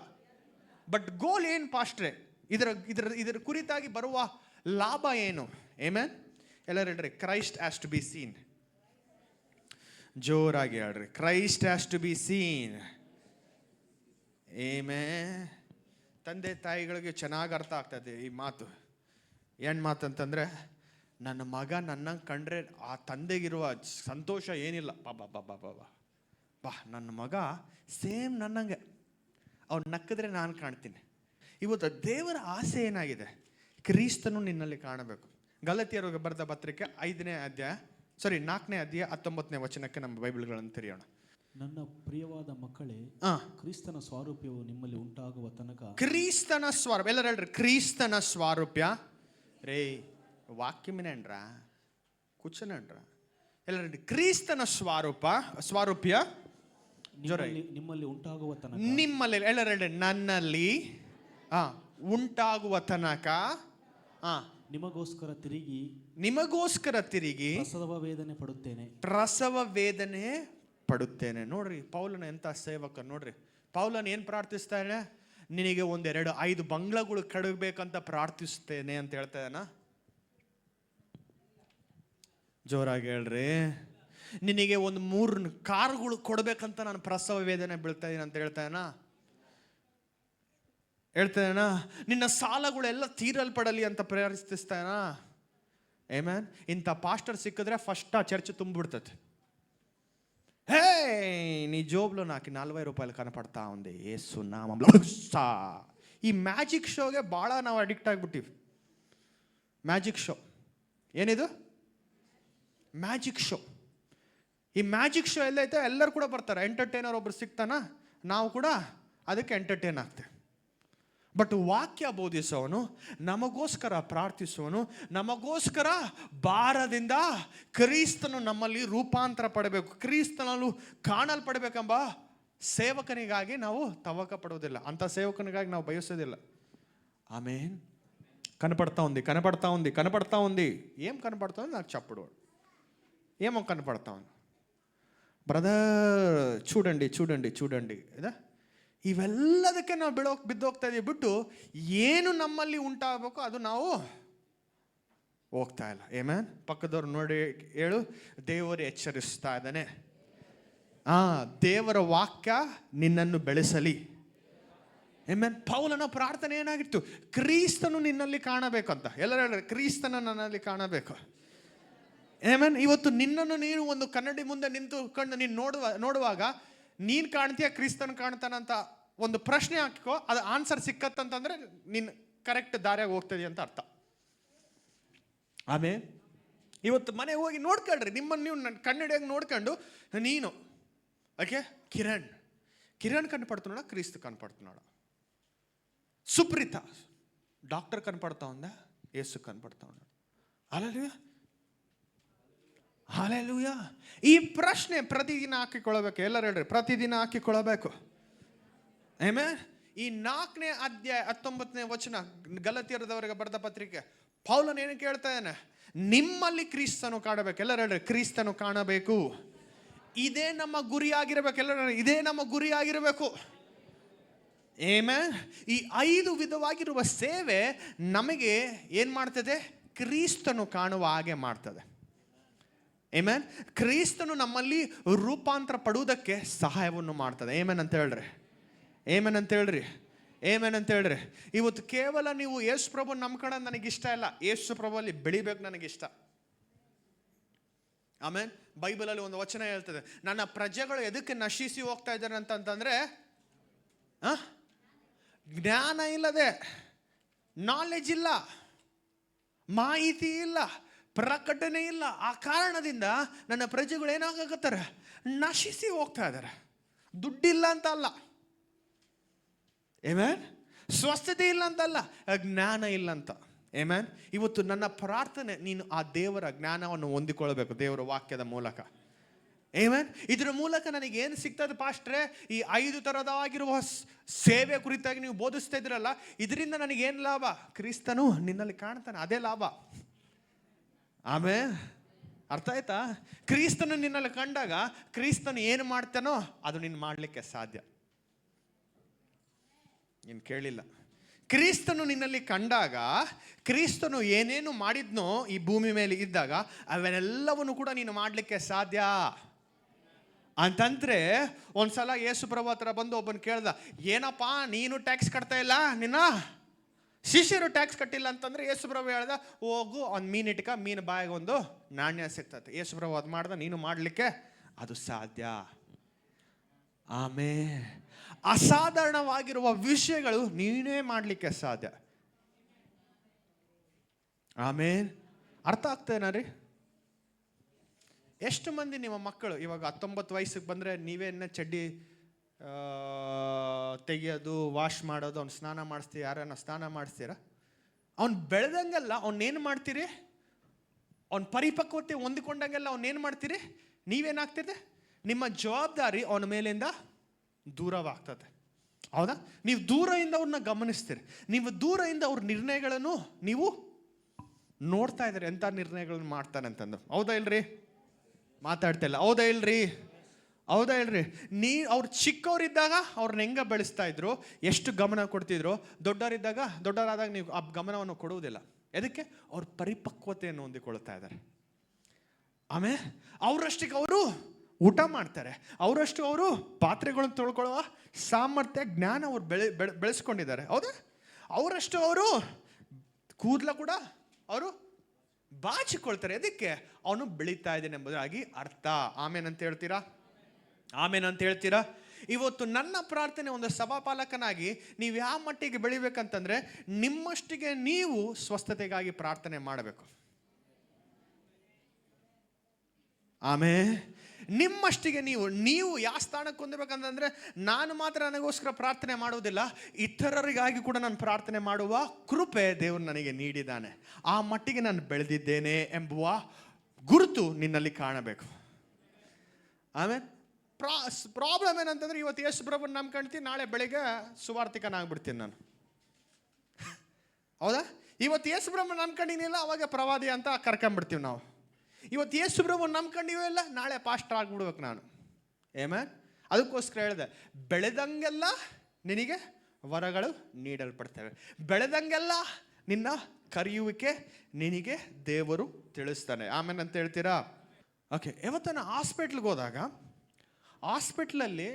ಬಟ್ ಗೋಲ್ ಏನು ಪಾಸ್ಟ್ರೆ? ಇದರ ಕುರಿತಾಗಿ ಬರುವ ಲಾಭ ಏನು? ಎಲ್ಲರೂ ಹೇಳ್ರಿ, Christ has to be seen. ಜೋರಾಗಿ ಹೇಳ್ರಿ, Christ has to be seen. ತಂದೆ ತಾಯಿಗಳಿಗೆ ಚೆನ್ನಾಗಿ ಅರ್ಥ ಆಗ್ತದೆ ಈ ಮಾತು. ಏನು ಮಾತು ಅಂತಂದರೆ, ನನ್ನ ಮಗ ನನ್ನಂಗೆ ಕಂಡ್ರೆ ಆ ತಂದೆಗಿರುವ ಸಂತೋಷ ಏನಿಲ್ಲ. ಬಾ ನನ್ನ ಮಗ ಸೇಮ್ ನನ್ನಂಗೆ, ಅವ್ನು ನಕ್ಕಿದ್ರೆ ನಾನು ಕಾಣ್ತೀನಿ. ಇವತ್ತು ದೇವರ ಆಸೆ ಏನಾಗಿದೆ? ಕ್ರಿಸ್ತನು ನಿನ್ನಲ್ಲಿ ಕಾಣಬೇಕು. ಗಲಾತ್ಯರಿಗೆ ಬರೆದ ಪತ್ರಿಕೆ 5ನೇ ಅಧ್ಯಾಯ ಸರಿ, 4ನೇ ಅಧ್ಯಾಯ 19ನೇ ವಚನಕ್ಕೆ ನಮ್ಮ ಬೈಬಲ್ಗಳನ್ನು ತೆರೆಯೋಣ. ನನ್ನ ಪ್ರಿಯವಾದ ಮಕ್ಕಳೇ, ಕ್ರಿಸ್ತನ ಸ್ವಾರೂಪ್ಯವು ನಿಮ್ಮಲ್ಲಿ ಉಂಟಾಗುವ ತನಕ. ಕ್ರಿಸ್ತನ ಸ್ವಾರೂಪ್ಯ, ಎಲ್ಲರೂ ಹೇಳ್ರಿ ಕ್ರಿಸ್ತನ ಸ್ವಾರೂಪ್ಯ. ರೇ ವಾಕ್ಯಮಿನೇನ್ರ ಕೂಚನನ್ರ ಎಲ್ಲರೂ ಕ್ರಿಸ್ತನ ಸ್ವಾರೂಪ್ಯ ನಿಮ್ಮಲ್ಲಿ ಉಂಟಾಗುವ ತನಕ. ನಿಮ್ಮಲ್ಲಿ ಎಲ್ಲರೂ ನನ್ನಲ್ಲಿ ಉಂಟಾಗುವ ತನಕ ನಿಮಗೋಸ್ಕರ ತಿರುಗಿ ಪ್ರಸವ ವೇದನೆ ಪಡುತ್ತೇನೆ. ನೋಡ್ರಿ ಪೌಲನ ಎಂತ ಸೇವಕ ನೋಡ್ರಿ. ಪೌಲನ ಏನ್ ಪ್ರಾರ್ಥಿಸ್ತಾನೆ? ನಿನಗೆ 1-2-5 ಬಂಗ್ಲಾಗಳು ಕಡಬೇಕಂತ ಪ್ರಾರ್ಥಿಸ್ತೇನೆ ಅಂತ ಹೇಳ್ತಾ ಇದ್ದಾನ. ಜೋರಾಗಿ ಹೇಳ್ರಿ. ನಿನಗೆ 3 ಕಾರುಗಳು ಕೊಡ್ಬೇಕಂತ ನಾನು ಪ್ರಸವ ವೇದನೆ ಬೀಳ್ತಾ ಇದೀನಿ ಅಂತ ಹೇಳ್ತಾ ಇದ್ದಾನ. ನಿನ್ನ ಸಾಲಗಳೆಲ್ಲ ತೀರಲ್ಪಡಲಿ ಅಂತ ಪ್ರಾರ್ಥಿಸ್ತಾನ. ಆಮೆನ್. ಇಂಥ ಪಾಸ್ಟರ್ ಸಿಕ್ಕಿದ್ರೆ ಫಸ್ಟ್ ಆ ಚರ್ಚ್ ತುಂಬಿಬಿಡ್ತದೆ. ಹೇ, నీ జోబులో నాకు 40 రూపాయలు కనపడతా ఉంది, యేసు నామంలో. ఈ ಮ್ಯಾಜಿಕ್ ಶೋಗೆ ಭಾಳ ನಾವು ಅಡಿಕ್ಟ್ ಆಗಿಬಿಟ್ಟಿವಿ. ಮ್ಯಾಜಿಕ್ ಶೋ ಏನಿದು? Magic show. ಈ ಮ್ಯಾಜಿಕ್ ಶೋ ಎಲ್ಲೈತೆ ಎಲ್ಲರೂ ಕೂಡ ಬರ್ತಾರೆ. ಎಂಟರ್ಟೈನರ್ ಒಬ್ರು ಸಿಗ್ತಾನ, ನಾವು ಕೂಡ ಅದಕ್ಕೆ ಎಂಟರ್ಟೈನ್ ಆಗ್ತೇವೆ. ಬಟ್ ವಾಕ್ಯ ಬೋಧಿಸೋನು, ನಮಗೋಸ್ಕರ ಪ್ರಾರ್ಥಿಸುವನು, ನಮಗೋಸ್ಕರ ಭಾರದಿಂದ ಕ್ರಿಸ್ತನು ನಮ್ಮಲ್ಲಿ ರೂಪಾಂತರ ಪಡಬೇಕು, ಕ್ರಿಸ್ತನಲ್ಲೂ ಕಾಣಲ್ಪಡಬೇಕೆಂಬ ಸೇವಕನಿಗಾಗಿ ನಾವು ತವಕ ಪಡುವುದಿಲ್ಲ. ಅಂಥ ಸೇವಕನಿಗಾಗಿ ನಾವು ಬಯಸೋದಿಲ್ಲ. ಆಮೇನ್. కనపడతా ఉంది. ఏం కనపడతా ఉంది? నాకు చెప్పడు. ఏమో కనపడతా ఉంది బ్రదర్. చూడండి ಇದ ಇವೆಲ್ಲದಕ್ಕೆ ನಾವು ಬಿದ್ದೋಗ್ತಾ ಇದೀವಿ ಬಿಟ್ಟು ಏನು ನಮ್ಮಲ್ಲಿ ಉಂಟಾಗಬೇಕು ಅದು ನಾವು ಹೋಗ್ತಾ ಇಲ್ಲ. ಆಮೆನ್. ಪಕ್ಕದವ್ರು ನೋಡಿ ಹೇಳು, ದೇವರು ಎಚ್ಚರಿಸ್ತಾ ಇದ್ದಾನೆ. ದೇವರ ವಾಕ್ಯ ನಿನ್ನನ್ನು ಬೆಳೆಸಲಿ. ಆಮೆನ್. ಪೌಲನ ಪ್ರಾರ್ಥನೆ ಏನಾಗಿತ್ತು? ಕ್ರಿಸ್ತನು ನಿನ್ನಲ್ಲಿ ಕಾಣಬೇಕಂತ. ಎಲ್ಲರೂ ಹೇಳಿ ಕ್ರಿಸ್ತನ ನನ್ನಲ್ಲಿ ಕಾಣಬೇಕು. ಆಮೆನ್. ಇವತ್ತು ನಿನ್ನನ್ನು ನೀನು ಒಂದು ಕನ್ನಡಿ ಮುಂದೆ ನಿಂತುಕೊಂಡು ನೀನು ನೋಡುವಾಗ ನೀನು ಕಾಣ್ತೀಯ, ಕ್ರಿಸ್ತನ್ ಕಾಣ್ತಾನಂತ ಒಂದು ಪ್ರಶ್ನೆ ಹಾಕಿಕೋ, ಅದು ಆನ್ಸರ್ ಸಿಕ್ಕತ್ತಂತಂದ್ರೆ ನೀನು ಕರೆಕ್ಟ್ ದಾರಿಯಾಗ ಹೋಗ್ತದೆ ಅಂತ ಅರ್ಥ. ಆಮೇಲೆ ಇವತ್ತು ಮನೆಗೆ ಹೋಗಿ ನೋಡ್ಕೊಳ್ರಿ, ನಿಮ್ಮನ್ನು ನೀವು ಕನ್ನಡಿಯಾಗಿ ನೋಡ್ಕೊಂಡು ನೀನು ಓಕೆ ಕಿರಣ್ ಕನ್ಪಡ್తున్నాడా? క్రీస్తు కనపడుతున్నాడా? సుప్రీత డాక్టర్ కనపడతా ఉందా? యేసు కనపడతా ఉన్నాడు. ಹಲ್ಲೆಲೂಯಾ. ಈ ಪ್ರಶ್ನೆ ಪ್ರತಿದಿನ ಹಾಕಿಕೊಳ್ಳಬೇಕು. ಎಲ್ಲರೂ ಹೇಳ್ರಿ, ಪ್ರತಿದಿನ ಹಾಕಿಕೊಳ್ಳಬೇಕು. ಆಮೆನ್. ಈ 4ನೇ ಅಧ್ಯಾಯ 19ನೇ ವಚನ, ಗಲಾತ್ಯರದವರಿಗೆ ಬರೆದ ಪತ್ರಿಕೆ, ಪೌಲನು ಏನು ಕೇಳ್ತಾ ಇದ್ದಾನೆ? ನಿಮ್ಮಲ್ಲಿ ಕ್ರಿಸ್ತನು ಕಾಣಬೇಕು. ಎಲ್ಲರೂ ಹೇಳ್ರಿ, ಕ್ರಿಸ್ತನು ಕಾಣಬೇಕು. ಇದೇ ನಮ್ಮ ಗುರಿಯಾಗಿರಬೇಕು. ಎಲ್ಲರೂ ಇದೇ ನಮ್ಮ ಗುರಿಯಾಗಿರಬೇಕು. ಆಮೆನ್. ಈ 5 ವಿಧವಾಗಿರುವ ಸೇವೆ ನಮಗೆ ಏನು ಮಾಡ್ತದೆ? ಕ್ರಿಸ್ತನು ಕಾಣುವ ಹಾಗೆ ಮಾಡ್ತದೆ. ಆಮೆನ್. ಕ್ರಿಸ್ತನು ನಮ್ಮಲ್ಲಿ ರೂಪಾಂತರ ಪಡುವುದಕ್ಕೆ ಸಹಾಯವನ್ನು ಮಾಡ್ತದೆ. ಆಮೆನ್ ಅಂತ ಹೇಳ್ರಿ. ಇವತ್ತು ಕೇವಲ ನೀವು ಯೇಸು ಪ್ರಭು ನಂಬ್ಕೊಳ್ಳೋದು ನನಗಿಷ್ಟ ಇಲ್ಲ, ಯೇಸು ಪ್ರಭುವಲ್ಲಿ ಬೆಳಿಬೇಕು ನನಗಿಷ್ಟ. ಆಮೇನ್. ಬೈಬಲಲ್ಲಿ ಒಂದು ವಚನ ಹೇಳ್ತದೆ, ನನ್ನ ಪ್ರಜೆಗಳು ಎದಕ್ಕೆ ನಶಿಸಿ ಹೋಗ್ತಾ ಇದ್ದಾರೆ ಅಂತಂದ್ರೆ ಜ್ಞಾನ ಇಲ್ಲದೆ, ನಾಲೆಜ್ ಇಲ್ಲ, ಮಾಹಿತಿ ಇಲ್ಲ, ಪ್ರಕಟಣೆ ಇಲ್ಲ. ಆ ಕಾರಣದಿಂದ ನನ್ನ ಪ್ರಜೆಗಳು ಏನಾಗತ್ತಾರೆ? ನಶಿಸಿ ಹೋಗ್ತಾ ಇದ್ದಾರೆ. ದುಡ್ಡಿಲ್ಲ ಅಂತ ಅಲ್ಲ, ಆಮೆನ್. ಸ್ವಸ್ಥತೆ ಇಲ್ಲ ಅಂತಲ್ಲ, ಜ್ಞಾನ ಇಲ್ಲ ಅಂತ. ಆಮೆನ್. ಇವತ್ತು ನನ್ನ ಪ್ರಾರ್ಥನೆ, ನೀನು ಆ ದೇವರ ಜ್ಞಾನವನ್ನು ಹೊಂದಿಕೊಳ್ಳಬೇಕು ದೇವರ ವಾಕ್ಯದ ಮೂಲಕ. ಆಮೆನ್. ಇದರ ಮೂಲಕ ನನಗೆ ಏನು ಸಿಗ್ತದೆ ಪಾಸ್ಟ್ರೆ? ಈ 5 ಥರದಾಗಿರುವ ಸೇವೆ ಕುರಿತಾಗಿ ನೀವು ಬೋಧಿಸ್ತಾ ಇದ್ರಲ್ಲ, ಇದರಿಂದ ನನಗೇನು ಲಾಭ? ಕ್ರಿಸ್ತನು ನಿನ್ನಲ್ಲಿ ಕಾಣ್ತಾನೆ, ಅದೇ ಲಾಭ. ಆಮೇಲೆ ಅರ್ಥ ಆಯ್ತಾ? ಕ್ರಿಸ್ತನು ನಿನ್ನಲ್ಲಿ ಕಂಡಾಗ ಕ್ರಿಸ್ತನು ಏನು ಮಾಡ್ತಾನೋ ಅದು ನೀನು ಮಾಡಲಿಕ್ಕೆ ಸಾಧ್ಯ. ನೀನು ಕೇಳಿಲ್ಲ. ಕ್ರಿಸ್ತನು ನಿನ್ನಲ್ಲಿ ಕಂಡಾಗ, ಕ್ರಿಸ್ತನು ಏನೇನು ಮಾಡಿದ್ನೋ ಈ ಭೂಮಿ ಮೇಲೆ ಇದ್ದಾಗ ಅವೆಲ್ಲವನ್ನು ಕೂಡ ನೀನು ಮಾಡಲಿಕ್ಕೆ ಸಾಧ್ಯ. ಅಂತಂದ್ರೆ ಒಂದ್ಸಲ ಯೇಸು ಪ್ರಭು ಹತ್ರ ಬಂದು ಒಬ್ಬನು ಕೇಳ್ದ, ಏನಪ್ಪ ನೀನು ಟ್ಯಾಕ್ಸ್ ಕಟ್ತಾ ಇಲ್ಲ, ನಿನ್ನ ಶಿಷ್ಯರು ಟ್ಯಾಕ್ಸ್ ಕಟ್ಟಿಲ್ಲ ಅಂತಂದ್ರೆ ಯೇಸು ಪ್ರಭು ಹೇಳ್ದ, ಹೋಗು ಒಂದು ಮೀನು ಇಟ್ಕ, ಮೀನು ಬಾಯಿಗೆ ಒಂದು ನಾಣ್ಯ ಸಿಗ್ತದೆ. ಯೇಸು ಪ್ರಭು ಅದು ಮಾಡ್ದ, ನೀನು ಮಾಡಲಿಕ್ಕೆ ಅದು ಸಾಧ್ಯ. ಆಮೇಲೆ ಅಸಾಧಾರಣವಾಗಿರುವ ವಿಷಯಗಳು ನೀನೇ ಮಾಡಲಿಕ್ಕೆ ಸಾಧ್ಯ. ಆಮೇಲೆ ಅರ್ಥ ಆಗ್ತೇನಾ ರೀ? ಎಷ್ಟು ಮಂದಿ ನಿಮ್ಮ ಮಕ್ಕಳು ಇವಾಗ 19 ವಯಸ್ಸಿಗೆ ಬಂದರೆ ನೀವೇನ ಚಡ್ಡಿ ತೆಗಿಯೋದು, ವಾಶ್ ಮಾಡೋದು, ಅವ್ನು ಸ್ನಾನ ಮಾಡಿಸ್ತೀವಿ, ಯಾರನ್ನ ಸ್ನಾನ ಮಾಡಿಸ್ತೀರಾ? ಅವ್ನು ಬೆಳೆದಂಗೆಲ್ಲ ಅವ್ನೇನು ಮಾಡ್ತೀರಿ? ಅವ್ನ ಪರಿಪಕ್ವತೆ ಹೊಂದಿಕೊಂಡಂಗೆಲ್ಲ ಅವ್ನೇನು ಮಾಡ್ತೀರಿ? ನೀವೇನಾಗ್ತದೆ? ನಿಮ್ಮ ಜವಾಬ್ದಾರಿ ಅವನ ಮೇಲಿಂದ ದೂರವಾಗ್ತದೆ. ಹೌದಾ? ನೀವು ದೂರದಿಂದ ಅವ್ರನ್ನ ಗಮನಿಸ್ತೀರಿ, ನೀವು ದೂರದಿಂದ ಅವ್ರ ನಿರ್ಣಯಗಳನ್ನು ನೀವು ನೋಡ್ತಾ ಇದ್ದೀರಿ, ಎಂಥ ನಿರ್ಣಯಗಳನ್ನು ಮಾಡ್ತಾನೆ ಅಂತಂದು. ಹೌದಾ ಇಲ್ರಿ? ಮಾತಾಡ್ತಾ ಇಲ್ಲ. ಹೌದಾ ಇಲ್ರಿ? ಹೌದಾ ಇಲ್ರಿ? ಅವ್ರು ಚಿಕ್ಕವರಿದ್ದಾಗ ಅವ್ರನ್ನ ಹೆಂಗೆ ಬೆಳೆಸ್ತಾ ಇದ್ರು, ಎಷ್ಟು ಗಮನ ಕೊಡ್ತಿದ್ರು. ದೊಡ್ಡವರಾದಾಗ ನೀವು ಆ ಗಮನವನ್ನು ಕೊಡುವುದಿಲ್ಲ. ಎದಕ್ಕೆ? ಅವ್ರ ಪರಿಪಕ್ವತೆಯನ್ನು ಹೊಂದಿಕೊಳ್ತಾ ಇದ್ದಾರೆ. ಆಮೇಲೆ ಅವರಷ್ಟಕ್ಕೆ ಅವರು ಊಟ ಮಾಡ್ತಾರೆ, ಅವರಷ್ಟು ಅವರು ಪಾತ್ರೆಗಳನ್ನು ತೊಳ್ಕೊಳ್ಳುವ ಸಾಮರ್ಥ್ಯ, ಜ್ಞಾನ ಅವ್ರು ಬೆಳೆಸ್ಕೊಂಡಿದ್ದಾರೆ. ಹೌದಾ? ಅವರಷ್ಟು ಅವರು ಕೂದಲ ಕೂಡ ಅವರು ಬಾಚಿಕೊಳ್ತಾರೆ. ಅದಕ್ಕೆ ಅವನು ಬೆಳೀತಾ ಇದ್ದಾನೆ ಎಂಬುದಾಗಿ ಅರ್ಥ. ಆಮೇನ್ ಅಂತ ಹೇಳ್ತೀರಾ? ಆಮೇನ್ ಅಂತ ಹೇಳ್ತೀರಾ? ಇವತ್ತು ನನ್ನ ಪ್ರಾರ್ಥನೆ, ಒಂದು ಸಭಾಪಾಲಕನಾಗಿ ನೀವು ಯಾವ ಮಟ್ಟಿಗೆ ಬೆಳಿಬೇಕಂತಂದ್ರೆ, ನಿಮ್ಮಷ್ಟಿಗೆ ನೀವು ಸ್ವಸ್ಥತೆಗಾಗಿ ಪ್ರಾರ್ಥನೆ ಮಾಡಬೇಕು. ಆಮೇಲೆ ನಿಮ್ಮಷ್ಟಿಗೆ ನೀವು ಯಾವ ಸ್ಥಾನಕ್ಕೆ ಹೊಂದಬೇಕಂತಂದ್ರೆ, ನಾನು ಮಾತ್ರ ನನಗೋಸ್ಕರ ಪ್ರಾರ್ಥನೆ ಮಾಡುವುದಿಲ್ಲ, ಇತರರಿಗಾಗಿ ಕೂಡ ನಾನು ಪ್ರಾರ್ಥನೆ ಮಾಡುವ ಕೃಪೆ ದೇವರು ನನಗೆ ನೀಡಿದ್ದಾನೆ. ಆ ಮಟ್ಟಿಗೆ ನಾನು ಬೆಳೆದಿದ್ದೇನೆ ಎಂಬುವ ಗುರುತು ನಿನ್ನಲ್ಲಿ ಕಾಣಬೇಕು. ಆಮೇಲೆ ಪ್ರಾಬ್ಲಮ್ ಏನಂತಂದ್ರೆ, ಇವತ್ತು ಯೇಸು ಪ್ರಭುನ ನಂಬ್ಕೊಳ್ತೀನಿ, ನಾಳೆ ಬೆಳಿಗ್ಗೆ ಸುವಾರ್ತಿಕನಾಗ್ಬಿಡ್ತೀನಿ ನಾನು. ಹೌದಾ? ಇವತ್ತು ಯೇಸು ಪ್ರಭುನ ನಂಬ್ಕೊಂಡಿನಿಲ್ಲ, ಅವಾಗ ಪ್ರವಾದಿ ಅಂತ ಕರ್ಕೊಂಡ್ಬಿಡ್ತೀವಿ ನಾವು. ಇವತ್ತು ಯೇಸು ಪ್ರಭುನ ನಂಬ್ಕೊಂಡಿವೇ ಇಲ್ಲ, ನಾಳೆ ಪಾಸ್ಟರ್ ಆಗ್ಬಿಡ್ಬೇಕು ನಾನು. ಆಮೆನ್. ಅದಕ್ಕೋಸ್ಕರ ಹೇಳಿದೆ, ಬೆಳೆದಂಗೆಲ್ಲ ನಿನಗೆ ವರಗಳು ನೀಡಲ್ಪಡ್ತವೆ, ಬೆಳೆದಂಗೆಲ್ಲ ನಿನ್ನ ಕರೆಯುವಿಕೆ ನಿನಗೆ ದೇವರು ತಿಳಿಸ್ತಾನೆ. ಆಮೇಲೆ ಅಂತ ಹೇಳ್ತೀರಾ? ಓಕೆ. ಇವತ್ತು ನಾನು ಹಾಸ್ಪಿಟ್ಲ್ಗೆ ಹೋದಾಗ, ಹಾಸ್ಪಿಟ್ಲಲ್ಲಿ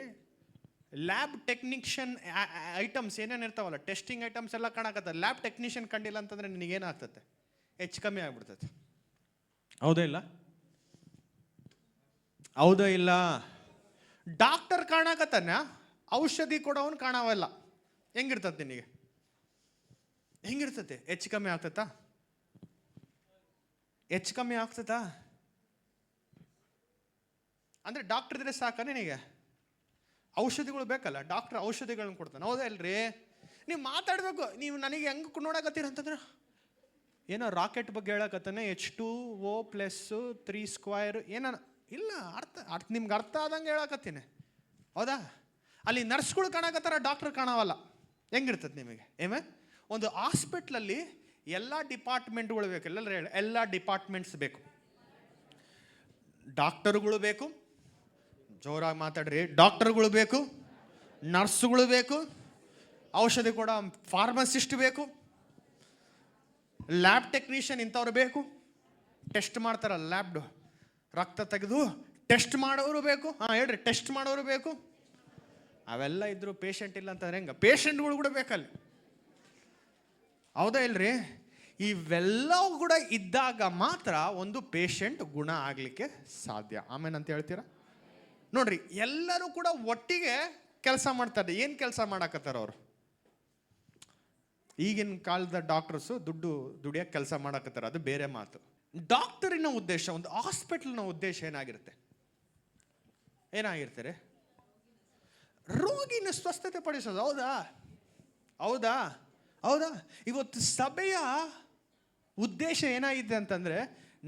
ಲ್ಯಾಬ್ ಟೆಕ್ನಿಷಿಯನ್ ಐಟಮ್ಸ್ ಏನೇನು ಇರ್ತಾವಲ್ಲ, ಟೆಸ್ಟಿಂಗ್ ಐಟಮ್ಸ್ ಎಲ್ಲ ಕಾಣಕತ್ತ. ಲ್ಯಾಬ್ ಟೆಕ್ನಿಷಿಯನ್ ಕಂಡಿಲ್ಲ ಅಂತಂದರೆ ನಿನಗೇನಾಗ್ತದೆ? ಹೆಚ್ಚು ಕಮ್ಮಿ ಆಗ್ಬಿಡ್ತದೆ. ಹೌದಾ ಇಲ್ಲ? ಹೌದಾ ಇಲ್ಲ? ಡಾಕ್ಟರ್ ಕಾಣಕತ್ತಾನ, ಔಷಧಿ ಕೊಡೋವನು ಕಾಣವಲ್ಲ. ಹೆಂಗಿರ್ತದೆ ನಿನಗೆ? ಹೆಂಗಿರ್ತದೆ? ಹೆಚ್ಚು ಕಮ್ಮಿ ಆಗ್ತತಾ? ಹೆಚ್ಚು ಕಮ್ಮಿ ಆಗ್ತತಾ? ಅಂದರೆ ಡಾಕ್ಟರ್ ಇದ್ರೆ ಸಾಕ ನಿನಗೆ? ಔಷಧಿಗಳು ಬೇಕಲ್ಲ, ಡಾಕ್ಟರ್ ಔಷಧಿಗಳನ್ನ ಕೊಡ್ತಾನೆ. ಹೌದಾ ಇಲ್ರಿ? ನೀವು ಮಾತಾಡಬೇಕು. ನೀವು ನನಗೆ ಹೆಂಗೆ ನೋಡಕತ್ತೀರ ಅಂತಂದ್ರೆ, ಏನೋ ರಾಕೆಟ್ ಬಗ್ಗೆ ಹೇಳಕತ್ತಾನೆ, H2O + 3² ಏನೋ ಇಲ್ಲ, ನಿಮ್ಗೆ ಅರ್ಥ ಆದಂಗೆ ಹೇಳಕತ್ತೀನಿ. ಹೌದಾ? ಅಲ್ಲಿ ನರ್ಸ್ಗಳು ಕಾಣಕತ್ತಾರ, ಡಾಕ್ಟರ್ ಕಾಣವಲ್ಲ. ಹೆಂಗಿರ್ತದೆ ನಿಮಗೆ? ಒಂದು ಹಾಸ್ಪಿಟ್ಲಲ್ಲಿ ಎಲ್ಲ ಡಿಪಾರ್ಟ್ಮೆಂಟ್ಗಳು ಬೇಕು. ಎಲ್ಲರೂ ಹೇಳಿ, ಎಲ್ಲ ಡಿಪಾರ್ಟ್ಮೆಂಟ್ಸ್ ಬೇಕು. ಡಾಕ್ಟರ್ಗಳು ಬೇಕು, ಜೋರಾಗಿ ಮಾತಾಡ್ರಿ. ಡಾಕ್ಟರ್ಗಳು ಬೇಕು, ನರ್ಸ್ಗಳು ಬೇಕು, ಔಷಧಿ ಕೊಡೋ ಫಾರ್ಮಸಿಸ್ಟ್ ಬೇಕು, ಲ್ಯಾಬ್ ಟೆಕ್ನಿಷಿಯನ್ ಇಂಥವ್ರು ಬೇಕು. ಟೆಸ್ಟ್ ಮಾಡ್ತಾರಲ್ಲ, ಲ್ಯಾಬ್ಡು ರಕ್ತ ತೆಗೆದು ಟೆಸ್ಟ್ ಮಾಡೋರು ಬೇಕು. ಹೇಳ್ರಿ, ಟೆಸ್ಟ್ ಮಾಡೋರು ಬೇಕು. ಅವೆಲ್ಲ ಇದ್ರು ಪೇಷಂಟ್ ಇಲ್ಲ ಅಂತಂದ್ರೆ ಹೆಂಗೆ? ಪೇಷಂಟ್ಗಳು ಕೂಡ ಬೇಕಲ್ಲಿ. ಹೌದಾ ಇಲ್ರಿ? ಇವೆಲ್ಲವೂ ಕೂಡ ಇದ್ದಾಗ ಮಾತ್ರ ಒಂದು ಪೇಷಂಟ್ ಗುಣ ಆಗಲಿಕ್ಕೆ ಸಾಧ್ಯ. ಆಮೇಲೆ ಅಂತ ಹೇಳ್ತೀರಾ? ನೋಡ್ರಿ, ಎಲ್ಲರೂ ಕೂಡ ಒಟ್ಟಿಗೆ ಕೆಲಸ ಮಾಡ್ತಾರೆ. ಏನು ಕೆಲಸ ಮಾಡಕತ್ತಾರ ಅವರು? ಈಗಿನ ಕಾಲದ ಡಾಕ್ಟರ್ಸು ದುಡಿಯೋಕೆ ಕೆಲಸ ಮಾಡಕತ್ತಾರ, ಅದು ಬೇರೆ ಮಾತು. ಡಾಕ್ಟರಿನ ಉದ್ದೇಶ, ಒಂದು ಹಾಸ್ಪಿಟಲ್ನ ಉದ್ದೇಶ ಏನಾಗಿರುತ್ತೆ? ಏನಾಗಿರ್ತಾರೆ? ರೋಗಿನ ಸ್ವಸ್ಥತೆ ಪಡಿಸೋದು. ಹೌದಾ? ಹೌದಾ? ಹೌದಾ? ಇವತ್ತು ಸಭೆಯ ಉದ್ದೇಶ ಏನಾಗಿದೆ ಅಂತಂದರೆ,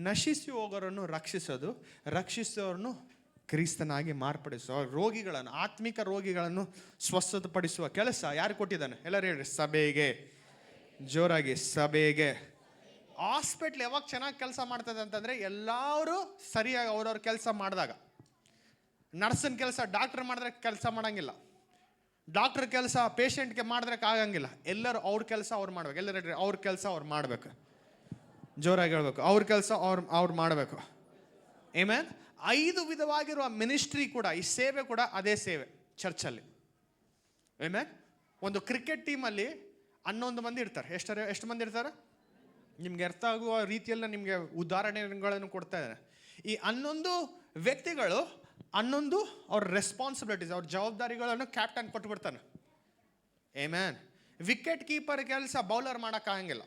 ನಶಿಸಿ ಹೋಗೋರನ್ನು ರಕ್ಷಿಸೋದು, ರಕ್ಷಿಸೋರನ್ನು ಕ್ರಿಸ್ತನಾಗಿ ಮಾರ್ಪಡಿಸುವ, ರೋಗಿಗಳನ್ನು, ಆತ್ಮಿಕ ರೋಗಿಗಳನ್ನು ಸ್ವಸ್ಥಪಡಿಸುವ ಕೆಲಸ ಯಾರು ಕೊಟ್ಟಿದ್ದಾನೆ? ಎಲ್ಲರೂ ಹೇಳ್ರಿ, ಸಭೆಗೆ. ಜೋರಾಗಿ, ಸಭೆಗೆ. ಹಾಸ್ಪಿಟ್ಲ್ ಯಾವಾಗ ಚೆನ್ನಾಗಿ ಕೆಲಸ ಮಾಡ್ತದೆ ಅಂತಂದರೆ, ಎಲ್ಲರೂ ಸರಿಯಾಗಿ ಅವ್ರವ್ರ ಕೆಲಸ ಮಾಡಿದಾಗ. ನರ್ಸನ್ ಕೆಲಸ ಡಾಕ್ಟರ್ ಮಾಡಿದ್ರೆ ಕೆಲಸ ಮಾಡೋಂಗಿಲ್ಲ, ಡಾಕ್ಟರ್ ಕೆಲಸ ಪೇಷಂಟ್ಗೆ ಮಾಡಿದ್ರೆ ಆಗಂಗಿಲ್ಲ. ಎಲ್ಲರೂ ಅವ್ರ ಕೆಲಸ ಅವ್ರು ಮಾಡ್ಬೇಕು. ಎಲ್ಲರೂ ಹೇಳ್ರಿ, ಅವ್ರ ಕೆಲಸ ಅವ್ರು ಮಾಡಬೇಕು. ಜೋರಾಗಿ ಹೇಳ್ಬೇಕು, ಅವ್ರ ಕೆಲಸ ಅವ್ರು ಮಾಡಬೇಕು. ಆಮೇಲೆ 5 ವಿಧವಾಗಿರುವ ಮಿನಿಸ್ಟ್ರಿ ಕೂಡ, ಈ ಸೇವೆ ಕೂಡ ಅದೇ ಸೇವೆ ಚರ್ಚಲ್ಲಿ. ಆಮೇಲೆ ಒಂದು ಕ್ರಿಕೆಟ್ ಟೀಮಲ್ಲಿ 11 ಮಂದಿ ಇರ್ತಾರೆ. ಎಷ್ಟು ಮಂದಿ ಇರ್ತಾರೆ? ನಿಮ್ಗೆ ಅರ್ಥ ಆಗುವ ರೀತಿಯಲ್ಲಿ ನಿಮಗೆ ಉದಾಹರಣೆಗಳನ್ನು ಕೊಡ್ತಾ ಇದ್ದಾರೆ. ಈ 11 ವ್ಯಕ್ತಿಗಳು 11 ಅವ್ರ ರೆಸ್ಪಾನ್ಸಿಬಿಲಿಟೀಸ್, ಅವ್ರ ಜವಾಬ್ದಾರಿಗಳನ್ನು ಕ್ಯಾಪ್ಟನ್ ಕೊಟ್ಬಿಡ್ತಾನೆ. ಆಮೇಲೆ ವಿಕೆಟ್ ಕೀಪರ್ ಕೆಲಸ ಬೌಲರ್ ಮಾಡೋಕ್ಕಾಗಂಗಿಲ್ಲ.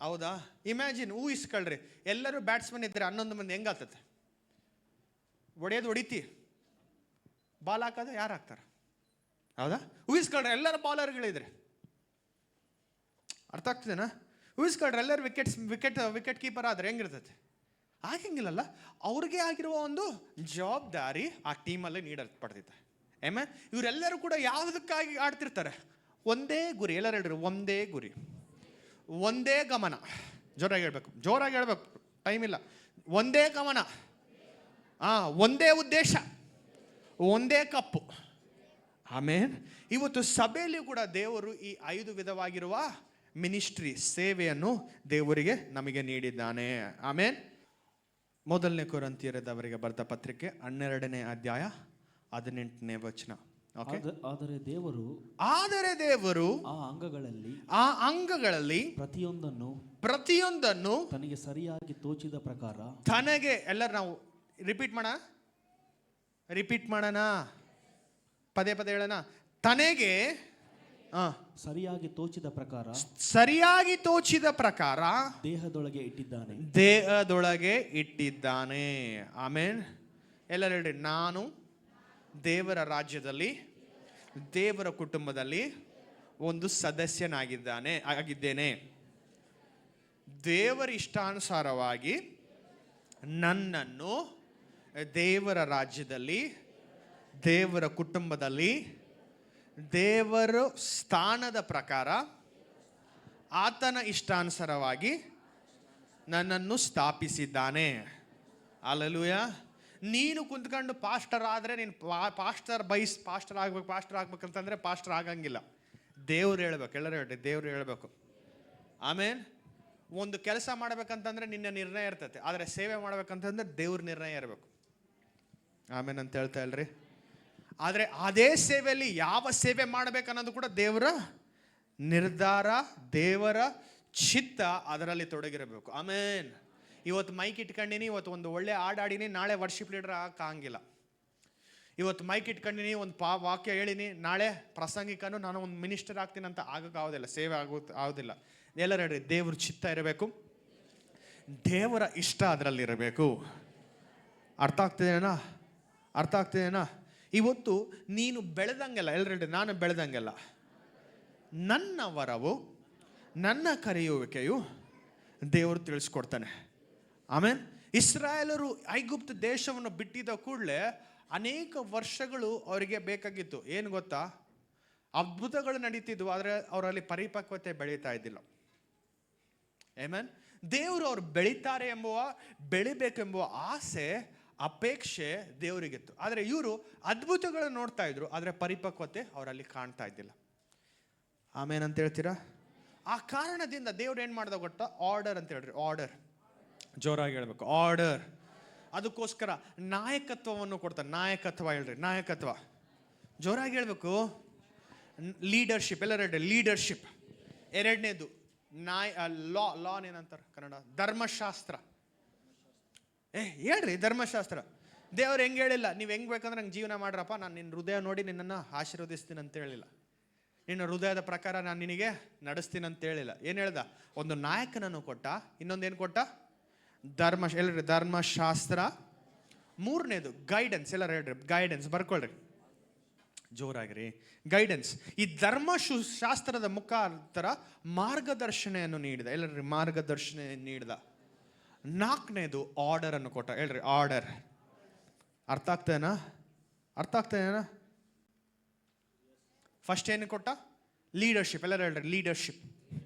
ಹೌದಾ? ಇಮ್ಯಾಜಿನ್, ಊಹಿಸ್ಕೊಳ್ರಿ, ಎಲ್ಲರೂ ಬ್ಯಾಟ್ಸ್ಮನ್ ಇದ್ರೆ 11 ಮಂದಿ ಹೆಂಗಾಗ್ತದೆ? ಹೊಡೆಯೋದು ಹೊಡಿತಿ, ಬಾಲ್ ಹಾಕೋದು ಯಾರು ಹಾಕ್ತಾರೆ? ಹೌದಾ? ಊಹಿಸ್ಕೊಳ್ರಿ, ಎಲ್ಲರೂ ಬಾಲರ್ಗಳಿದ್ರೆ. ಅರ್ಥ ಆಗ್ತದೇನಾ? ಊಹಿಸ್ಕೊಳ್ರಿ, ಎಲ್ಲರೂ ವಿಕೆಟ್ ಕೀಪರ್ ಆದ್ರೆ ಹೆಂಗಿರ್ತದೆ? ಆಗಂಗಿಲ್ಲಲ್ಲ. ಅವ್ರಿಗೆ ಆಗಿರುವ ಒಂದು ಜವಾಬ್ದಾರಿ ಆ ಟೀಮಲ್ಲಿ ನೀಡಲ್ಪಡ್ತೈತೆ. ಇವರೆಲ್ಲರೂ ಕೂಡ ಯಾವುದಕ್ಕಾಗಿ ಆಡ್ತಿರ್ತಾರೆ? ಒಂದೇ ಗುರಿ. ಎಲ್ಲರೂ ಹೇಳ್ರಿ, ಒಂದೇ ಗುರಿ, ಒಂದೇ ಗಮನ. ಜೋರಾಗಿ ಹೇಳ್ಬೇಕು, ಟೈಮ್ ಇಲ್ಲ. ಒಂದೇ ಗಮನ, ಒಂದೇ ಉದ್ದೇಶ, ಒಂದೇ ಕಪ್ಪು. ಆಮೇನ್. ಇವತ್ತು ಸಭೆಯಲ್ಲಿ ಕೂಡ ದೇವರು ಈ 5 ವಿಧವಾಗಿರುವ ಮಿನಿಸ್ಟ್ರಿ ಸೇವೆಯನ್ನು ದೇವರಿಗೆ ನಮಗೆ ನೀಡಿದ್ದಾನೆ. ಆಮೇನ್. 1 ಕೊರಿಂಥಿಯರದವರಿಗೆ ಬರೆದ ಪತ್ರಿಕೆ 12ನೇ ಅಧ್ಯಾಯ 18ನೇ ವಚನ. ಆದರೆ ದೇವರು ಆ ಅಂಗಗಳಲ್ಲಿ ಪ್ರತಿಯೊಂದನ್ನು ತನಗೆ ಸರಿಯಾಗಿ ತೋಚಿದ ಪ್ರಕಾರ ಎಲ್ಲರೂ ನಾವು ರಿಪೀಟ್ ಮಾಡೋಣ, ಪದೇ ಹೇಳೋಣ. ತನಗೆ ಸರಿಯಾಗಿ ತೋಚಿದ ಪ್ರಕಾರ ದೇಹದೊಳಗೆ ಇಟ್ಟಿದ್ದಾನೆ. ಆಮೇನ್. ಎಲ್ಲರೂ ಹೇಳ್ರಿ, ನಾನು ದೇವರ ರಾಜ್ಯದಲ್ಲಿ, ದೇವರ ಕುಟುಂಬದಲ್ಲಿ ಒಂದು ಆಗಿದ್ದೇನೆ. ದೇವರ ಇಷ್ಟಾನುಸಾರವಾಗಿ ನನ್ನನ್ನು ದೇವರ ರಾಜ್ಯದಲ್ಲಿ, ದೇವರ ಕುಟುಂಬದಲ್ಲಿ, ದೇವರ ಸ್ಥಾನದ ಪ್ರಕಾರ ಆತನ ಇಷ್ಟಾನುಸಾರವಾಗಿ ನನ್ನನ್ನು ಸ್ಥಾಪಿಸಿದ್ದಾನೆ. ಹಲ್ಲೆಲೂಯಾ. ನೀನು ಕುಂತ್ಕೊಂಡು ಪಾಸ್ಟರ್ ಆದರೆ ನೀನು ಪಾಸ್ಟರ್ ಆಗ್ಬೇಕಂತಂದ್ರೆ ಪಾಸ್ಟರ್ ಆಗಂಗಿಲ್ಲ. ದೇವ್ರು ಹೇಳ್ಬೇಕು. ಎಲ್ಲರೂ ಹೇಳ್ರಿ, ದೇವ್ರು ಹೇಳ್ಬೇಕು. ಆಮೇನ್. ಒಂದು ಕೆಲಸ ಮಾಡ್ಬೇಕಂತಂದ್ರೆ ನಿನ್ನ ನಿರ್ಣಯ ಇರ್ತೈತೆ, ಆದರೆ ಸೇವೆ ಮಾಡ್ಬೇಕಂತಂದ್ರೆ ದೇವ್ರ ನಿರ್ಣಯ ಇರಬೇಕು. ಆಮೇನ್ ಅಂತ ಹೇಳ್ತಾ ಇಲ್ರಿ. ಆದರೆ ಅದೇ ಸೇವೆಯಲ್ಲಿ ಯಾವ ಸೇವೆ ಮಾಡ್ಬೇಕನ್ನೋದು ಕೂಡ ದೇವರ ನಿರ್ಧಾರ, ದೇವರ ಚಿತ್ತ ಅದರಲ್ಲಿ ತೊಡಗಿರಬೇಕು. ಆಮೇನ್. ಇವತ್ತು ಮೈಕ್ ಇಟ್ಕೊಂಡಿನಿ, ಇವತ್ತು ಒಂದು ಒಳ್ಳೆ ಹಾಡಾಡಿನಿ, ನಾಳೆ ವರ್ಷಿಪ್ ಲೀಡರ್ ಆಗಂಗಿಲ್ಲ. ಇವತ್ತು ಮೈಕ್ ಇಟ್ಕೊಂಡಿನಿ, ಒಂದು ವಾಕ್ಯ ಹೇಳಿನಿ, ನಾಳೆ ಪ್ರಸಂಗಿಕನು ನಾನು ಒಂದು ಮಿನಿಸ್ಟರ್ ಆಗ್ತೀನಿ ಅಂತ ಆಗೋದಿಲ್ಲ, ಸೇವೆ ಆಗೋದಿಲ್ಲ. ಎಲ್ಲರೂ ಹೇಳ್ರಿ, ದೇವ್ರ ಚಿತ್ತ ಇರಬೇಕು, ದೇವರ ಇಷ್ಟ ಅದರಲ್ಲಿರಬೇಕು. ಅರ್ಥ ಆಗ್ತದೇನಾ? ಇವತ್ತು ನೀನು ಬೆಳೆದಂಗೆಲ್ಲ, ಎಲ್ಲರೂ ಹೇಳ್ರಿ, ನಾನು ಬೆಳೆದಂಗೆಲ್ಲ ನನ್ನ ವರವು, ನನ್ನ ಕರೆಯುವಿಕೆಯು ದೇವರು ತಿಳಿಸ್ಕೊಡ್ತಾನೆ. ಆಮೇನ್. ಇಸ್ರಾಯೇಲರು ಐಗುಪ್ತ ದೇಶವನ್ನು ಬಿಟ್ಟಿದ್ದ ಕೂಡಲೇ ಅನೇಕ ವರ್ಷಗಳು ಅವರಿಗೆ ಬೇಕಾಗಿತ್ತು. ಏನು ಗೊತ್ತಾ? ಅದ್ಭುತಗಳು ನಡೀತಿದ್ವು, ಆದರೆ ಅವರಲ್ಲಿ ಪರಿಪಕ್ವತೆ ಬೆಳೀತಾ ಇದ್ದಿಲ್ಲ. ಆಮೇನ್. ದೇವರು ಅವ್ರು ಬೆಳಿಬೇಕೆಂಬುವ ಆಸೆ, ಅಪೇಕ್ಷೆ ದೇವರಿಗಿತ್ತು. ಆದರೆ ಇವರು ಅದ್ಭುತಗಳನ್ನು ನೋಡ್ತಾ ಇದ್ರು, ಆದರೆ ಪರಿಪಕ್ವತೆ ಅವರಲ್ಲಿ ಕಾಣ್ತಾ ಇದ್ದಿಲ್ಲ. ಆಮೇನ್ ಅಂತ ಹೇಳ್ತೀರಾ? ಆ ಕಾರಣದಿಂದ ದೇವ್ರು ಏನು ಮಾಡ್ದ ಗೊತ್ತಾ? ಆರ್ಡರ್ ಅಂತ ಹೇಳ್ರಿ, ಆರ್ಡರ್. ಜೋರಾಗಿ ಹೇಳ್ಬೇಕು, ಆರ್ಡರ್. ಅದಕ್ಕೋಸ್ಕರ ನಾಯಕತ್ವವನ್ನು ಕೊಡ್ತಾರೆ. ನಾಯಕತ್ವ ಹೇಳ್ರಿ, ನಾಯಕತ್ವ. ಜೋರಾಗಿ ಹೇಳ್ಬೇಕು, ಲೀಡರ್ಶಿಪ್. ಎಲ್ಲರೂ ಹೇಳ್ರಿ, ಲೀಡರ್ಶಿಪ್. ಎರಡನೇದು ಲಾನ್ ಏನಂತಾರೆ ಕನ್ನಡ? ಧರ್ಮಶಾಸ್ತ್ರ. ಹೇಳ್ರಿ, ಧರ್ಮಶಾಸ್ತ್ರ. ದೇವ್ರು ಹೆಂಗೆ ಹೇಳಿಲ್ಲ, ನೀವು ಹೆಂಗೆ ಬೇಕಂದ್ರೆ ನಂಗೆ ಜೀವನ ಮಾಡ್ರಪ್ಪ, ನಾನು ನಿನ್ನ ಹೃದಯ ನೋಡಿ ನಿನ್ನನ್ನು ಆಶೀರ್ವದಿಸ್ತೀನಿ ಅಂತ ಹೇಳಿಲ್ಲ. ನಿನ್ನ ಹೃದಯದ ಪ್ರಕಾರ ನಾನು ನಿನಗೆ ನಡೆಸ್ತೀನಿ ಅಂತ ಹೇಳಿಲ್ಲ. ಏನು ಹೇಳ್ದ? ಒಂದು ನಾಯಕನನ್ನು ಕೊಟ್ಟ, ಇನ್ನೊಂದೇನು ಕೊಟ್ಟ? ಎಲ್ಲರಿ ಧರ್ಮಶಾಸ್ತ್ರ. ಮೂರನೇದು ಗೈಡೆನ್ಸ್. ಎಲ್ಲರೂ ಹೇಳ್ರಿ, ಗೈಡೆನ್ಸ್. ಬರ್ಕೊಳ್ರಿ ಜೋರಾಗ್ರಿ, ಗೈಡೆನ್ಸ್. ಈ ಧರ್ಮಶಾಸ್ತ್ರದ ಮುಖಾಂತರ ಮಾರ್ಗದರ್ಶನೆಯನ್ನು ನೀಡಿದ. ಎಲ್ಲರಿ ಮಾರ್ಗದರ್ಶನ ನೀಡಿದ. ನಾಲ್ಕನೇದು ಆರ್ಡರ್ ಅನ್ನು ಕೊಟ್ಟ. ಹೇಳ್ರಿ, ಆರ್ಡರ್. ಅರ್ಥ ಆಗ್ತದೇನಾ? ಫಸ್ಟ್ ಏನು ಕೊಟ್ಟ? ಲೀಡರ್ಶಿಪ್. ಎಲ್ಲರೂ ಹೇಳ್ರಿ, ಲೀಡರ್ಶಿಪ್.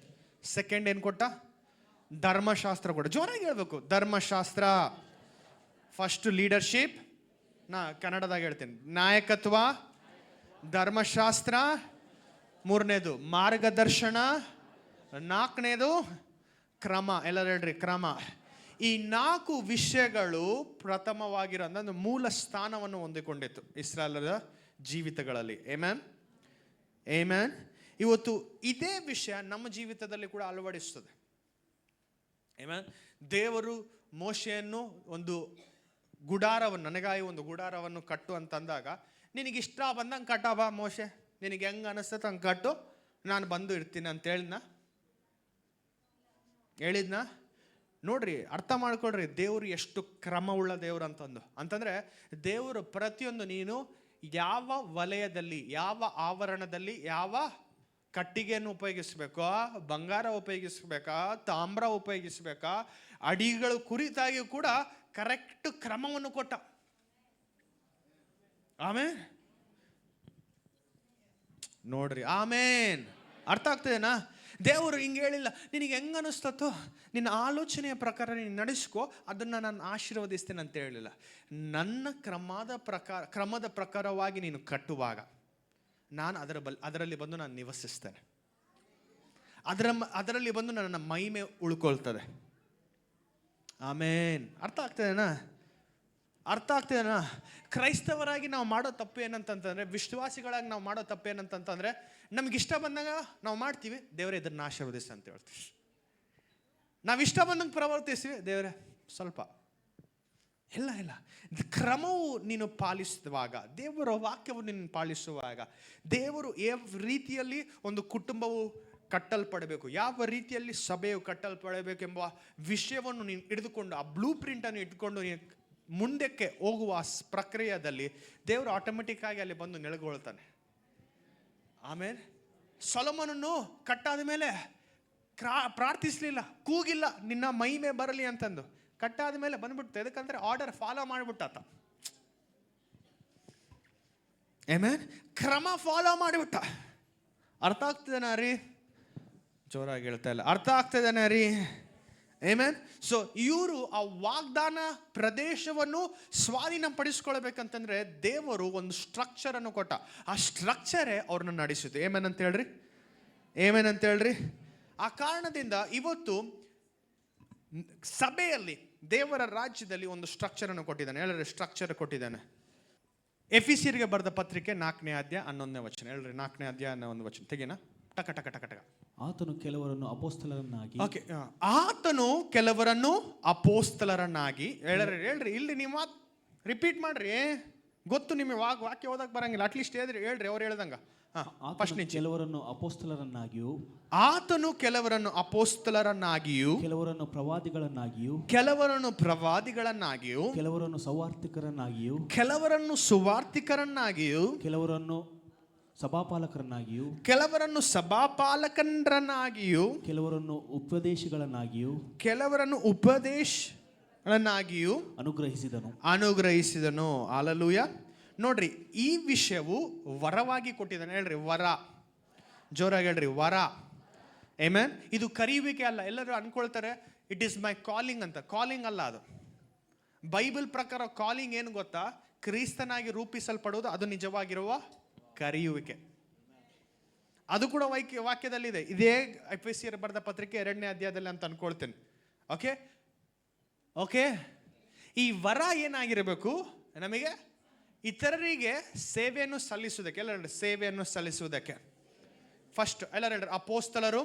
ಸೆಕೆಂಡ್ ಏನು ಕೊಟ್ಟ? ಧರ್ಮಶಾಸ್ತ್ರ ಕೊಟ್ಟ. ಜೋರಾಗಿ ಹೇಳ್ಬೇಕು, ಧರ್ಮಶಾಸ್ತ್ರ. ಫಸ್ಟ್ ಲೀಡರ್ಶಿಪ್, ನಾ ಕನ್ನಡದಾಗ ಹೇಳ್ತೀನಿ, ನಾಯಕತ್ವ, ಧರ್ಮಶಾಸ್ತ್ರ. ಮೂರನೇದು ಮಾರ್ಗದರ್ಶನ, ನಾಲ್ಕನೇದು ಕ್ರಮ. ಎಲ್ಲರೂ ಹೇಳ್ರಿ, ಕ್ರಮ. ಈ 4 ವಿಷಯಗಳು ಪ್ರಥಮವಾಗಿರೋ ಅಂದ್ರೆ ಮೂಲ ಸ್ಥಾನವನ್ನು ಹೊಂದಿಕೊಂಡಿತ್ತು ಇಸ್ರಾಯೇಲರ ಜೀವಿತಗಳಲ್ಲಿ. ಆಮೆನ್. ಇವತ್ತು ಇದೇ ವಿಷಯ ನಮ್ಮ ಜೀವಿತದಲ್ಲಿ ಕೂಡ ಅಳವಡಿಸ್ತದೆ. ಆಮೆನ್. ದೇವರು ಮೋಶೆಯನ್ನು ಒಂದು ಗುಡಾರವನ್ನು, ನನಗಾಗಿ ಒಂದು ಗುಡಾರವನ್ನು ಕಟ್ಟು ಅಂತಂದಾಗ, ನಿನಗಿಷ್ಟ ಬಂದಂಗೆ ಕಟ್ಟಬಾ ಮೋಶೆ, ನಿನಗೆ ಹೆಂಗೆ ಅನಿಸ್ತದೆ ಹಂಗೆ ಕಟ್ಟು, ನಾನು ಬಂದು ಇರ್ತೀನಿ ಅಂತ ಹೇಳಿದ್ನ. ಹೇಳಿದ್ನ ನೋಡ್ರಿ, ಅರ್ಥ ಮಾಡ್ಕೊಳ್ರಿ, ದೇವರು ಎಷ್ಟು ಕ್ರಮವುಳ್ಳ ದೇವರು ಅಂತಂದ್ರೆ ದೇವರು ಪ್ರತಿಯೊಂದು, ನೀನು ಯಾವ ವಲಯದಲ್ಲಿ, ಯಾವ ಆವರಣದಲ್ಲಿ, ಯಾವ ಕಟ್ಟಿಗೆಯನ್ನು ಉಪಯೋಗಿಸ್ಬೇಕಾ, ಬಂಗಾರ ಉಪಯೋಗಿಸ್ಬೇಕಾ, ತಾಮ್ರ ಉಪಯೋಗಿಸ್ಬೇಕಾ, ಅಡಿಗಳು ಕುರಿತಾಗಿ ಕೂಡ ಕರೆಕ್ಟ್ ಕ್ರಮವನ್ನು ಕೊಟ್ಟ. ಆಮೇನ್ ನೋಡ್ರಿ, ಆಮೇನ್. ಅರ್ಥ ಆಗ್ತದೇನಾ? ದೇವರು ಹಿಂಗೆ ಹೇಳಿಲ್ಲ, ನಿನಗೆ ಹೆಂಗ ಅನಿಸ್ತತ್ತೋ ನಿನ್ನ ಆಲೋಚನೆಯ ಪ್ರಕಾರ ನೀನು ನಡೆಸ್ಕೋ, ಅದನ್ನು ನಾನು ಆಶೀರ್ವದಿಸ್ತೇನೆ ಅಂತ ಹೇಳಿಲ್ಲ. ನನ್ನ ಕ್ರಮದ ಪ್ರಕಾರವಾಗಿ ನೀನು ಕಟ್ಟುವಾಗ ನಾನು ಅದರಲ್ಲಿ ಬಂದು ನಾನು ನಿವಸಿಸ್ತೇನೆ. ಅದರಲ್ಲಿ ಬಂದು ನನ್ನ ಮಹಿಮೆ ಉಳ್ಕೊಳ್ತದೆ. ಆಮೇನ್. ಅರ್ಥ ಆಗ್ತದೇನಾ? ಕ್ರೈಸ್ತವರಾಗಿ ನಾವು ಮಾಡೋ ತಪ್ಪು ಏನಂತಂತಂದ್ರೆ, ವಿಶ್ವಾಸಿಗಳಾಗಿ ನಾವು ಮಾಡೋ ತಪ್ಪು ಏನಂತಂತಂದ್ರೆ, ನಮ್ಗೆ ಇಷ್ಟ ಬಂದಾಗ ನಾವು ಮಾಡ್ತೀವಿ, ದೇವರೇ ಇದನ್ನು ಆಶೀರ್ವದಿಸಿ ಅಂತ ಹೇಳ್ತೀವಿ. ನಾವು ಇಷ್ಟ ಬಂದಂಗೆ ಪ್ರವರ್ತಿಸ್ತೀವಿ, ದೇವರೇ ಸ್ವಲ್ಪ ಇಲ್ಲ. ಕ್ರಮವು ನೀನು ಪಾಲಿಸುವಾಗ, ದೇವರ ವಾಕ್ಯವನ್ನು ನೀನು ಪಾಲಿಸುವಾಗ, ದೇವರು ಯಾವ ರೀತಿಯಲ್ಲಿ ಒಂದು ಕುಟುಂಬವು ಕಟ್ಟಲ್ಪಡಬೇಕು, ಯಾವ ರೀತಿಯಲ್ಲಿ ಸಭೆಯು ಕಟ್ಟಲ್ಪಡಬೇಕೆಂಬ ವಿಷಯವನ್ನು ನೀನು ಹಿಡಿದುಕೊಂಡು, ಆ ಬ್ಲೂ ಪ್ರಿಂಟನ್ನು ಇಟ್ಕೊಂಡು ನೀನು ಮುಂದಕ್ಕೆ ಹೋಗುವ ಪ್ರಕ್ರಿಯೆಯಲ್ಲಿ ದೇವರು ಆಟೋಮೆಟಿಕ್ ಆಗಿ ಅಲ್ಲಿ ಬಂದು ನೆಲೆಗೊಳ್ತಾನೆ. ಆಮೇಲೆ ಸೊಲೊಮೋನನ್ನು ಕಟ್ಟಾದ ಮೇಲೆ ಪ್ರಾರ್ಥಿಸಲಿಲ್ಲ, ಕೂಗಿಲ್ಲ ನಿನ್ನ ಮಹಿಮೆ ಬರಲಿ ಅಂತಂದು. ಕಟ್ಟಾದ ಮೇಲೆ ಬಂದ್ಬಿಡ್ತು. ಯಾಕಂದ್ರೆ ಆರ್ಡರ್ ಫಾಲೋ ಮಾಡಿಬಿಟ್ಟಾತ. ಆಮೇಲೆ ಕ್ರಮ ಫಾಲೋ ಮಾಡಿಬಿಟ್ಟ. ಅರ್ಥ ಆಗ್ತದೇನಾ ರೀ? ಜೋರಾಗಿ ಹೇಳ್ತಾ ಇಲ್ಲ. ಅರ್ಥ ಆಗ್ತದೇನಾ ರೀ? ಆಮೆನ್. ಸೊ ಇವರು ಆ ವಾಗ್ದಾನ ಪ್ರದೇಶವನ್ನು ಸ್ವಾಧೀನ ಪಡಿಸ್ಕೊಳ್ಬೇಕಂತಂದ್ರೆ ದೇವರು ಒಂದು ಸ್ಟ್ರಕ್ಚರ್ ಅನ್ನು ಕೊಟ್ಟ. ಆ ಸ್ಟ್ರಕ್ಚರೇ ಅವ್ರನ್ನ ನಡೆಸಿತು. ಏಮೇನ್ ಅಂತ ಹೇಳ್ರಿ. ಆ ಕಾರಣದಿಂದ ಇವತ್ತು ಸಭೆಯಲ್ಲಿ, ದೇವರ ರಾಜ್ಯದಲ್ಲಿ ಒಂದು ಸ್ಟ್ರಕ್ಚರ್ ಅನ್ನು ಕೊಟ್ಟಿದ್ದಾನೆ. ಹೇಳ್ರಿ, ಸ್ಟ್ರಕ್ಚರ್ ಕೊಟ್ಟಿದ್ದಾನೆ. ಎಫೆಸಿಯರಿಗೆ ಬರೆದ ಪತ್ರಿಕೆ 4ನೇ ಅಧ್ಯಾಯ 11ನೇ ವಚನ. ಹೇಳ್ರಿ, 4ನೇ ಅಧ್ಯಾಯ 11ನೇ ವಚನ ತೆಗಿನ. ಟಕ ಟಕ ಟಕ ಟಕ. ಆತನು ಕೆಲವರನ್ನು ಅಪೊಸ್ತಲರನ್ನಾಗಿ. ಓಕೆ, ಆತನು ಕೆಲವರನ್ನು ಅಪೊಸ್ತಲರನ್ನಾಗಿ. ಹೇಳ್ರಿ, ಇಲ್ಲಿ ನೀವು ರಿಪೀಟ್ ಮಾಡ್ರಿ. ಗೊತ್ತು ನಿಮಗೆ ವಾಕ್ಯ ಓದಕ್ ಬರಂಗಿಲ್ಲ, ಅಟ್ಲೀಸ್ಟ್ ಹೇಳ್ರಿ ಅವ್ರು ಹೇಳ್ದಂಗ. ಕೆಲವರನ್ನು ಅಪೊಸ್ತಲರನ್ನಾಗಿಯೂ, ಆತನು ಕೆಲವರನ್ನು ಅಪೊಸ್ತಲರನ್ನಾಗಿಯೂ, ಕೆಲವರನ್ನು ಪ್ರವಾದಿಗಳನ್ನಾಗಿಯೂ, ಕೆಲವರನ್ನು ಸುವಾರ್ತಿಕರನ್ನಾಗಿಯೂ, ಕೆಲವರನ್ನು ಸಭಾಪಾಲಕರನ್ನಾಗಿಯೂ, ಕೆಲವರನ್ನು ಉಪದೇಶಗಳನ್ನಾಗಿಯೂ ಅನುಗ್ರಹಿಸಿದನು. ಹಲ್ಲೆಲೂಯಾ. ನೋಡ್ರಿ, ಈ ವಿಷಯವು ವರವಾಗಿ ಕೊಟ್ಟಿದ್ದಾನೆ. ಹೇಳ್ರಿ, ವರ. ಜೋರಾಗಿ ಹೇಳ್ರಿ, ವರ. ಆಮೆನ್. ಇದು ಕರೆಯುವಿಕೆ ಅಲ್ಲ. ಎಲ್ಲರೂ ಅನ್ಕೊಳ್ತಾರೆ ಇಟ್ ಈಸ್ ಮೈ ಕಾಲಿಂಗ್ ಅಂತ. ಕಾಲಿಂಗ್ ಅಲ್ಲ ಅದು. ಬೈಬಲ್ ಪ್ರಕಾರ ಕಾಲಿಂಗ್ ಏನು ಗೊತ್ತಾ? ಕ್ರಿಸ್ತನಾಗಿ ರೂಪಿಸಲ್ಪಡುವುದು, ಅದು ನಿಜವಾಗಿರುವ ಕರೆಯುವಿಕೆ. ಅದು ಕೂಡ ವಾಕ್ಯದಲ್ಲಿದೆ. ಇದೇ ಎಫೆಸಿಯರ ಬರೆದ ಪತ್ರಿಕೆ 2ನೇ ಅಧ್ಯಾಯದಲ್ಲಿ ಅಂತ ಅನ್ಕೊಳ್ತೇನೆ. ಓಕೆ. ಈ ವರ ಏನಾಗಿರಬೇಕು? ನಮಗೆ ಇತರರಿಗೆ ಸೇವೆಯನ್ನು ಸಲ್ಲಿಸುವುದಕ್ಕೆ. ಎಲ್ಲರೂ ಸೇವೆಯನ್ನು ಸಲ್ಲಿಸುವುದಕ್ಕೆ. ಫಸ್ಟ್ ಎಲ್ಲರೂ ಹೇಳ್ರಿ, ಅಪೊಸ್ತಲರು.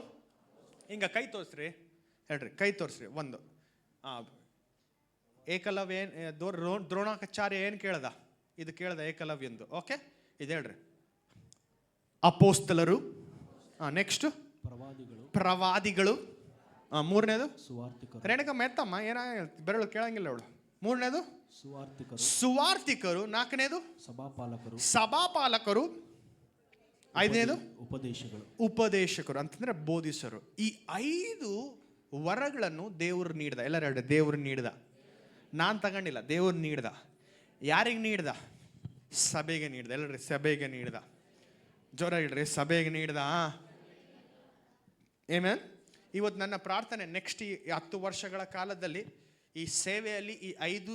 ಹಿಂಗ ಕೈ ತೋರಿಸ್ರಿ. ಹೇಳ್ರಿ, ಕೈ ತೋರಿಸ್ರಿ. ಒಂದು ಏಕಲವ್ಯ ದ್ರೋಣಾಚಾರ್ಯ ಏನು ಕೇಳ್ದ? ಇದು ಕೇಳ್ದ ಏಕಲವ್ಯಂದು. ಓಕೆ, ಇದು ಹೇಳ್ರಿ, ಅಪೊಸ್ತಲರು. ನೆಕ್ಸ್ಟ್ ಪ್ರವಾದಿಗಳು. ಮೂರನೇದು ರೇಣುಕ ಮೆತ್ತಮ್ಮ ಏನ ಬೆರಳು ಕೇಳಂಗಿಲ್ಲ ಅವಳು. ಮೂರನೇದು ಸುವಾರ್ತಿಕರು. ನಾಲ್ಕನೇದು ಸಭಾಪಾಲಕರು. ಐದನೇದು ಉಪದೇಶಕರು ಅಂತಂದ್ರೆ ಬೋಧಿಸರು. ಈ 5 ವರಗಳನ್ನು ದೇವರು ನೀಡ್ದ. ಎಲ್ಲರೂ ಹೇಳ್ರಿ, ದೇವರು ನೀಡ್ದ. ನಾನು ತಗೊಂಡಿಲ್ಲ, ದೇವರು ನೀಡ್ದ. ಯಾರಿಗೆ ನೀಡ್ದ? ಸಭೆಗೆ ನೀಡ್ದ. ಎಲ್ಲರೂ ಸಭೆಗೆ ನೀಡ್ದ. ಜೋರ ಹೇಳ್ರಿ, ಸಭೆಗೆ ನೀಡ್ದ. ಆಮೆನ್. ಇವತ್ತು ನನ್ನ ಪ್ರಾರ್ಥನೆ, ನೆಕ್ಸ್ಟ್ ಈ 10 ವರ್ಷಗಳ ಕಾಲದಲ್ಲಿ ಈ ಸೇವೆಯಲ್ಲಿ ಈ 5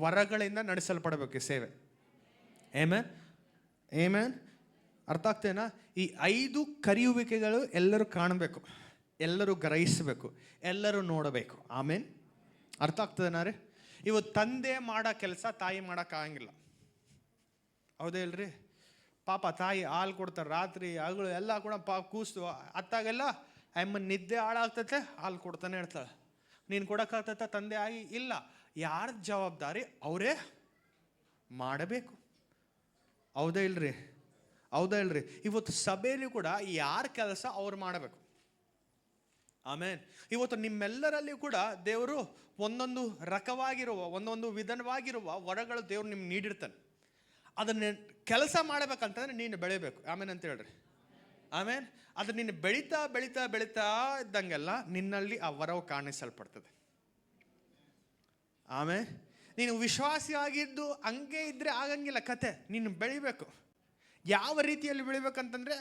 ವರಗಳಿಂದ ನಡೆಸಲ್ಪಡಬೇಕು ಈ ಸೇವೆ. ಆಮೆನ್. ಅರ್ಥ ಆಗ್ತೇನಾ? ಈ 5 ಕರೆಯುವಿಕೆಗಳು ಎಲ್ಲರೂ ಕಾಣಬೇಕು, ಎಲ್ಲರೂ ಗ್ರಹಿಸಬೇಕು, ಎಲ್ಲರೂ ನೋಡಬೇಕು. ಆಮೇನ್. ಅರ್ಥ ಆಗ್ತದೇನಾ ರೀ? ಇವತ್ತು ತಂದೆ ಮಾಡೋ ಕೆಲಸ ತಾಯಿ ಮಾಡೋಕ್ಕಾಗಂಗಿಲ್ಲ. ಹೌದೇ ಇಲ್ರಿ? ಪಾಪ ತಾಯಿ ಹಾಲು ಕೊಡ್ತಾರೆ, ರಾತ್ರಿ ಹಗಲು ಎಲ್ಲ ಕೂಡ ಕೂಸು ಅತ್ತಾಗೆಲ್ಲ ಅಮ್ಮ ನಿದ್ದೆ ಹಾಳಾಗ್ತೈತೆ, ಹಾಲು ಕೊಡ್ತಾನೆ ಹೇಳ್ತಾಳೆ. ನೀನು ಕೊಡೋಕ್ಕಾಗ್ತೈತೆ ತಂದೆ ಆಗಿ? ಇಲ್ಲ. ಯಾರ ಜವಾಬ್ದಾರಿ ಅವರೇ ಮಾಡಬೇಕು. ಹೌದಾ ಇಲ್ರಿ? ಇವತ್ತು ಸಭೆಯಲ್ಲಿ ಕೂಡ ಯಾರ ಕೆಲಸ ಅವ್ರು ಮಾಡಬೇಕು. ಆಮೇನ್. ಇವತ್ತು ನಿಮ್ಮೆಲ್ಲರಲ್ಲಿ ಕೂಡ ದೇವರು ಒಂದೊಂದು ರಕವಾಗಿರುವ ಒಂದೊಂದು ವಿಧವಾಗಿರುವ ವರಗಳು ದೇವ್ರು ನಿಮ್ಗೆ ನೀಡಿರ್ತಾನೆ. ಅದನ್ನ ಕೆಲಸ ಮಾಡಬೇಕಂತಂದ್ರೆ ನೀನು ಬೆಳಿಬೇಕು. ಆಮೇನ್ ಅಂತ ಹೇಳ್ರಿ. ಆಮೇನ್. ಅದು ನೀನು ಬೆಳೀತಾ ಬೆಳೀತಾ ಬೆಳೀತಾ ಇದ್ದಂಗೆಲ್ಲ ನಿನ್ನಲ್ಲಿ ಆ ವರವು ಕಾಣಿಸಲ್ಪಡ್ತದೆ. ಆಮೇಲೆ ನೀನು ವಿಶ್ವಾಸಿಯಾಗಿದ್ದು ಹಂಗೆ ಇದ್ರೆ ಆಗಂಗಿಲ್ಲ ಕತೆ. ನೀನು ಬೆಳಿಬೇಕು. ಯಾವ ರೀತಿಯಲ್ಲಿ ಬೆಳಿಬೇಕಂತಂದ್ರೆ,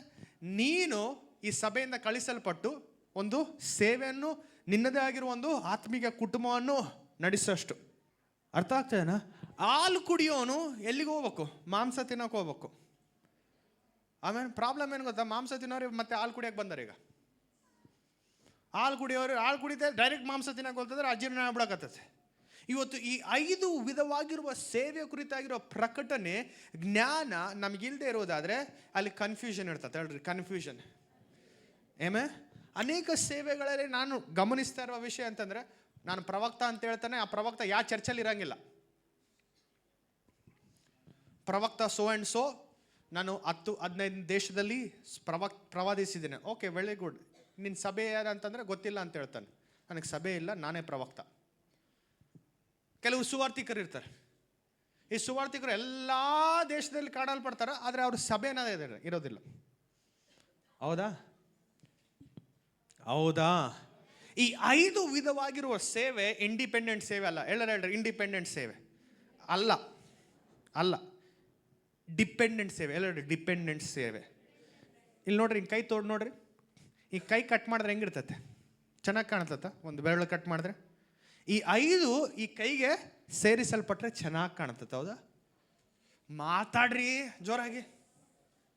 ನೀನು ಈ ಸಭೆಯಿಂದ ಕಳಿಸಲ್ಪಟ್ಟು ಒಂದು ಸೇವೆಯನ್ನು, ನಿನ್ನದೇ ಆಗಿರುವ ಒಂದು ಆತ್ಮಿಕ ಕುಟುಂಬವನ್ನು ನಡೆಸೋಷ್ಟು. ಅರ್ಥ ಆಗ್ತದೇನಾ? ಹಾಲು ಕುಡಿಯೋನು ಎಲ್ಲಿಗೆ ಹೋಗ್ಬೇಕು? ಮಾಂಸ ತಿನ್ನೋಕೆ ಹೋಗ್ಬೇಕು. ಆಮೇಲೆ ಪ್ರಾಬ್ಲಮ್ ಏನು ಗೊತ್ತಾ? ಮಾಂಸ ತಿನ್ನೋರು ಮತ್ತೆ ಹಾಲು ಕುಡಿಯೋಕೆ ಬಂದಾರೆ. ಈಗ ಹಾಲು ಕುಡಿದೇ ಡೈರೆಕ್ಟ್ ಮಾಂಸ ತಿನ್ನೋಕೆ ಹೋಗ್ತದ್ರೆ ಅಜೀರ್ಣ ಆಗ್ಬಿಡಕತ್ತೈತೆ. ಇವತ್ತು ಈ 5 ವಿಧವಾಗಿರುವ ಸೇವೆ ಕುರಿತಾಗಿರೋ ಪ್ರಕಟಣೆ ಜ್ಞಾನ ನಮಗಿಲ್ಲದೆ ಇರೋದಾದರೆ ಅಲ್ಲಿ ಕನ್ಫ್ಯೂಷನ್ ಇರ್ತದೆ. ಹೇಳ್ರಿ, ಕನ್ಫ್ಯೂಷನ್. ಅನೇಕ ಸೇವೆಗಳಲ್ಲಿ ನಾನು ಗಮನಿಸ್ತಾ ಇರುವ ವಿಷಯ ಅಂತಂದರೆ, ನಾನು ಪ್ರವಕ್ತ ಅಂತ ಹೇಳ್ತಾನೆ, ಆ ಪ್ರವಕ್ತ ಯಾವ ಚರ್ಚಲ್ಲಿ ಇರಂಗಿಲ್ಲ. ಪ್ರವಕ್ತ ಸೋ ಆ್ಯಂಡ್ ಸೋ, ನಾನು 10-15 ದೇಶದಲ್ಲಿ ಪ್ರವಾದಿಸಿದ್ದೇನೆ. Okay, very good. ನಿನ್ನ ಸಭೆ ಯಾರಂತಂದರೆ ಗೊತ್ತಿಲ್ಲ ಅಂತ ಹೇಳ್ತಾನೆ. ನನಗೆ ಸಭೆ ಇಲ್ಲ, ನಾನೇ ಪ್ರವಕ್ತ. ಕೆಲವು ಸುವಾರ್ತಿಕರು ಇರ್ತಾರೆ. ಈ ಸುವಾರ್ತಿಕರು ಎಲ್ಲ ದೇಶದಲ್ಲಿ ಕಾಣಲ್ಪಡ್ತಾರೆ, ಆದರೆ ಅವ್ರ ಸಭೆನ ಇರೋದಿಲ್ಲ. ಹೌದಾ? ಹೌದಾ? ಈ 5 ವಿಧವಾಗಿರುವ ಸೇವೆ ಇಂಡಿಪೆಂಡೆಂಟ್ ಸೇವೆ ಅಲ್ಲ. ಹೇಳ್ರಿ, ಇಂಡಿಪೆಂಡೆಂಟ್ ಸೇವೆ ಅಲ್ಲ, ಅಲ್ಲ, ಡಿಪೆಂಡೆಂಟ್ ಸೇವೆ. ಹೇಳ್ರಿ, ಡಿಪೆಂಡೆಂಟ್ ಸೇವೆ. ಇಲ್ಲಿ ನೋಡ್ರಿ, ಹಿಂಗೆ ಕೈ ತೋಡ್ ನೋಡ್ರಿ. ಈ ಕೈ ಕಟ್ ಮಾಡಿದ್ರೆ ಹೆಂಗಿರ್ತತೆ? ಚೆನ್ನಾಗಿ ಕಾಣ್ತತ್ತ? ಒಂದು ಬೆರಳು ಕಟ್ ಮಾಡಿದ್ರೆ ಈ 5 ಈ ಕೈಗೆ ಸೇರಿಸಲ್ಪಟ್ರೆ ಚೆನ್ನಾಗಿ ಕಾಣ್ತದೆ. ಹೌದಾ? ಮಾತಾಡ್ರಿ, ಜೋರಾಗಿ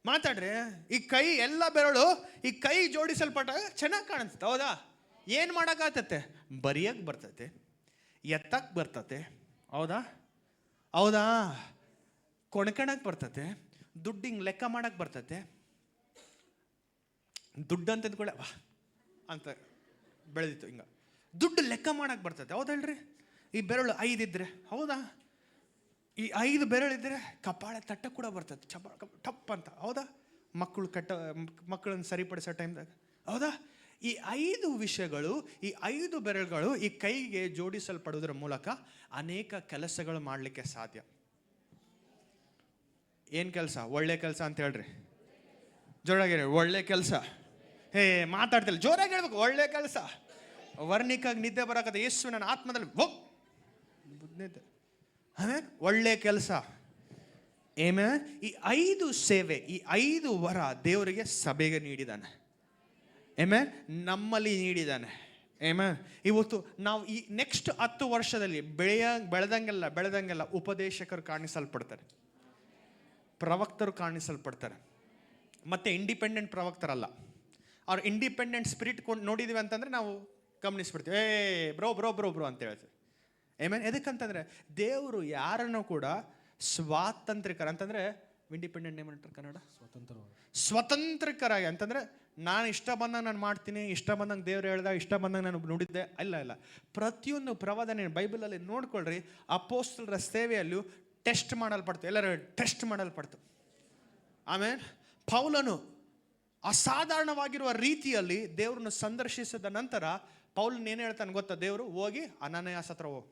ಮಾತಾಡ್ರಿ. ಈ ಕೈ ಎಲ್ಲ ಬೆರಳು ಈ ಕೈ ಜೋಡಿಸಲ್ಪಟ್ಟಾಗ ಚೆನ್ನಾಗಿ ಕಾಣಿಸ್ತದೆ. ಹೌದಾ? ಏನು ಮಾಡೋಕ್ಕಾಗ್ತತೆ? ಬರಿಯಕ್ಕೆ ಬರ್ತತೆ, ಎತ್ತಕ್ಕೆ ಬರ್ತತೆ. ಹೌದಾ? ಹೌದಾ? ಕೊಣ್ಕಣಕ್ಕೆ ಬರ್ತತೆ, ದುಡ್ಡು ಹಿಂಗೆ ಲೆಕ್ಕ ಮಾಡಕ್ಕೆ ಬರ್ತತೆ. ದುಡ್ಡು ಅಂತಂದು ಕೂಡ ವಾ ಅಂತ ಬೆಳೆದಿತ್ತು. ಹಿಂಗೆ ದುಡ್ಡು ಲೆಕ್ಕ ಮಾಡಕ್ಕೆ ಬರ್ತದೆ. ಹೌದಲ್ರಿ? ಈ ಬೆರಳು 5 ಇದ್ರೆ, ಹೌದಾ? ಈ 5 ಬೆರಳಿದ್ರೆ ಕಪಾಳೆ ತಟ್ಟ ಕೂಡ ಬರ್ತದೆ, ಟಪ್ ಅಂತ. ಹೌದಾ? ಮಕ್ಕಳನ್ನು ಸರಿಪಡಿಸೋ ಟೈಮ್ದಾಗ. ಹೌದಾ? ಈ 5 ವಿಷಯಗಳು, ಈ 5 ಬೆರಳುಗಳು ಈ ಕೈಗೆ ಜೋಡಿಸಲ್ಪಡುವುದರ ಮೂಲಕ ಅನೇಕ ಕೆಲಸಗಳು ಮಾಡಲಿಕ್ಕೆ ಸಾಧ್ಯ. ಏನು ಕೆಲಸ? ಒಳ್ಳೆ ಕೆಲಸ ಅಂತ ಹೇಳ್ರಿ. ಜೋರಾಗಿ ಒಳ್ಳೆ ಕೆಲಸ. ಮಾತಾಡ್ತಿಲ್ಲ, ಜೋರಾಗಿ ಹೇಳ್ಬೇಕು. ಒಳ್ಳೆ ಕೆಲಸ. ವರ್ಣಿಕಾಗಿ ನಿದ್ದೆ ಬರಕತ್ತೆ. ಯೇಸು ನನ್ನ ಆತ್ಮದಲ್ಲಿ ನಿದ್ದೆ. ಆಮೇಲೆ ಒಳ್ಳೆ ಕೆಲಸ. ಈ 5 ಸೇವೆ, ಈ 5 ವರ ದೇವರಿಗೆ ಸಭೆಗೆ ನೀಡಿದ್ದಾನೆ. ನಮ್ಮಲ್ಲಿ ನೀಡಿದ್ದಾನೆ. ಇವತ್ತು ನಾವು ಈ ನೆಕ್ಸ್ಟ್ 10 ವರ್ಷದಲ್ಲಿ ಬೆಳೆದಂಗೆಲ್ಲ ಉಪದೇಶಕರು ಕಾಣಿಸಲ್ಪಡ್ತಾರೆ, ಪ್ರವಕ್ತರು ಕಾಣಿಸಲ್ಪಡ್ತಾರೆ. ಮತ್ತೆ ಇಂಡಿಪೆಂಡೆಂಟ್ ಪ್ರವಕ್ತರಲ್ಲ. ಅವ್ರು ಇಂಡಿಪೆಂಡೆಂಟ್ ಸ್ಪಿರಿಟ್ ನೋಡಿದ್ವಿ ಅಂತಂದ್ರೆ ನಾವು ಗಮನಿಸ್ಬಿಡ್ತೀವಿ. ಬ್ರೋ ಬ್ರೋ ಬ್ರೋ ಬ್ರೋ ಅಂತ ಹೇಳ್ತೀವಿ. ಎದಕ್ಕಂತಂದ್ರೆ ದೇವರು ಯಾರನ್ನು ಕೂಡ ಸ್ವಾತಂತ್ರಿಕರ ಅಂತಂದ್ರೆ, ಇಂಡಿಪೆಂಡೆಂಟ್ ಏమంటారు ಕನ್ನಡ? ಸ್ವತಂತ್ರಿಕರಾಗಿ ಅಂತಂದ್ರೆ, ನಾನು ಇಷ್ಟ ಬಂದಂಗೆ ನಾನು ಮಾಡ್ತೀನಿ, ಇಷ್ಟ ಬಂದಂಗೆ ದೇವ್ರು ಹೇಳ್ದಾಗ ಇಷ್ಟ ಬಂದಂಗೆ ನಾನು ನುಡಿದ್ದೆ. ಇಲ್ಲ. ಪ್ರತಿಯೊಂದು ಪ್ರವಾದನೆ ಬೈಬಲಲ್ಲಿ ನೋಡ್ಕೊಳ್ರಿ. ಅಪೊಸ್ತಲರ ಸೇವೆಯಲ್ಲೂ ಟೆಸ್ಟ್ ಮಾಡಲ್ಪಡ್ತು. ಎಲ್ಲರೂ ಟೆಸ್ಟ್ ಮಾಡಲ್ಪಡ್ತು. ಆಮೇಲೆ ಪೌಲನು ಅಸಾಧಾರಣವಾಗಿರುವ ರೀತಿಯಲ್ಲಿ ದೇವ್ರನ್ನು ಸಂದರ್ಶಿಸಿದ ನಂತರ ಪೌಲನ್ ಏನು ಹೇಳ್ತಾನೆ ಗೊತ್ತಾ? ದೇವರು ಹೋಗಿ ಅನನಯಾಸ್ ಹತ್ರ ಹೋಗಿ,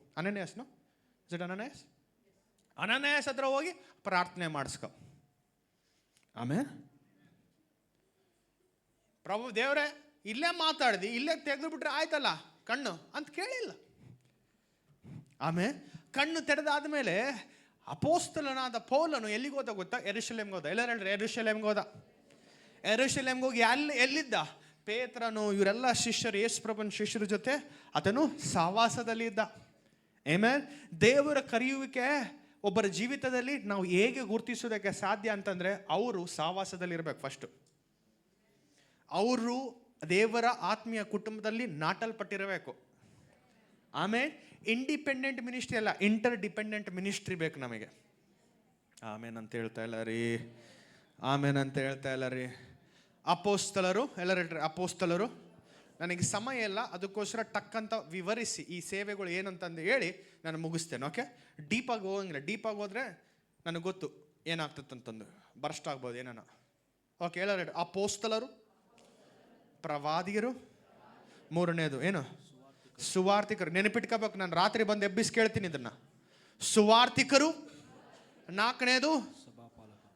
ಅನನಯಾಸ್ ಹತ್ರ ಹೋಗಿ ಪ್ರಾರ್ಥನೆ ಮಾಡಿಸ್ಕೊ. ಆಮೇಲೆ ಪ್ರಭು ದೇವ್ರೆ, ಇಲ್ಲೇ ಮಾತಾಡ್ದಿ, ಇಲ್ಲೇ ತೆಗೆದು ಬಿಟ್ರೆ ಆಯ್ತಲ್ಲ ಕಣ್ಣು ಅಂತ ಕೇಳಿಲ್ಲ. ಆಮೇಲೆ ಕಣ್ಣು ತೆರೆದಾದ್ಮೇಲೆ ಅಪೋಸ್ತಲನಾದ ಪೌಲನು ಎಲ್ಲಿಗೆ ಹೋದ ಗೊತ್ತಾ? ಯೆರೂಸಲೇಮ್ಗೆ ಹೋದ. ಎಲ್ಲರೂ ಹೇಳ್ರಿ, ಯೆರೂಸಲೇಮ್ಗೆ ಹೋದ. ಯೆರೂಸಲೇಮ್ಗೆ ಹೋಗಿ ಎಲ್ಲಿದ್ದ? ಪೇತ್ರನು ಇವರೆಲ್ಲ ಶಿಷ್ಯರು, ಯೇಸು ಪ್ರಭುನ ಶಿಷ್ಯರ ಜೊತೆ ಆತನು ಸಹವಾಸದಲ್ಲಿ ಇದ್ದ. ದೇವರ ಕರೆಯುವಿಕೆ ಒಬ್ಬರ ಜೀವಿತದಲ್ಲಿ ನಾವು ಹೇಗೆ ಗುರುತಿಸೋದಕ್ಕೆ ಸಾಧ್ಯ ಅಂತಂದ್ರೆ, ಅವರು ಸಹವಾಸದಲ್ಲಿ ಇರಬೇಕು. ಫಸ್ಟು ಅವರು ದೇವರ ಆತ್ಮೀಯ ಕುಟುಂಬದಲ್ಲಿ ನಾಟಲ್ಪಟ್ಟಿರಬೇಕು. ಆಮೇಲೆ ಇಂಡಿಪೆಂಡೆಂಟ್ ಮಿನಿಸ್ಟ್ರಿ ಅಲ್ಲ, ಇಂಟರ್ ಡಿಪೆಂಡೆಂಟ್ ಮಿನಿಸ್ಟ್ರಿ ಬೇಕು ನಮಗೆ. ಆಮೇನ್ ಅಂತ ಹೇಳ್ತಾ ಇಲ್ಲ ರೀ. ಆಮೇನ್ ಅಂತ ಹೇಳ್ತಾ ಇಲ್ಲ ರೀ. ಅಪೋಸ್ತಲರು, ಎಲ್ಲರೂ ಹೇಳ್ರಿ ಅಪೋಸ್ತಲರು. ನನಗೆ ಸಮಯ ಇಲ್ಲ, ಅದಕ್ಕೋಸ್ಕರ ಟಕ್ಕಂತ ವಿವರಿಸಿ ಈ ಸೇವೆಗಳು ಏನಂತಂದು ಹೇಳಿ ನಾನು ಮುಗಿಸ್ತೇನೆ. ಓಕೆ? ಡೀಪಾಗಿ ಹೋಗಂಗಿಲ್ಲ. ಡೀಪಾಗಿ ಹೋದರೆ ನನಗೆ ಗೊತ್ತು ಏನಾಗ್ತದಂತಂದು ಬರ್ಸ್ಟ್ ಆಗ್ಬೋದು ಏನಾನ. ಓಕೆ, ಎಲ್ಲರೂ ಅಪೋಸ್ತಲರು, ಪ್ರವಾದಿಗರು, ಮೂರನೇದು ಏನು? ಸುವಾರ್ತಿಕರು. ನೆನಪಿಟ್ಕೋಬೇಕು, ನಾನು ರಾತ್ರಿ ಬಂದು ಎಬ್ಬಿಸಿ ಕೇಳ್ತೀನಿ ಇದನ್ನ. ಸುವಾರ್ತಿಕರು, ನಾಲ್ಕನೇದು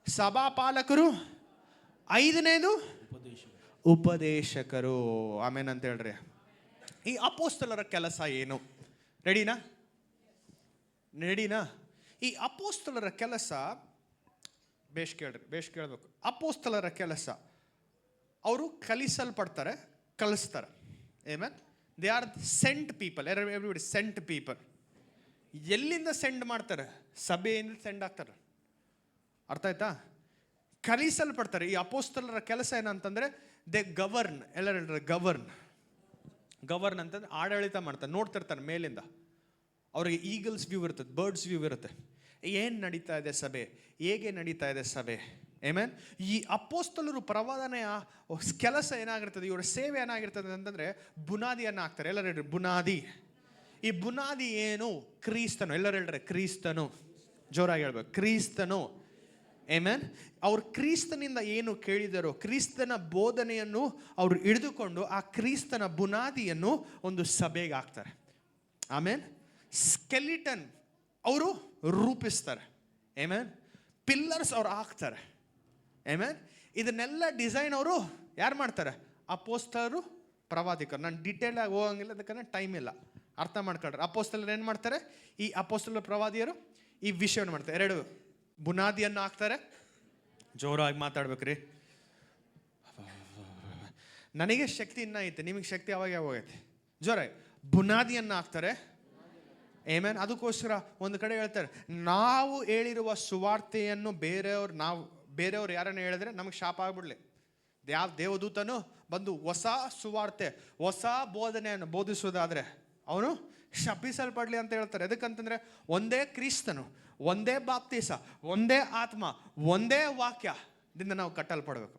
ಸಭಾಪಾಲಕರು, ಐದನೇದು ಉಪದೇಶಕರು. ಆಮೇನ್ ಅಂತ ಹೇಳ್ರಿ. ಈ ಅಪೋಸ್ತಲರ ಕೆಲಸ ಏನು? ರೆಡಿನಾ? ಈ ಅಪೋಸ್ತಲರ ಕೆಲಸ ಬೇಷ್ ಕೇಳಬೇಕು. ಅಪೋಸ್ತಲರ ಕೆಲಸ, ಅವರು ಕಲಿಸಲ್ಪಡ್ತಾರೆ, ಕಲಿಸ್ತಾರೆ. Amen. They are sent people. Everybody sent people. ಎಲ್ಲಿಂದ ಸೆಂಡ್ ಮಾಡ್ತಾರೆ? ಸಭೆಯಿಂದ ಸೆಂಡ್ ಆಗ್ತಾರೆ. ಅರ್ಥ ಆಯ್ತಾ? ಕಲಿಸಲ್ಪಡ್ತಾರೆ. ಈ ಅಪೋಸ್ತಲರ ಕೆಲಸ ಏನಂತಂದ್ರೆ ದೇ ಗವರ್ನ್. ಎಲ್ಲರೂ ಗವರ್ನ್ ಅಂತಂದ್ರೆ ಆಡಳಿತ ಮಾಡ್ತಾರೆ, ನೋಡ್ತಿರ್ತಾರೆ ಮೇಲಿಂದ. ಅವ್ರಿಗೆ ಈಗಲ್ಸ್ ವ್ಯೂ ಇರ್ತದೆ, ಬರ್ಡ್ಸ್ ವ್ಯೂ ಇರುತ್ತೆ. ಏನು ನಡೀತಾ ಇದೆ ಸಭೆ, ಹೇಗೆ ನಡೀತಾ ಇದೆ ಸಭೆ. ಆಮೆನ್. ಈ ಅಪೋಸ್ತಲರು ಪ್ರವಾದನೆಯ ಕೆಲಸ ಏನಾಗಿರ್ತದೆ, ಇವರ ಸೇವೆ ಏನಾಗಿರ್ತದೆ ಅಂತಂದ್ರೆ ಬುನಾದಿಯನ್ನು ಹಾಕ್ತಾರೆ. ಎಲ್ಲರೂ ಹೇಳ್ರಿ ಬುನಾದಿ. ಈ ಬುನಾದಿ ಏನು? ಕ್ರಿಸ್ತನು. ಎಲ್ಲರೂ ಹೇಳ್ರೆ ಕ್ರಿಸ್ತನು. ಜೋರಾಗಿ ಹೇಳ್ಬೇಕು, ಕ್ರಿಸ್ತನು. ಆಮೆನ್. ಅವ್ರು ಕ್ರಿಸ್ತನಿಂದ ಏನು ಕೇಳಿದರೋ, ಕ್ರಿಸ್ತನ ಬೋಧನೆಯನ್ನು ಅವರು ಹಿಡಿದುಕೊಂಡು ಆ ಕ್ರಿಸ್ತನ ಬುನಾದಿಯನ್ನು ಒಂದು ಸಭೆಗೆ ಹಾಕ್ತಾರೆ. ಆಮೇನ್. ಸ್ಕೆಲಿಟನ್ ಅವರು ರೂಪಿಸ್ತಾರೆ. ಆಮೆನ್. ಪಿಲ್ಲರ್ಸ್ ಅವ್ರು ಹಾಕ್ತಾರೆ. ಆಮೆನ್. ಇದನ್ನೆಲ್ಲ ಡಿಸೈನ್ ಅವರು ಯಾರು ಮಾಡ್ತಾರೆ? ಅಪೋಸ್ತಲರು, ಪ್ರವಾದಿಕರು. ನಾನು ಡೀಟೇಲ್ ಆಗಿ ಹೋಗಂಗಿಲ್ಲ, ಅದಕ್ಕೆ ಟೈಮ್ ಇಲ್ಲ. ಅರ್ಥ ಮಾಡ್ಕೊಳ್ರಿ. ಅಪೋಸ್ತಲರು ಏನು ಮಾಡ್ತಾರೆ? ಈ ಅಪೋಸ್ತಲರ ಪ್ರವಾದಿಯರು ಈ ವಿಷಯವನ್ನು ಮಾಡ್ತಾರೆ. ಎರಡು ಬುನಾದಿಯನ್ನು ಹಾಕ್ತಾರೆ. ಜೋರಾಗಿ ಮಾತಾಡ್ಬೇಕ್ರಿ. ನನಗೆ ಶಕ್ತಿ ಇನ್ನೂ ಐತೆ, ನಿಮಗೆ ಶಕ್ತಿ ಯಾವಾಗ ಹೋಗೈತೆ? ಜೋರಾಗಿ ಬುನಾದಿಯನ್ನು ಹಾಕ್ತಾರೆ. ಆಮೆನ್. ಅದಕ್ಕೋಸ್ಕರ ಒಂದು ಕಡೆ ಹೇಳ್ತಾರೆ, ನಾವು ಹೇಳಿರುವ ಸುವಾರ್ತೆಯನ್ನು ಬೇರೆಯವ್ರು ಯಾರನ್ನ ಹೇಳಿದ್ರೆ ನಮಗೆ ಶಾಪ ಆಗ್ಬಿಡ್ಲಿ. ಯಾವ ದೇವದೂತನು ಬಂದು ಹೊಸ ಸುವಾರ್ತೆ, ಹೊಸ ಬೋಧನೆಯನ್ನು ಬೋಧಿಸೋದಾದ್ರೆ ಅವನು ಶಪಿಸಲ್ಪಡ್ಲಿ ಅಂತ ಹೇಳ್ತಾರೆ. ಎದಕ್ಕಂತಂದ್ರೆ ಒಂದೇ ಕ್ರಿಸ್ತನು, ಒಂದೇ ಬಾಪ್ತೀಸ, ಒಂದೇ ಆತ್ಮ, ಒಂದೇ ವಾಕ್ಯದಿಂದ ನಾವು ಕಟ್ಟಲ್ಪಡಬೇಕು.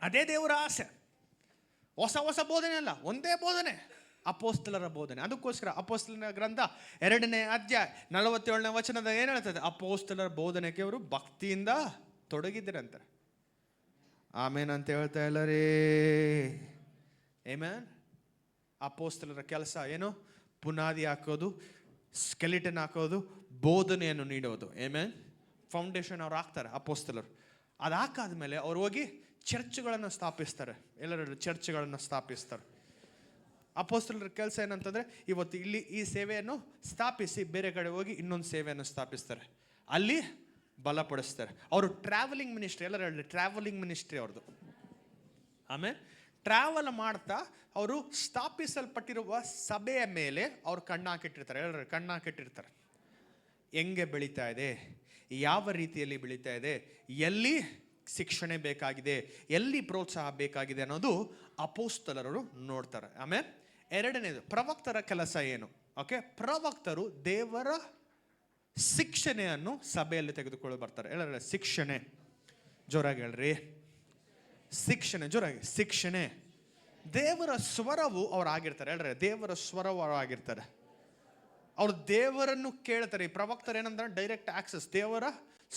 ಅದೇ ದೇವರ ಆಸೆ. ಹೊಸ ಬೋಧನೆ ಅಲ್ಲ, ಒಂದೇ ಬೋಧನೆ, ಅಪೋಸ್ತಲರ ಬೋಧನೆ. ಅದಕ್ಕೋಸ್ಕರ ಅಪೋಸ್ತಲರ ಗ್ರಂಥ 2ನೇ ಅಧ್ಯಾಯ 47ನೇ ವಚನದ ಏನು ಹೇಳ್ತದೆ? ಅಪೋಸ್ತಲರ ಬೋಧನೆಗೆ ಅವರು ಭಕ್ತಿಯಿಂದ ತೊಡಗಿದ್ದರಂತಾರೆ. ಆಮೇನ್ ಅಂತ ಹೇಳ್ತಾ ಇಲ್ಲರೇ. ಆಮೆನ್. ಅಪೋಸ್ತಲರ ಕೆಲಸ ಏನು? ಬುನಾದಿ ಹಾಕೋದು, ಸ್ಕೆಲಿಟನ್ ಹಾಕೋದು, ಬೋಧನೆಯನ್ನು ನೀಡೋದು. ಆಮೆನ್. ಫೌಂಡೇಶನ್ ಅವ್ರು ಹಾಕ್ತಾರೆ ಅಪೋಸ್ತಲರು. ಅದು ಹಾಕಾದ್ಮೇಲೆ ಅವ್ರು ಹೋಗಿ ಚರ್ಚ್ಗಳನ್ನು ಸ್ಥಾಪಿಸ್ತಾರೆ. ಎಲ್ಲರೂ ಚರ್ಚ್ಗಳನ್ನು ಸ್ಥಾಪಿಸ್ತಾರೆ. ಅಪೋಸ್ತಲರ ಕೆಲಸ ಏನಂತಂದ್ರೆ ಇವತ್ತು ಇಲ್ಲಿ ಈ ಸೇವೆಯನ್ನು ಸ್ಥಾಪಿಸಿ ಬೇರೆ ಕಡೆ ಹೋಗಿ ಇನ್ನೊಂದು ಸೇವೆಯನ್ನು ಸ್ಥಾಪಿಸ್ತಾರೆ, ಅಲ್ಲಿ ಬಲಪಡಿಸ್ತಾರೆ. ಅವರು ಟ್ರಾವೆಲಿಂಗ್ ಮಿನಿಸ್ಟ್ರಿ. ಎಲ್ಲರೂ ಹೇಳಿ ಟ್ರಾವೆಲಿಂಗ್ ಮಿನಿಸ್ಟ್ರಿ ಅವ್ರದ್ದು. ಆಮೇಲೆ ಟ್ರಾವೆಲ್ ಮಾಡ್ತಾ ಅವರು ಸ್ಥಾಪಿಸಲ್ಪಟ್ಟಿರುವ ಸಭೆಯ ಮೇಲೆ ಅವ್ರು ಕಣ್ಣಾಕಿಟ್ಟಿರ್ತಾರೆ. ಎಲ್ಲರೂ ಕಣ್ಣಾಕಿಟ್ಟಿರ್ತಾರೆ. ಹೆಂಗೆ ಬೆಳೀತಾ ಇದೆ, ಯಾವ ರೀತಿಯಲ್ಲಿ ಬೆಳೀತಾ ಇದೆ, ಎಲ್ಲಿ ಶಿಕ್ಷಣೆ ಬೇಕಾಗಿದೆ, ಎಲ್ಲಿ ಪ್ರೋತ್ಸಾಹ ಬೇಕಾಗಿದೆ ಅನ್ನೋದು ಅಪೋಸ್ತಲರು ನೋಡ್ತಾರೆ. ಆಮೇಲೆ ಎರಡನೇದು ಪ್ರವಕ್ತರ ಕೆಲಸ ಏನು? ಓಕೆ, ಪ್ರವಕ್ತರು ದೇವರ ಶಿಕ್ಷಣೆಯನ್ನು ಸಭೆಯಲ್ಲಿ ತೆಗೆದುಕೊಂಡು ಬರ್ತಾರೆ. ಎಲ್ಲರ ಶಿಕ್ಷಣೆ. ಜೋರಾಗಿ ಹೇಳ್ರಿ, ಶಿಕ್ಷಣೆ. ಜೋರಾಗಿ ಶಿಕ್ಷಣೆ. ದೇವರ ಸ್ವರವು ಅವ್ರು ಆಗಿರ್ತಾರೆ. ಹೇಳ್ರಿ, ದೇವರ ಸ್ವರವು ಅವ್ರು ಆಗಿರ್ತಾರೆ. ಅವ್ರು ದೇವರನ್ನು ಕೇಳ್ತಾರೆ. ಈ ಪ್ರವಕ್ತರು ಏನಂದ್ರೆ ಡೈರೆಕ್ಟ್ ಆಕ್ಸೆಸ್. ದೇವರ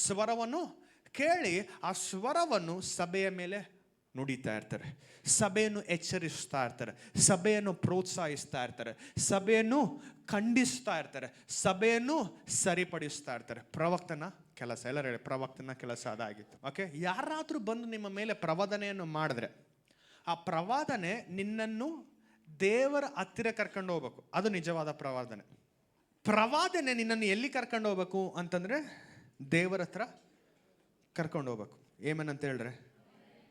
ಸ್ವರವನ್ನು ಕೇಳಿ ಆ ಸ್ವರವನ್ನು ಸಭೆಯ ಮೇಲೆ ನುಡಿತಾ ಇರ್ತಾರೆ. ಸಭೆಯನ್ನು ಎಚ್ಚರಿಸ್ತಾ ಇರ್ತಾರೆ, ಸಭೆಯನ್ನು ಪ್ರೋತ್ಸಾಹಿಸ್ತಾ ಇರ್ತಾರೆ, ಸಭೆಯನ್ನು ಖಂಡಿಸ್ತಾ ಇರ್ತಾರೆ, ಸಭೆಯನ್ನು ಸರಿಪಡಿಸ್ತಾ ಇರ್ತಾರೆ. ಪ್ರವಕ್ತನ ಕೆಲಸ. ಎಲ್ಲರೂ ಹೇಳಿ, ಪ್ರವಕ್ತನ ಕೆಲಸ ಅದಾಗಿತ್ತು. ಓಕೆ, ಯಾರಾದರೂ ಬಂದು ನಿಮ್ಮ ಮೇಲೆ ಪ್ರವಾದನೆಯನ್ನು ಮಾಡಿದ್ರೆ ಆ ಪ್ರವಾದನೆ ನಿನ್ನನ್ನು ದೇವರ ಹತ್ತಿರ ಕರ್ಕೊಂಡು ಹೋಗ್ಬೇಕು. ಅದು ನಿಜವಾದ ಪ್ರವಾದನೆ. ಪ್ರವಾದನೆ ನಿನ್ನನ್ನು ಎಲ್ಲಿ ಕರ್ಕೊಂಡು ಹೋಗ್ಬೇಕು ಅಂತಂದ್ರೆ ದೇವರ ಹತ್ರ ಕರ್ಕೊಂಡು ಹೋಗ್ಬೇಕು. ಏಮೇನ್ ಅಂತ ಹೇಳ್ರೆ,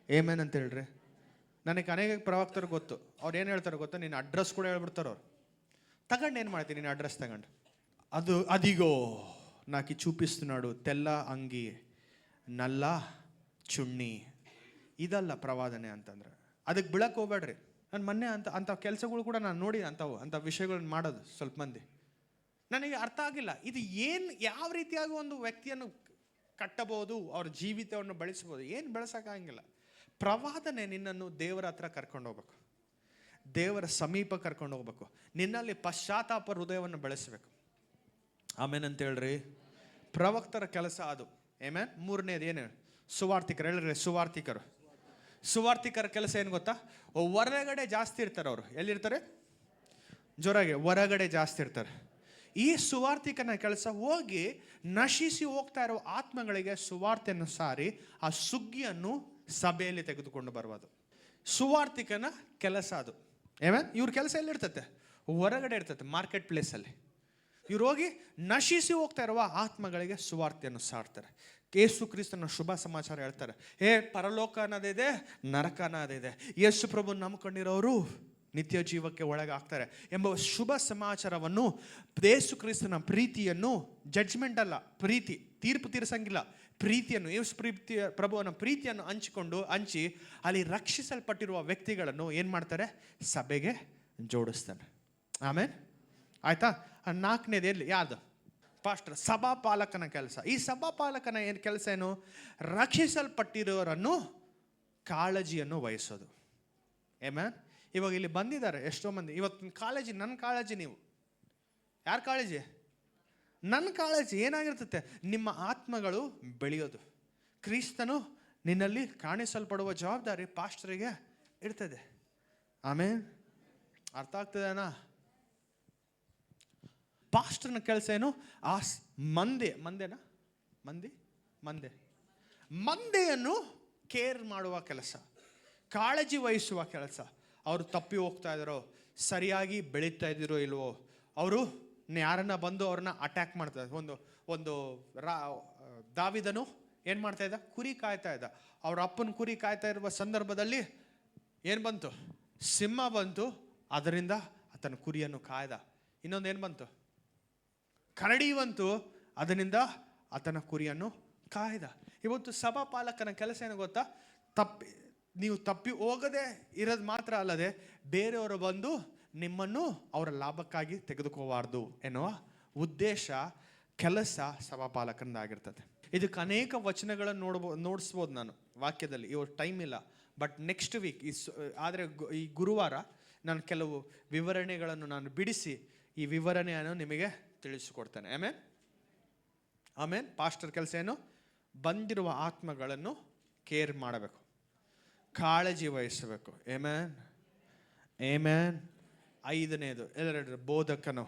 ಏಮೇನ್ ಅಂತ ಹೇಳ್ರಿ. ನನಗೆ ಅನೇಕ ಪ್ರವಕ್ತರು ಗೊತ್ತು. ಅವ್ರು ಏನು ಹೇಳ್ತಾರೆ ಗೊತ್ತಾ? ನಿನ್ನ ಅಡ್ರೆಸ್ ಕೂಡ ಹೇಳ್ಬಿಡ್ತಾರೆ ಅವ್ರು. ತಗೊಂಡು ಏನು ಮಾಡ್ತೀನಿ ನಿನ್ನ ಅಡ್ರೆಸ್ ತಗೊಂಡು? ಅದಿಗೋ ನಾಕಿ చూపిస్తున్నాడు తెల్ల ಅಂಗಿ ನಲ್ಲ ಚುಣ್ಣಿ. ಇದಲ್ಲ ಪ್ರವಾದನೆ ಅಂತಂದ್ರೆ. ಅದಕ್ಕೆ ಬೀಳಕ್ಕೆ ಹೋಗ್ಬೇಡ್ರಿ. ನಾನು ಮೊನ್ನೆ ಅಂಥ ಕೆಲಸಗಳು ಕೂಡ ನಾನು ನೋಡಿ ಅಂಥ ವಿಷಯಗಳನ್ನ ಮಾಡೋದು ಸ್ವಲ್ಪ ಮಂದಿ. ನನಗೆ ಅರ್ಥ ಆಗಿಲ್ಲ, ಇದು ಏನು, ಯಾವ ರೀತಿಯಾಗಿ ಒಂದು ವ್ಯಕ್ತಿಯನ್ನು ಕಟ್ಟಬಹುದು, ಅವ್ರ ಜೀವಿತವನ್ನು ಬೆಳೆಸ್ಬೋದು. ಏನು ಬೆಳೆಸೋಕ್ಕಾಗಿಲ್ಲ. ಪ್ರವಾದನೆ ನಿನ್ನನ್ನು ದೇವರ ಹತ್ರ ಕರ್ಕೊಂಡು ಹೋಗ್ಬೇಕು, ದೇವರ ಸಮೀಪ ಕರ್ಕೊಂಡು ಹೋಗ್ಬೇಕು, ನಿನ್ನಲ್ಲಿ ಪಶ್ಚಾತ್ತಾಪ ಹೃದಯವನ್ನು ಬೆಳೆಸಬೇಕು. ಆಮೇನ್ ಅಂತ ಹೇಳ್ರಿ. ಪ್ರವಕ್ತರ ಕೆಲಸ ಅದು. ಆಮೇನ್. ಮೂರನೇದು ಏನು? ಸುವಾರ್ತಿಕರು. ಹೇಳ್ರಿ, ಸುವಾರ್ತಿಕರು. ಸುವಾರ್ತಿಕರ ಕೆಲಸ ಏನು ಗೊತ್ತಾ? ಹೊರಗಡೆ ಜಾಸ್ತಿ ಇರ್ತಾರೆ ಅವರು. ಎಲ್ಲಿರ್ತಾರೆ? ಜೋರಾಗಿ, ಹೊರಗಡೆ ಜಾಸ್ತಿ ಇರ್ತಾರೆ. ಈ ಸುವಾರ್ತಿಕನ ಕೆಲಸ ಹೋಗಿ ನಶಿಸಿ ಹೋಗ್ತಾ ಇರೋ ಆತ್ಮಗಳಿಗೆ ಸುವಾರ್ತೆಯನ್ನು ಸಾರಿ ಆ ಸುಗ್ಗಿಯನ್ನು ಸಭೆಯಲ್ಲಿ ತೆಗೆದುಕೊಂಡು ಬರುವುದು ಸುವಾರ್ತಿಕನ ಕೆಲಸ. ಅದು ಇವ್ರ ಕೆಲಸ ಎಲ್ಲಿರ್ತತೆ? ಹೊರಗಡೆ ಇರ್ತತೆ, ಮಾರ್ಕೆಟ್ ಪ್ಲೇಸಲ್ಲಿ. ಇವ್ರು ಹೋಗಿ ನಶಿಸಿ ಹೋಗ್ತಾ ಇರುವ ಆತ್ಮಗಳಿಗೆ ಸುವಾರ್ತೆಯನ್ನು ಸಾರ್ತಾರೆ. ಯೇಸು ಕ್ರಿಸ್ತನ ಶುಭ ಸಮಾಚಾರ ಹೇಳ್ತಾರೆ. ಪರಲೋಕ ಅನ್ನೋದಿದೆ, ನರಕ ಅನ್ನೋದಿದೆ. ಯೇಸು ಪ್ರಭು ನಂಬ್ಕೊಂಡಿರೋರು ನಿತ್ಯ ಜೀವಕ್ಕೆ ಒಳಗಾಗ್ತಾರೆ ಎಂಬ ಶುಭ ಸಮಾಚಾರವನ್ನು, ಯೇಸು ಕ್ರಿಸ್ತನ ಪ್ರೀತಿಯನ್ನು, ಜಡ್ಜ್ಮೆಂಟ್ ಅಲ್ಲ, ಪ್ರೀತಿ, ತೀರ್ಪು ತೀರಿಸಂಗಿಲ್ಲ, ಪ್ರೀತಿಯನ್ನು, ಯೇಸು ಪ್ರಭುವನ ಪ್ರೀತಿಯನ್ನು ಹಂಚಿ ಅಲ್ಲಿ ರಕ್ಷಿಸಲ್ಪಟ್ಟಿರುವ ವ್ಯಕ್ತಿಗಳನ್ನು ಏನು ಮಾಡ್ತಾರೆ? ಸಭೆಗೆ ಜೋಡಿಸ್ತಾನೆ. ಆಮೇಲೆ ಆಯ್ತಾ? 4ನೇದು ಎಲ್ಲಿ? ಯಾವುದು? ಪಾಸ್ಟರ್, ಸಭಾಪಾಲಕನ ಕೆಲಸ. ಈ ಸಭಾಪಾಲಕನ ಕೆಲಸ ಏನು? ರಕ್ಷಿಸಲ್ಪಟ್ಟಿರೋರನ್ನು ಕಾಳಜಿಯನ್ನು ವಹಿಸೋದು. ಇವಾಗ ಇಲ್ಲಿ ಬಂದಿದ್ದಾರೆ ಎಷ್ಟೋ ಮಂದಿ. ಇವತ್ತು ಕಾಳಜಿ, ನನ್ನ ಕಾಳಜಿ. ನೀವು ಯಾರ ಕಾಳಜಿ? ನನ್ನ ಕಾಳಜಿ ಏನಾಗಿರ್ತತೆ? ನಿಮ್ಮ ಆತ್ಮಗಳು ಬೆಳೆಯೋದು. ಕ್ರಿಸ್ತನು ನಿನ್ನಲ್ಲಿ ಕಾಣಿಸಲ್ಪಡುವ ಜವಾಬ್ದಾರಿ ಪಾಸ್ಟರಿಗೆ ಇರ್ತದೆ. ಆಮೇಲೆ ಅರ್ಥ ಆಗ್ತದೇನಾ? ಪಾಸ್ಟರ್ನ ಕೆಲಸ ಏನು? ಆ ಮಂದೆಯನ್ನು ಕೇರ್ ಮಾಡುವ ಕೆಲಸ, ಕಾಳಜಿ ವಹಿಸುವ ಕೆಲಸ. ಅವರು ತಪ್ಪಿ ಹೋಗ್ತಾ ಇದ್ದಾರೋ, ಸರಿಯಾಗಿ ಬೆಳೀತಾ ಇದ್ದೀರೋ ಇಲ್ವೋ, ಅವರು ಯಾರನ್ನ ಬಂದು ಅವ್ರನ್ನ ಅಟ್ಯಾಕ್ ಮಾಡ್ತಾ ಇದ್ದಾರೆ. ಒಂದು ದಾವಿದನು ಏನು ಮಾಡ್ತಾ ಇದ್ದ? ಕುರಿ ಕಾಯ್ತಾ ಇದ್ದ. ಅವ್ರ ಅಪ್ಪನ ಕುರಿ ಕಾಯ್ತಾ ಇರುವ ಸಂದರ್ಭದಲ್ಲಿ ಏನು ಬಂತು? ಸಿಂಹ ಬಂತು, ಅದರಿಂದ ಆತನ ಕುರಿಯನ್ನು ಕಾಯ್ದ. ಇನ್ನೊಂದು ಏನು ಬಂತು? ಕರಡಿ ಬಂತು, ಅದರಿಂದ ಆತನ ಕುರಿಯನ್ನು ಕಾಯ್ದ. ಇವತ್ತು ಸಭಾಪಾಲಕನ ಕೆಲಸ ಏನು ಗೊತ್ತಾ? ನೀವು ತಪ್ಪಿ ಹೋಗದೆ ಇರೋದು ಮಾತ್ರ ಅಲ್ಲದೆ ಬೇರೆಯವರು ಬಂದು ನಿಮ್ಮನ್ನು ಅವರ ಲಾಭಕ್ಕಾಗಿ ತೆಗೆದುಕೋಬಾರ್ದು ಎನ್ನುವ ಉದ್ದೇಶ, ಕೆಲಸ ಸಭಾಪಾಲಕನದಾಗಿರ್ತದೆ. ಇದಕ್ಕೆ ಅನೇಕ ವಚನಗಳನ್ನು ನೋಡಿಸ್ಬೋದು ನಾನು ವಾಕ್ಯದಲ್ಲಿ. ಇವಾಗ ಟೈಮ್ ಇಲ್ಲ, ಬಟ್ ನೆಕ್ಸ್ಟ್ ವೀಕ್ ಆದರೆ ಈ ಗುರುವಾರ ನಾನು ಕೆಲವು ವಿವರಣೆಗಳನ್ನು ನಾನು ಬಿಡಿಸಿ ಈ ವಿವರಣೆಯನ್ನು ನಿಮಗೆ ತಿಳಿಸಿಕೊಡ್ತೇನೆ. ಆಮೇನ್. ಪಾಸ್ಟರ್ ಕೆಲಸ ಏನು? ಬಂದಿರುವ ಆತ್ಮಗಳನ್ನು ಕೇರ್ ಮಾಡಬೇಕು, ಕಾಳಜಿ ವಹಿಸಬೇಕು. ಆಮೆನ್. 5ನೇದು ಬೋಧಕನು.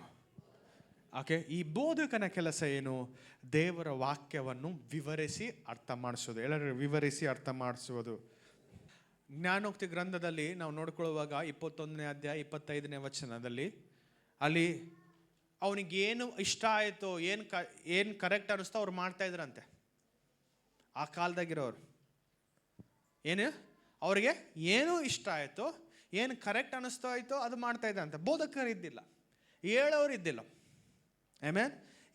ಈ ಬೋಧಕನ ಕೆಲಸ ಏನು? ದೇವರ ವಾಕ್ಯವನ್ನು ವಿವರಿಸಿ ಅರ್ಥ ಮಾಡಿಸೋದು. ವಿವರಿಸಿ ಅರ್ಥ ಮಾಡಿಸುವುದು. ಜ್ಞಾನೋಕ್ತಿ ಗ್ರಂಥದಲ್ಲಿ ನಾವು ನೋಡ್ಕೊಳ್ಳುವಾಗ 21ನೇ ಅಧ್ಯಾಯ 25ನೇ ವಚನದಲ್ಲಿ ಅಲ್ಲಿ ಅವನಿಗೇನು ಇಷ್ಟ ಆಯಿತೋ, ಏನು ಕರೆಕ್ಟ್ ಅನ್ನಿಸ್ತೋ ಅವ್ರು ಮಾಡ್ತಾ ಇದ್ರಂತೆ. ಆ ಕಾಲದಾಗಿರೋರು ಅವ್ರಿಗೆ ಏನು ಇಷ್ಟ ಆಯಿತೋ, ಏನು ಕರೆಕ್ಟ್ ಅನ್ನಿಸ್ತೋ ಆಯಿತೋ ಅದು ಮಾಡ್ತಾ ಇದ್ದಂತೆ. ಬೋಧಕರು ಇದ್ದಿಲ್ಲ, ಹೇಳೋರು ಇದ್ದಿಲ್ಲ.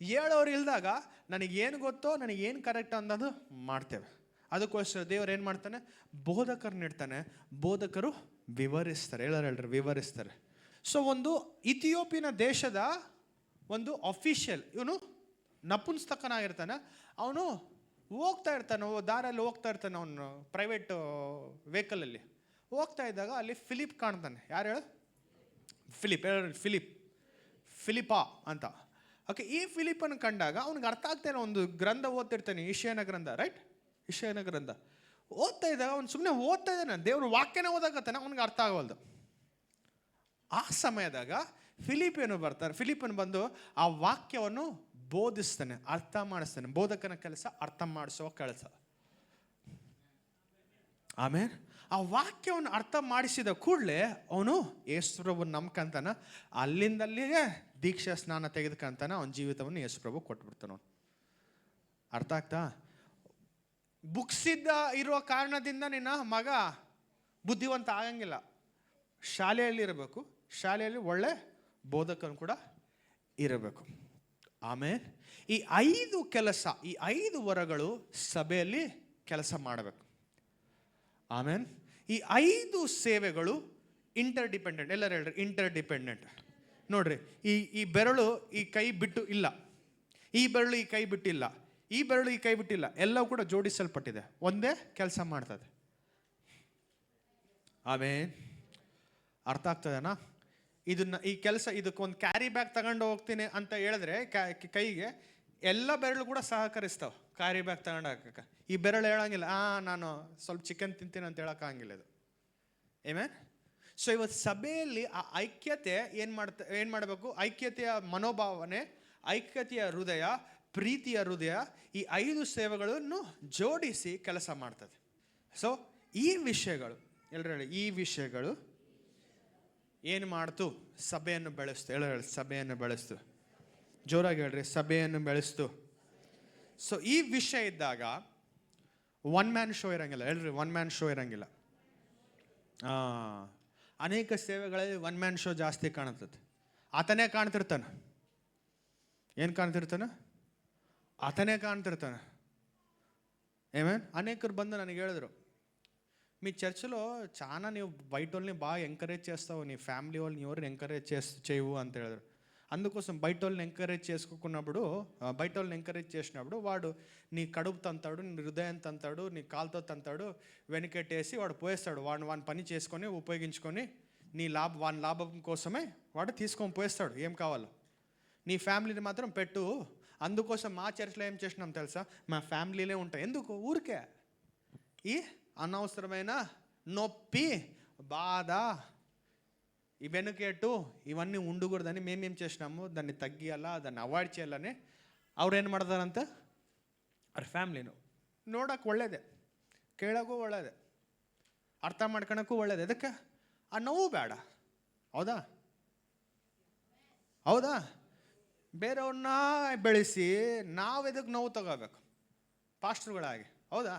ಹೇಳೋರು ಇಲ್ದಾಗ ನನಗೇನು ಗೊತ್ತೋ, ನನಗೇನು ಕರೆಕ್ಟ್ ಅನ್ನೋದು ಮಾಡ್ತೇವೆ. ಅದಕ್ಕೋಸ್ಕರ ದೇವರು ಏನು ಮಾಡ್ತಾನೆ? ಬೋಧಕರನ್ನಿಡ್ತಾನೆ. ಬೋಧಕರು ವಿವರಿಸ್ತಾರೆ. ವಿವರಿಸ್ತಾರೆ. ಸೊ ಒಂದು ಇಥಿಯೋಪಿಯನ್ ದೇಶದ ಒಂದು ಅಫಿಷಿಯಲ್, ಇವನು ನಪುಂಸಕನಾಗಿರ್ತಾನೆ. ಅವನು ಹೋಗ್ತಾ ಇರ್ತಾನೆ, ದಾರಲ್ಲಿ ಹೋಗ್ತಾ ಇರ್ತಾನೆ, ಅವನು ಪ್ರೈವೇಟ್ ವೆಹಿಕಲಲ್ಲಿ ಹೋಗ್ತಾ ಇದ್ದಾಗ ಅಲ್ಲಿ ಫಿಲಿಪ್ ಕಾಣ್ತಾನೆ. ಯಾರು ಹೇಳು? ಫಿಲಿಪಾ ಅಂತ. ಈ ಫಿಲಿಪನ್ನು ಕಂಡಾಗ ಅವ್ನಿಗೆ ಅರ್ಥ ಆಗ್ತಾನೆ. ಒಂದು ಗ್ರಂಥ ಓದ್ತಿರ್ತಾನೆ, ಇಷಯನ ಗ್ರಂಥ, ರೈಟ್? ಇಷಯನ ಗ್ರಂಥ ಓದ್ತಾ ಇದ್ದಾಗ ಅವ್ನು ಸುಮ್ಮನೆ ಓದ್ತಾ ಇದ್ದಾನೆ, ದೇವ್ರ ವಾಕ್ಯನ ಓದಾಕತ್ತಾನೆ, ಅವ್ನಿಗೆ ಅರ್ಥ ಆಗವಲ್ದು. ಆ ಸಮಯದಾಗ ಫಿಲಿಪನ್ ಬಂದು ಆ ವಾಕ್ಯವನ್ನು ಬೋಧಿಸ್ತಾನೆ, ಅರ್ಥ ಮಾಡಿಸ್ತಾನೆ. ಬೋಧಕನ ಕೆಲಸ ಅರ್ಥ ಮಾಡಿಸೋ ಕೆಲಸ. ಆಮೇಲೆ ಆ ವಾಕ್ಯವನ್ನು ಅರ್ಥ ಮಾಡಿಸಿದ ಕೂಡಲೇ ಅವನು ಯೇಸುಪ್ರಭು ನಂಬ್ಕಂತಾನ. ಅಲ್ಲಿಂದಲ್ಲಿಗೆ ದೀಕ್ಷಾ ಸ್ನಾನ ತೆಗೆದುಕಂತಾನ. ಅವನ ಜೀವಿತವನ್ನು ಯೇಸುಪ್ರಭು ಕೊಟ್ಬಿಡ್ತಾನ. ಅರ್ಥ ಆಗ್ತಾ? ಬುಕ್ಸಿದ್ದ ಇರುವ ಕಾರಣದಿಂದ ನಿನ್ನ ಮಗ ಬುದ್ಧಿವಂತ ಆಗಂಗಿಲ್ಲ. ಶಾಲೆಯಲ್ಲಿ ಇರಬೇಕು, ಶಾಲೆಯಲ್ಲಿ ಒಳ್ಳೆ ಬೋಧಕನು ಕೂಡ ಇರಬೇಕು. ಆಮೇಲೆ ಈ 5 ಕೆಲಸ, ಈ 5 ವರಗಳು ಸಭೆಯಲ್ಲಿ ಕೆಲಸ ಮಾಡಬೇಕು. ಆಮೇಲೆ ಈ 5 ಸೇವೆಗಳು ಇಂಟರ್ಡಿಪೆಂಡೆಂಟ್. ಎಲ್ಲರೂ ಹೇಳ್ರಿ ಇಂಟರ್ಡಿಪೆಂಡೆಂಟ್. ನೋಡ್ರಿ, ಈ ಬೆರಳು ಈ ಕೈ ಬಿಟ್ಟು ಇಲ್ಲ, ಈ ಬೆರಳು ಈ ಕೈ ಬಿಟ್ಟಿಲ್ಲ, ಈ ಬೆರಳು ಈ ಕೈ ಬಿಟ್ಟಿಲ್ಲ, ಎಲ್ಲವೂ ಕೂಡ ಜೋಡಿಸಲ್ಪಟ್ಟಿದೆ, ಒಂದೇ ಕೆಲಸ ಮಾಡ್ತದೆ. ಆಮೇಲೆ ಅರ್ಥ ಆಗ್ತದೇನಾ? ಈ ಕೆಲಸ, ಇದಕ್ಕೊಂದು ಕ್ಯಾರಿ ಬ್ಯಾಗ್ ತಗೊಂಡು ಹೋಗ್ತೀನಿ ಅಂತ ಹೇಳಿದ್ರೆ ಕೈಗೆ ಎಲ್ಲ ಬೆರಳು ಕೂಡ ಸಹಕರಿಸ್ತಾವೆ ಕ್ಯಾರಿ ಬ್ಯಾಗ್ ತಗೊಂಡು ಹಾಕಕ್ಕ. ಈ ಬೆರಳು ಹೇಳಂಗಿಲ್ಲ, ನಾನು ಸ್ವಲ್ಪ ಚಿಕನ್ ತಿಂತೀನಿ ಅಂತ ಹೇಳೋಕ್ಕಾಗಿಲ್ಲ ಇದು. ಏಮೇ. ಸೊ ಇವತ್ತು ಸಭೆಯಲ್ಲಿ ಆ ಐಕ್ಯತೆ ಏನು ಮಾಡಬೇಕು? ಐಕ್ಯತೆಯ ಮನೋಭಾವನೆ, ಐಕ್ಯತೆಯ ಹೃದಯ, ಪ್ರೀತಿಯ ಹೃದಯ, ಈ 5 ಸೇವೆಗಳನ್ನು ಜೋಡಿಸಿ ಕೆಲಸ ಮಾಡ್ತದೆ. ಸೊ ಈ ವಿಷಯಗಳು ಎಲ್ಲರೂ ಹೇಳಿ, ಈ ವಿಷಯಗಳು ಏನು ಮಾಡ್ತು? ಸಭೆಯನ್ನು ಬೆಳೆಸ್ತು. ಹೇಳಿ, ಸಭೆಯನ್ನು ಬೆಳೆಸ್ತು. ಜೋರಾಗಿ ಹೇಳ್ರಿ, ಸಭೆಯನ್ನು ಬೆಳೆಸ್ತು. ಸೊ ಈ ವಿಷಯ ಇದ್ದಾಗ ಒನ್ ಮ್ಯಾನ್ ಶೋ ಇರಂಗಿಲ್ಲ. ಹೇಳ್ರಿ, ಒನ್ ಮ್ಯಾನ್ ಶೋ ಇರಂಗಿಲ್ಲ. ಅನೇಕ ಸೇವೆಗಳಲ್ಲಿ ಒನ್ ಮ್ಯಾನ್ ಶೋ ಜಾಸ್ತಿ ಕಾಣುತ್ತದೆ. ಆತನೇ ಕಾಣ್ತಿರ್ತಾನೆ. ಏನು ಕಾಣ್ತಿರ್ತಾನೆ? ಆತನೇ ಕಾಣ್ತಿರ್ತಾನೆ. ಏಮೇನ್. ಅನೇಕರು ಬಂದು ನನಗೆ ಹೇಳಿದ್ರು, మీ చర్చిలో చాలా నీవు బయట వాళ్ళని బాగా ఎంకరేజ్ చేస్తావు, నీ ఫ్యామిలీ వాళ్ళని ఎవరిని ఎంకరేజ్ చేయవు ಅಂತ ಹೇಳಿದ್ರು. అందుకోసం బయట వాళ్ళని ఎంకరేజ్ చేసుకున్నప్పుడు, బయట వాళ్ళని ఎంకరేజ్ చేసినప్పుడు వాడు నీ కడుపు తంతాడు, నీ హృదయం తంతాడు, నీ కాలుతో తంతాడు, వెనకెట్టేసి వాడు పోయేస్తాడు. వాని పని చేసుకొని ఉపయోగించుకొని వాని లాభం కోసమే వాడు తీసుకొని పోయేస్తాడు ఏం కావాలో. నీ ఫ్యామిలీని మాత్రం పెట్టు. అందుకోసం మా చర్చిలో ఏం చేసినాం తెలుసా? మా ఫ్యామిలీలే ఉంటాయి. ఎందుకు? ఊరికే ఈ అనవసరమైన నొప్పి, బాధ, ఈ వెనుకేటు ఇవన్నీ ఉండకూడదని మేమేం చేసినాము, దాన్ని తగ్గియాలా, దాన్ని ಅವಾಯ್ಡ್ చేయాలని ಅವ್ರೇನು ಮಾಡ್ತಾರಂತೆ? ಅವ್ರ ಫ್ಯಾಮ್ಲಿನು ನೋಡೋಕೆ ಒಳ್ಳೇದೆ, ಕೇಳೋಕ್ಕೂ ಒಳ್ಳೇದೆ, ಅರ್ಥ ಮಾಡ್ಕೊಳಕ್ಕೂ ಒಳ್ಳೇದೆ. ಅದಕ್ಕೆ ಆ ನೋವು ಬೇಡ. ಹೌದಾ? ಹೌದಾ? ಬೇರೆಯವ್ರನ್ನ ಬೆಳೆಸಿ ನಾವೆದಕ್ಕೆ ನೋವು ತಗೋಬೇಕು ಪಾಸ್ಟರ್ಗಳಾಗಿ? ಹೌದಾ?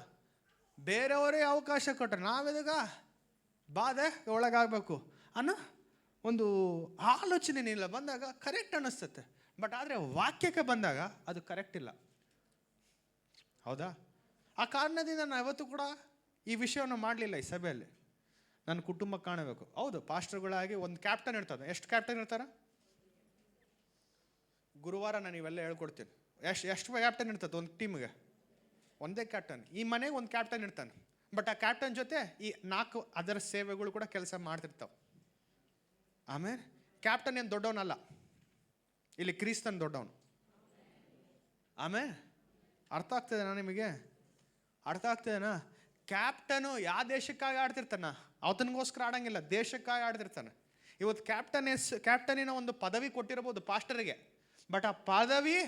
ಬೇರೆಯವರೇ ಅವಕಾಶ ಕೊಟ್ಟರೆ ನಾವೆದಗ ಬಾಧೆ ಒಳಗಾಗಬೇಕು ಅನ್ನೋ ಒಂದು ಆಲೋಚನೆ ಇಲ್ಲ ಬಂದಾಗ ಕರೆಕ್ಟ್ ಅನ್ನಿಸ್ತತೆ. ಬಟ್ ಆದರೆ ವಾಕ್ಯಕ್ಕೆ ಬಂದಾಗ ಅದು ಕರೆಕ್ಟ್ ಇಲ್ಲ. ಹೌದಾ? ಆ ಕಾರಣದಿಂದ ನಾನು ಯಾವತ್ತೂ ಕೂಡ ಈ ವಿಷಯವನ್ನು ಮಾಡಲಿಲ್ಲ ಈ ಸಭೆಯಲ್ಲಿ. ನನ್ನ ಕುಟುಂಬ ಕಾಣಬೇಕು. ಹೌದು, ಪಾಸ್ಟರ್ಗಳಾಗಿ ಒಂದು ಕ್ಯಾಪ್ಟನ್ ಇರ್ತದೆ. ಎಷ್ಟು ಕ್ಯಾಪ್ಟನ್ ಇರ್ತಾರೆ? ಗುರುವಾರ ನಾನು ಇವೆಲ್ಲ ಹೇಳ್ಕೊಡ್ತೀನಿ. ಎಷ್ಟು ಕ್ಯಾಪ್ಟನ್ ಇರ್ತದೆ ಒಂದು ಟೀಮ್ಗೆ? ಒಂದೇ ಕ್ಯಾಪ್ಟನ್. ಈ ಮನೆಗೆ ಒಂದು ಕ್ಯಾಪ್ಟನ್ ಇರ್ತಾನೆ. ಬಟ್ ಆ ಕ್ಯಾಪ್ಟನ್ ಜೊತೆ ಈ 4 ಅದರ ಸೇವೆಗಳು ಕೂಡ ಕೆಲಸ ಮಾಡ್ತಿರ್ತಾವೆ. ಆಮೇಲೆ ಕ್ಯಾಪ್ಟನ್ ಏನು ದೊಡ್ಡವನಲ್ಲ, ಇಲ್ಲಿ ಕ್ರಿಸ್ತನ್ ದೊಡ್ಡವನು. ಆಮೇಲೆ ಅರ್ಥ ಆಗ್ತದೇನಾ ನಿಮಗೆ? ಅರ್ಥ ಆಗ್ತದೇನಾ? ಕ್ಯಾಪ್ಟನು ಯಾವ ದೇಶಕ್ಕಾಗಿ ಆಡ್ತಿರ್ತಾನ? ಅವತನಿಗೋಸ್ಕರ ಆಡಂಗಿಲ್ಲ, ದೇಶಕ್ಕಾಗಿ ಆಡ್ತಿರ್ತಾನೆ. ಇವತ್ತು ಕ್ಯಾಪ್ಟನಿನ ಒಂದು ಪದವಿ ಕೊಟ್ಟಿರ್ಬೋದು ಪಾಸ್ಟರಿಗೆ, ಬಟ್ ಆ ಪದವಿ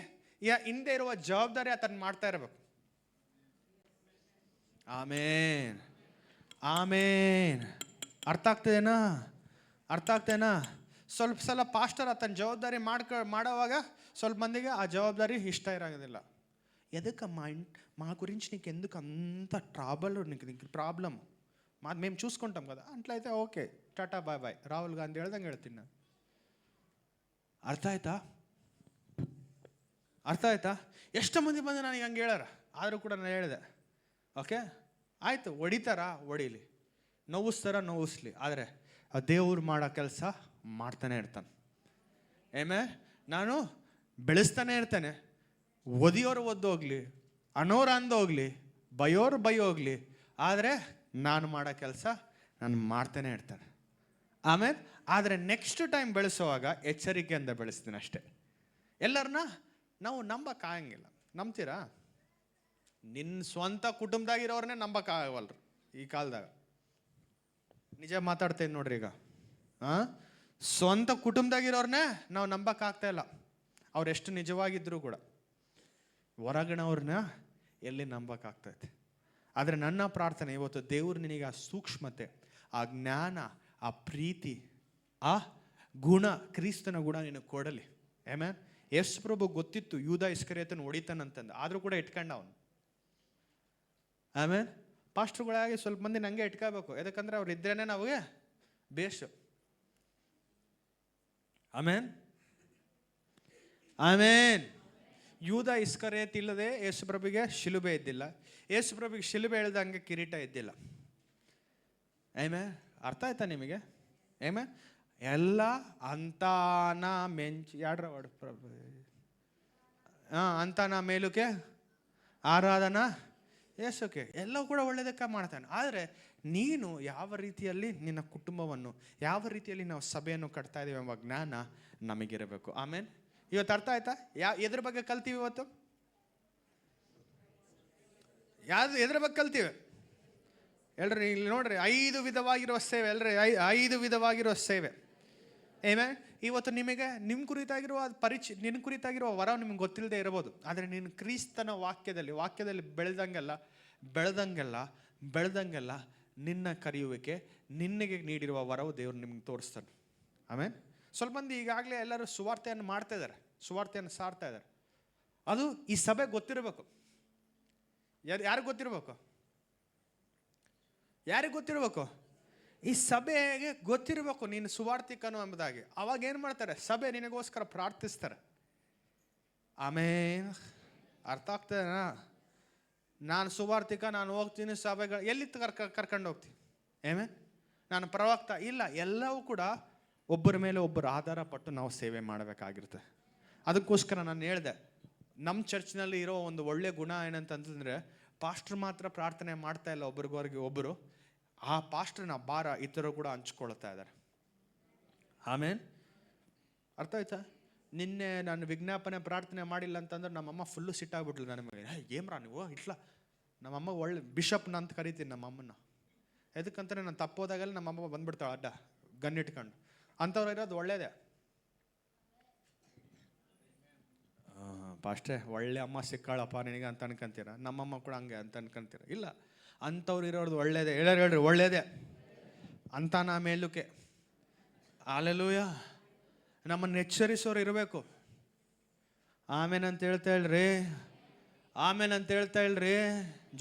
ಹಿಂದೆ ಇರುವ ಜವಾಬ್ದಾರಿ ಆತನ ಮಾಡ್ತಾ ಇರಬೇಕು. ಆಮೇನ್, ಆಮೇನ್. ಅರ್ಥ ಆಗ್ತದೇನಾ? ಅರ್ಥ ಆಗ್ತೇನಾ? ಸ್ವಲ್ಪ ಸಲ ಪಾಸ್ಟರ್ ಆತನ ಜವಾಬ್ದಾರಿ ಮಾಡೋವಾಗ ಸ್ವಲ್ಪ మందిಗೆ ఆ జవాబుదారీ ఇష్ట ఇరాగదిಲ್ಲ. ఎదుకమ్మా మా గురించి నీకు ఎందుకు అంత ట్రబుల్, నీకు ప్రాబ్లం మేము చూసుకుంటాం కదా. అట్లయితే okay, tata bye bye, Rahul Gandhi ಹೇಳ್ದಂಗೆ ಹೇಳ್ತೀನಿ ನಾನು. ಅರ್ಥ ಆಯ್ತಾ? ಅರ್ಥ ಆಯ್ತಾ? ಎಷ್ಟು ಮಂದಿ ಬಂದು ನನಗೆ ಹಂಗೆ ಹೇಳಾರ, ಆದರೂ ಕೂಡ ನಾನು ಹೇಳಿದೆ ಓಕೆ ಆಯಿತು, ಹೊಡಿತಾರ ಹೊಡೀಲಿ, ನೋವಿಸ್ತಾರ ನೋವಿಸ್ಲಿ, ಆದರೆ ಆ ದೇವ್ರು ಮಾಡೋ ಕೆಲಸ ಮಾಡ್ತಾನೆ ಇರ್ತಾನೆ. ಏಮೇ, ನಾನು ಬೆಳೆಸ್ತಾನೆ ಇರ್ತೇನೆ. ಓದಿಯೋರು ಓದೋಗ್ಲಿ, ಅನ್ನೋರು ಅಂದೋಗ್ಲಿ, ಬೈಯೋರು ಬೈಯೋಗ್ಲಿ, ಆದರೆ ನಾನು ಮಾಡೋ ಕೆಲಸ ನಾನು ಮಾಡ್ತಾನೆ ಇರ್ತಾನೆ. ಆಮೇಲೆ ಆದರೆ ನೆಕ್ಸ್ಟ್ ಟೈಮ್ ಬೆಳೆಸೋವಾಗ ಎಚ್ಚರಿಕೆಯಿಂದ ಬೆಳೆಸ್ತೀನಿ ಅಷ್ಟೇ. ಎಲ್ಲರನ್ನ ನಾವು ನಂಬಕ್ಕಾಗಂಗಿಲ್ಲ. ನಂಬ್ತೀರಾ? ನಿನ್ನ ಸ್ವಂತ ಕುಟುಂಬದಾಗಿರೋರನ್ನೇ ನಂಬಕ್ಕಾಗವಲ್ರು ಈ ಕಾಲದಾಗ. ನಿಜ ಮಾತಾಡ್ತೇನೆ ನೋಡ್ರಿ. ಈಗ ಸ್ವಂತ ಕುಟುಂಬದಾಗಿರೋರನ್ನೇ ನಾವು ನಂಬಕ್ಕಾಗ್ತಾ ಇಲ್ಲ, ಅವರೆಷ್ಟು ನಿಜವಾಗಿದ್ದರೂ ಕೂಡ. ಹೊರಗಣವ್ರನ್ನ ಎಲ್ಲಿ ನಂಬಕ್ಕಾಗ್ತೈತೆ? ಆದರೆ ನನ್ನ ಪ್ರಾರ್ಥನೆ ಇವತ್ತು, ದೇವರು ನಿನಗೆ ಆ ಸೂಕ್ಷ್ಮತೆ, ಆ ಜ್ಞಾನ, ಆ ಪ್ರೀತಿ, ಆ ಗುಣ, ಕ್ರಿಸ್ತನ ಗುಣ ನಿನಗೆ ಕೊಡಲಿ. ಆಮೇಲೆ ಯೇಸು ಪ್ರಭು ಗೊತ್ತಿತ್ತು ಯೂದ ಇಸ್ಕರಿಯೋತನ ಹೊಡಿತಾನಂತಂದು, ಆದರೂ ಕೂಡ ಇಟ್ಕೊಂಡ ಅವನು. ಆಮೇಲೆ ಪಾಸ್ಟರ್ಗಳಾಗಿ ಸ್ವಲ್ಪ ಮಂದಿ ನಂಗೆ ಇಟ್ಕೋಬೇಕು, ಯಾಕಂದ್ರೆ ಅವ್ರು ಇದ್ರೇನೆ ನಮಗೆ ಬೇಷ್. ಆಮೇನ್, ಆಮೇನ್. ಯೂದ ಇಸ್ಕರಿಯೋತ ಇಲ್ಲದೆ ಯೇಸು ಪ್ರಭುಗೆ ಶಿಲುಬೆ ಇದ್ದಿಲ್ಲ, ಯೇಸು ಪ್ರಭುಗೆ ಶಿಲುಬೆ ಎಳ್ದಂಗೆ ಕಿರೀಟ ಇದ್ದಿಲ್ಲ. ಏಮೇ, ಅರ್ಥ ಆಯ್ತಾ ನಿಮಗೆ? ಏಮೇ, ಎಲ್ಲ ಅಂತಾನ ಮೆಂಚ್ ಯಾಡ್ರ ವಾಡು ಪ್ರಭು ಅಂತಾನ ಮೇಲುಕೆ ಆರಾಧನಾ ಯೇಸುಕ್ಕೆ, ಎಲ್ಲವೂ ಕೂಡ ಒಳ್ಳೆಯದಕ್ಕೆ ಮಾಡ್ತಾನೆ. ಆದರೆ ನೀನು ಯಾವ ರೀತಿಯಲ್ಲಿ ನಿನ್ನ ಕುಟುಂಬವನ್ನು, ಯಾವ ರೀತಿಯಲ್ಲಿ ನಾವು ಸಭೆಯನ್ನು ಕಟ್ತಾ ಇದ್ದೀವಿ ಎಂಬ ಜ್ಞಾನ ನಮಗಿರಬೇಕು. ಆಮೇಲೆ ಇವತ್ತು ಅರ್ಥ ಆಯ್ತಾ? ಎದ್ರ ಬಗ್ಗೆ ಕಲ್ತೀವಿ ಇವತ್ತು? ಯಾವ್ದು ಎದ್ರ ಬಗ್ಗೆ ಕಲ್ತೀವಿ ಹೇಳ್ರಿ, ಇಲ್ಲಿ ನೋಡ್ರಿ 5 ವಿಧವಾಗಿರುವ ಸೇವೆ ಅಲ್ರಿ, 5 ವಿಧವಾಗಿರುವ ಸೇವೆ. ಏಮೇ ಇವತ್ತು ನಿಮಗೆ ನಿಮ್ಮ ಕುರಿತಾಗಿರುವ ನಿನ್ನ ಕುರಿತಾಗಿರುವ ವರ ನಿಮ್ಗೆ ಗೊತ್ತಿಲ್ಲದೆ ಇರಬಹುದು, ಆದರೆ ನೀನು ಕ್ರಿಸ್ತನ ವಾಕ್ಯದಲ್ಲಿ ಬೆಳೆದಂಗೆಲ್ಲ ನಿನ್ನ ಕರೆಯುವಿಕೆ, ನಿನಗೆ ನೀಡಿರುವ ವರವು ದೇವರು ನಿಮ್ಗೆ ತೋರಿಸ್ತಾನೆ. ಆಮೇಲೆ ಸ್ವಲ್ಪ ಮಂದಿ ಈಗಾಗಲೇ ಎಲ್ಲರೂ ಸುವಾರ್ತೆಯನ್ನು ಮಾಡ್ತಾ ಇದ್ದಾರೆ, ಸುವಾರ್ತೆಯನ್ನು ಸಾರ್ತಾ ಇದ್ದಾರೆ. ಅದು ಈ ಸಭೆ ಗೊತ್ತಿರಬೇಕು. ಯಾರಿಗೆ ಗೊತ್ತಿರಬೇಕು? ಈ ಸಭೆಗೆ ಗೊತ್ತಿರಬೇಕು ನೀನು ಸುವಾರ್ತಿಕನು ಎಂಬುದಾಗಿ. ಅವಾಗ ಏನು ಮಾಡ್ತಾರೆ? ಸಭೆ ನಿನಗೋಸ್ಕರ ಪ್ರಾರ್ಥಿಸ್ತಾರೆ. ಆಮೇಲೆ ಅರ್ಥ ಆಗ್ತದೇನಾ? ನಾನು ಸುವಾರ್ತಿಕ, ನಾನು ಹೋಗ್ತೀನಿ ಸಭೆಗಳು, ಎಲ್ಲಿ ಕರ್ಕೊಂಡು ಹೋಗ್ತೀನಿ? ನಾನು ಪ್ರವಕ್ತ ಇಲ್ಲ. ಎಲ್ಲವೂ ಕೂಡ ಒಬ್ಬರ ಮೇಲೆ ಒಬ್ಬರು ಆಧಾರ ಪಟ್ಟು ನಾವು ಸೇವೆ ಮಾಡಬೇಕಾಗಿರುತ್ತೆ. ಅದಕ್ಕೋಸ್ಕರ ನಾನು ಹೇಳಿದೆ, ನಮ್ಮ ಚರ್ಚ್ನಲ್ಲಿ ಇರೋ ಒಂದು ಒಳ್ಳೆ ಗುಣ ಏನಂತಂದ್ರೆ, ಪಾಸ್ಟ್ರ್ ಮಾತ್ರ ಪ್ರಾರ್ಥನೆ ಮಾಡ್ತಾ ಇಲ್ಲ ಒಬ್ಬರು, ಆ ಪಾಸ್ಟ್ರನ ಭಾರ ಇತರರು ಕೂಡ ಹಂಚ್ಕೊಳ್ತಾ ಇದ್ದಾರೆ. ಆಮೇಲೆ ಅರ್ಥ ಆಯ್ತಾ? ನಿನ್ನೆ ನಾನು ವಿಜ್ಞಾಪನೆ ಪ್ರಾರ್ಥನೆ ಮಾಡಿಲ್ಲ ಅಂತಂದ್ರೆ ನಮ್ಮಮ್ಮ ಫುಲ್ಲು ಸಿಟ್ಟಾಗ್ಬಿಟ್ಲು ನನ್ನ ಮೇಲೆ. ಏಮ್ರಾ ನೀವು ಇಟ್ಲ? ನಮ್ಮಮ್ಮ ಒಳ್ಳೆ ಬಿಷಪ್ನ ಅಂತ ಕರಿತೀನಿ ನಮ್ಮಮ್ಮನ. ಎದಕ್ಕಂತಾರೆ ನಾನು ತಪ್ಪೋದಾಗಲ್ಲ ನಮ್ಮಮ್ಮ ಬಂದ್ಬಿಡ್ತಾಳೆ ಅಡ್ಡ ಗನ್ನಿಟ್ಕೊಂಡು. ಅಂಥವ್ರು ಇರೋದು ಒಳ್ಳೇದೇ. ಪಾಸ್ಟ್ರೆ ಒಳ್ಳೆ ಅಮ್ಮ ಸಿಕ್ಕಾಳಪ್ಪ ನಿನಗೆ ಅಂತ ಅನ್ಕೊಂತೀರ, ನಮ್ಮಮ್ಮ ಕೂಡ ಹಂಗೆ ಅಂತ ಅನ್ಕೊಂತೀರ. ಇಲ್ಲ, ಅಂಥವ್ರು ಇರೋದು ಒಳ್ಳೇದೇ. ಹೇಳ್ರಿ ಒಳ್ಳೇದೇ ಅಂತ ನಾ ಮೇಲುಕೆ. ಅಲ್ಲೆಲೂಯ. ನಮ್ಮನ್ನು ಎಚ್ಚರಿಸೋರು ಇರಬೇಕು. ಆಮೇನಂತ ಹೇಳ್ತಾ ಹೇಳ್ರಿ,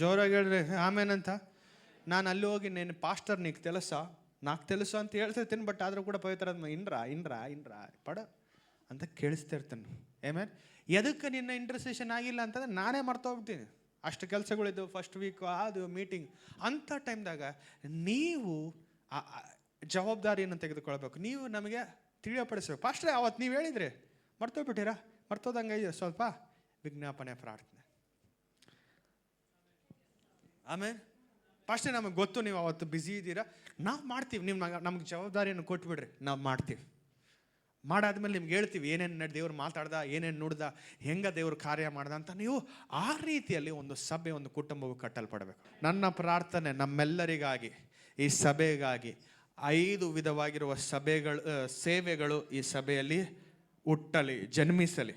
ಜೋರಾಗಿ ಹೇಳ್ರಿ ಆಮೇನಂತ. ನಾನು ಅಲ್ಲಿ ಹೋಗಿ ನೀನು ಪಾಸ್ಟರ್ ನೀಕ್ తెలుసా ಅಂತ ಹೇಳ್ತಿರ್ತೀನಿ. ಬಟ್ ಆದರೂ ಕೂಡ ಪವಿತ್ರ ಇನ್ರಾ ಪಡ ಅಂತ ಕೇಳಿಸ್ತಾ ಇರ್ತಾನೆ. ಆಮೇಲೆ ಎದಕ್ಕೆ ನಿನ್ನ ಇಂಟರ್ಸೆಷನ್ ಆಗಿಲ್ಲ ಅಂತಂದ್ರೆ ನಾನೇ ಮರ್ತೋಗ್ಬಿಡ್ತೀನಿ. ಅಷ್ಟು ಕೆಲಸಗಳಿದ್ದು, ಫಸ್ಟ್ ವೀಕ್ ಅದು ಮೀಟಿಂಗ್. ಅಂಥ ಟೈಮ್ದಾಗ ನೀವು ಜವಾಬ್ದಾರಿಯನ್ನು ತೆಗೆದುಕೊಳ್ಬೇಕು. ನೀವು ನಮಗೆ ತಿಳಿಯಪಡಿಸ್ಬೇಕು. ಪಾಸ್ಟ್ರೆ ಅವತ್ತು ನೀವು ಹೇಳಿದ್ರಿ, ಮರ್ತೋಗ್ಬಿಟ್ಟಿರಾ? ಮರ್ತೋದಂಗೆ ಸ್ವಲ್ಪ ವಿಜ್ಞಾಪನೆ ಪ್ರಾರ್ಥನೆ. ಆಮೇಲೆ ಪಾಸ್ಟ್ರೆ ನಮಗೆ ಗೊತ್ತು ನೀವು ಅವತ್ತು ಬ್ಯುಸಿ ಇದ್ದೀರಾ, ನಾವು ಮಾಡ್ತೀವಿ. ನೀವು ನಮ್ಗೆ ಜವಾಬ್ದಾರಿಯನ್ನು ಕೊಟ್ಬಿಡ್ರಿ, ನಾವು ಮಾಡ್ತೀವಿ. ಮಾಡಾದ್ಮೇಲೆ ನಿಮ್ಗೆ ಹೇಳ್ತೀವಿ ಏನೇನು ದೇವ್ರು ಮಾತಾಡ್ದ, ಏನೇನು ನುಡ್ದ, ಹೆಂಗೆ ದೇವ್ರು ಕಾರ್ಯ ಮಾಡ್ದ ಅಂತ. ನೀವು ಆ ರೀತಿಯಲ್ಲಿ ಒಂದು ಸಭೆ, ಒಂದು ಕುಟುಂಬವು ಕಟ್ಟಲ್ಪಡಬೇಕು. ನನ್ನ ಪ್ರಾರ್ಥನೆ ನಮ್ಮೆಲ್ಲರಿಗಾಗಿ, ಈ ಸಭೆಗಾಗಿ 5 ವಿಧವಾಗಿರುವ ಸೇವೆಗಳು ಈ ಸಭೆಯಲ್ಲಿ ಹುಟ್ಟಲಿ, ಜನ್ಮಿಸಲಿ.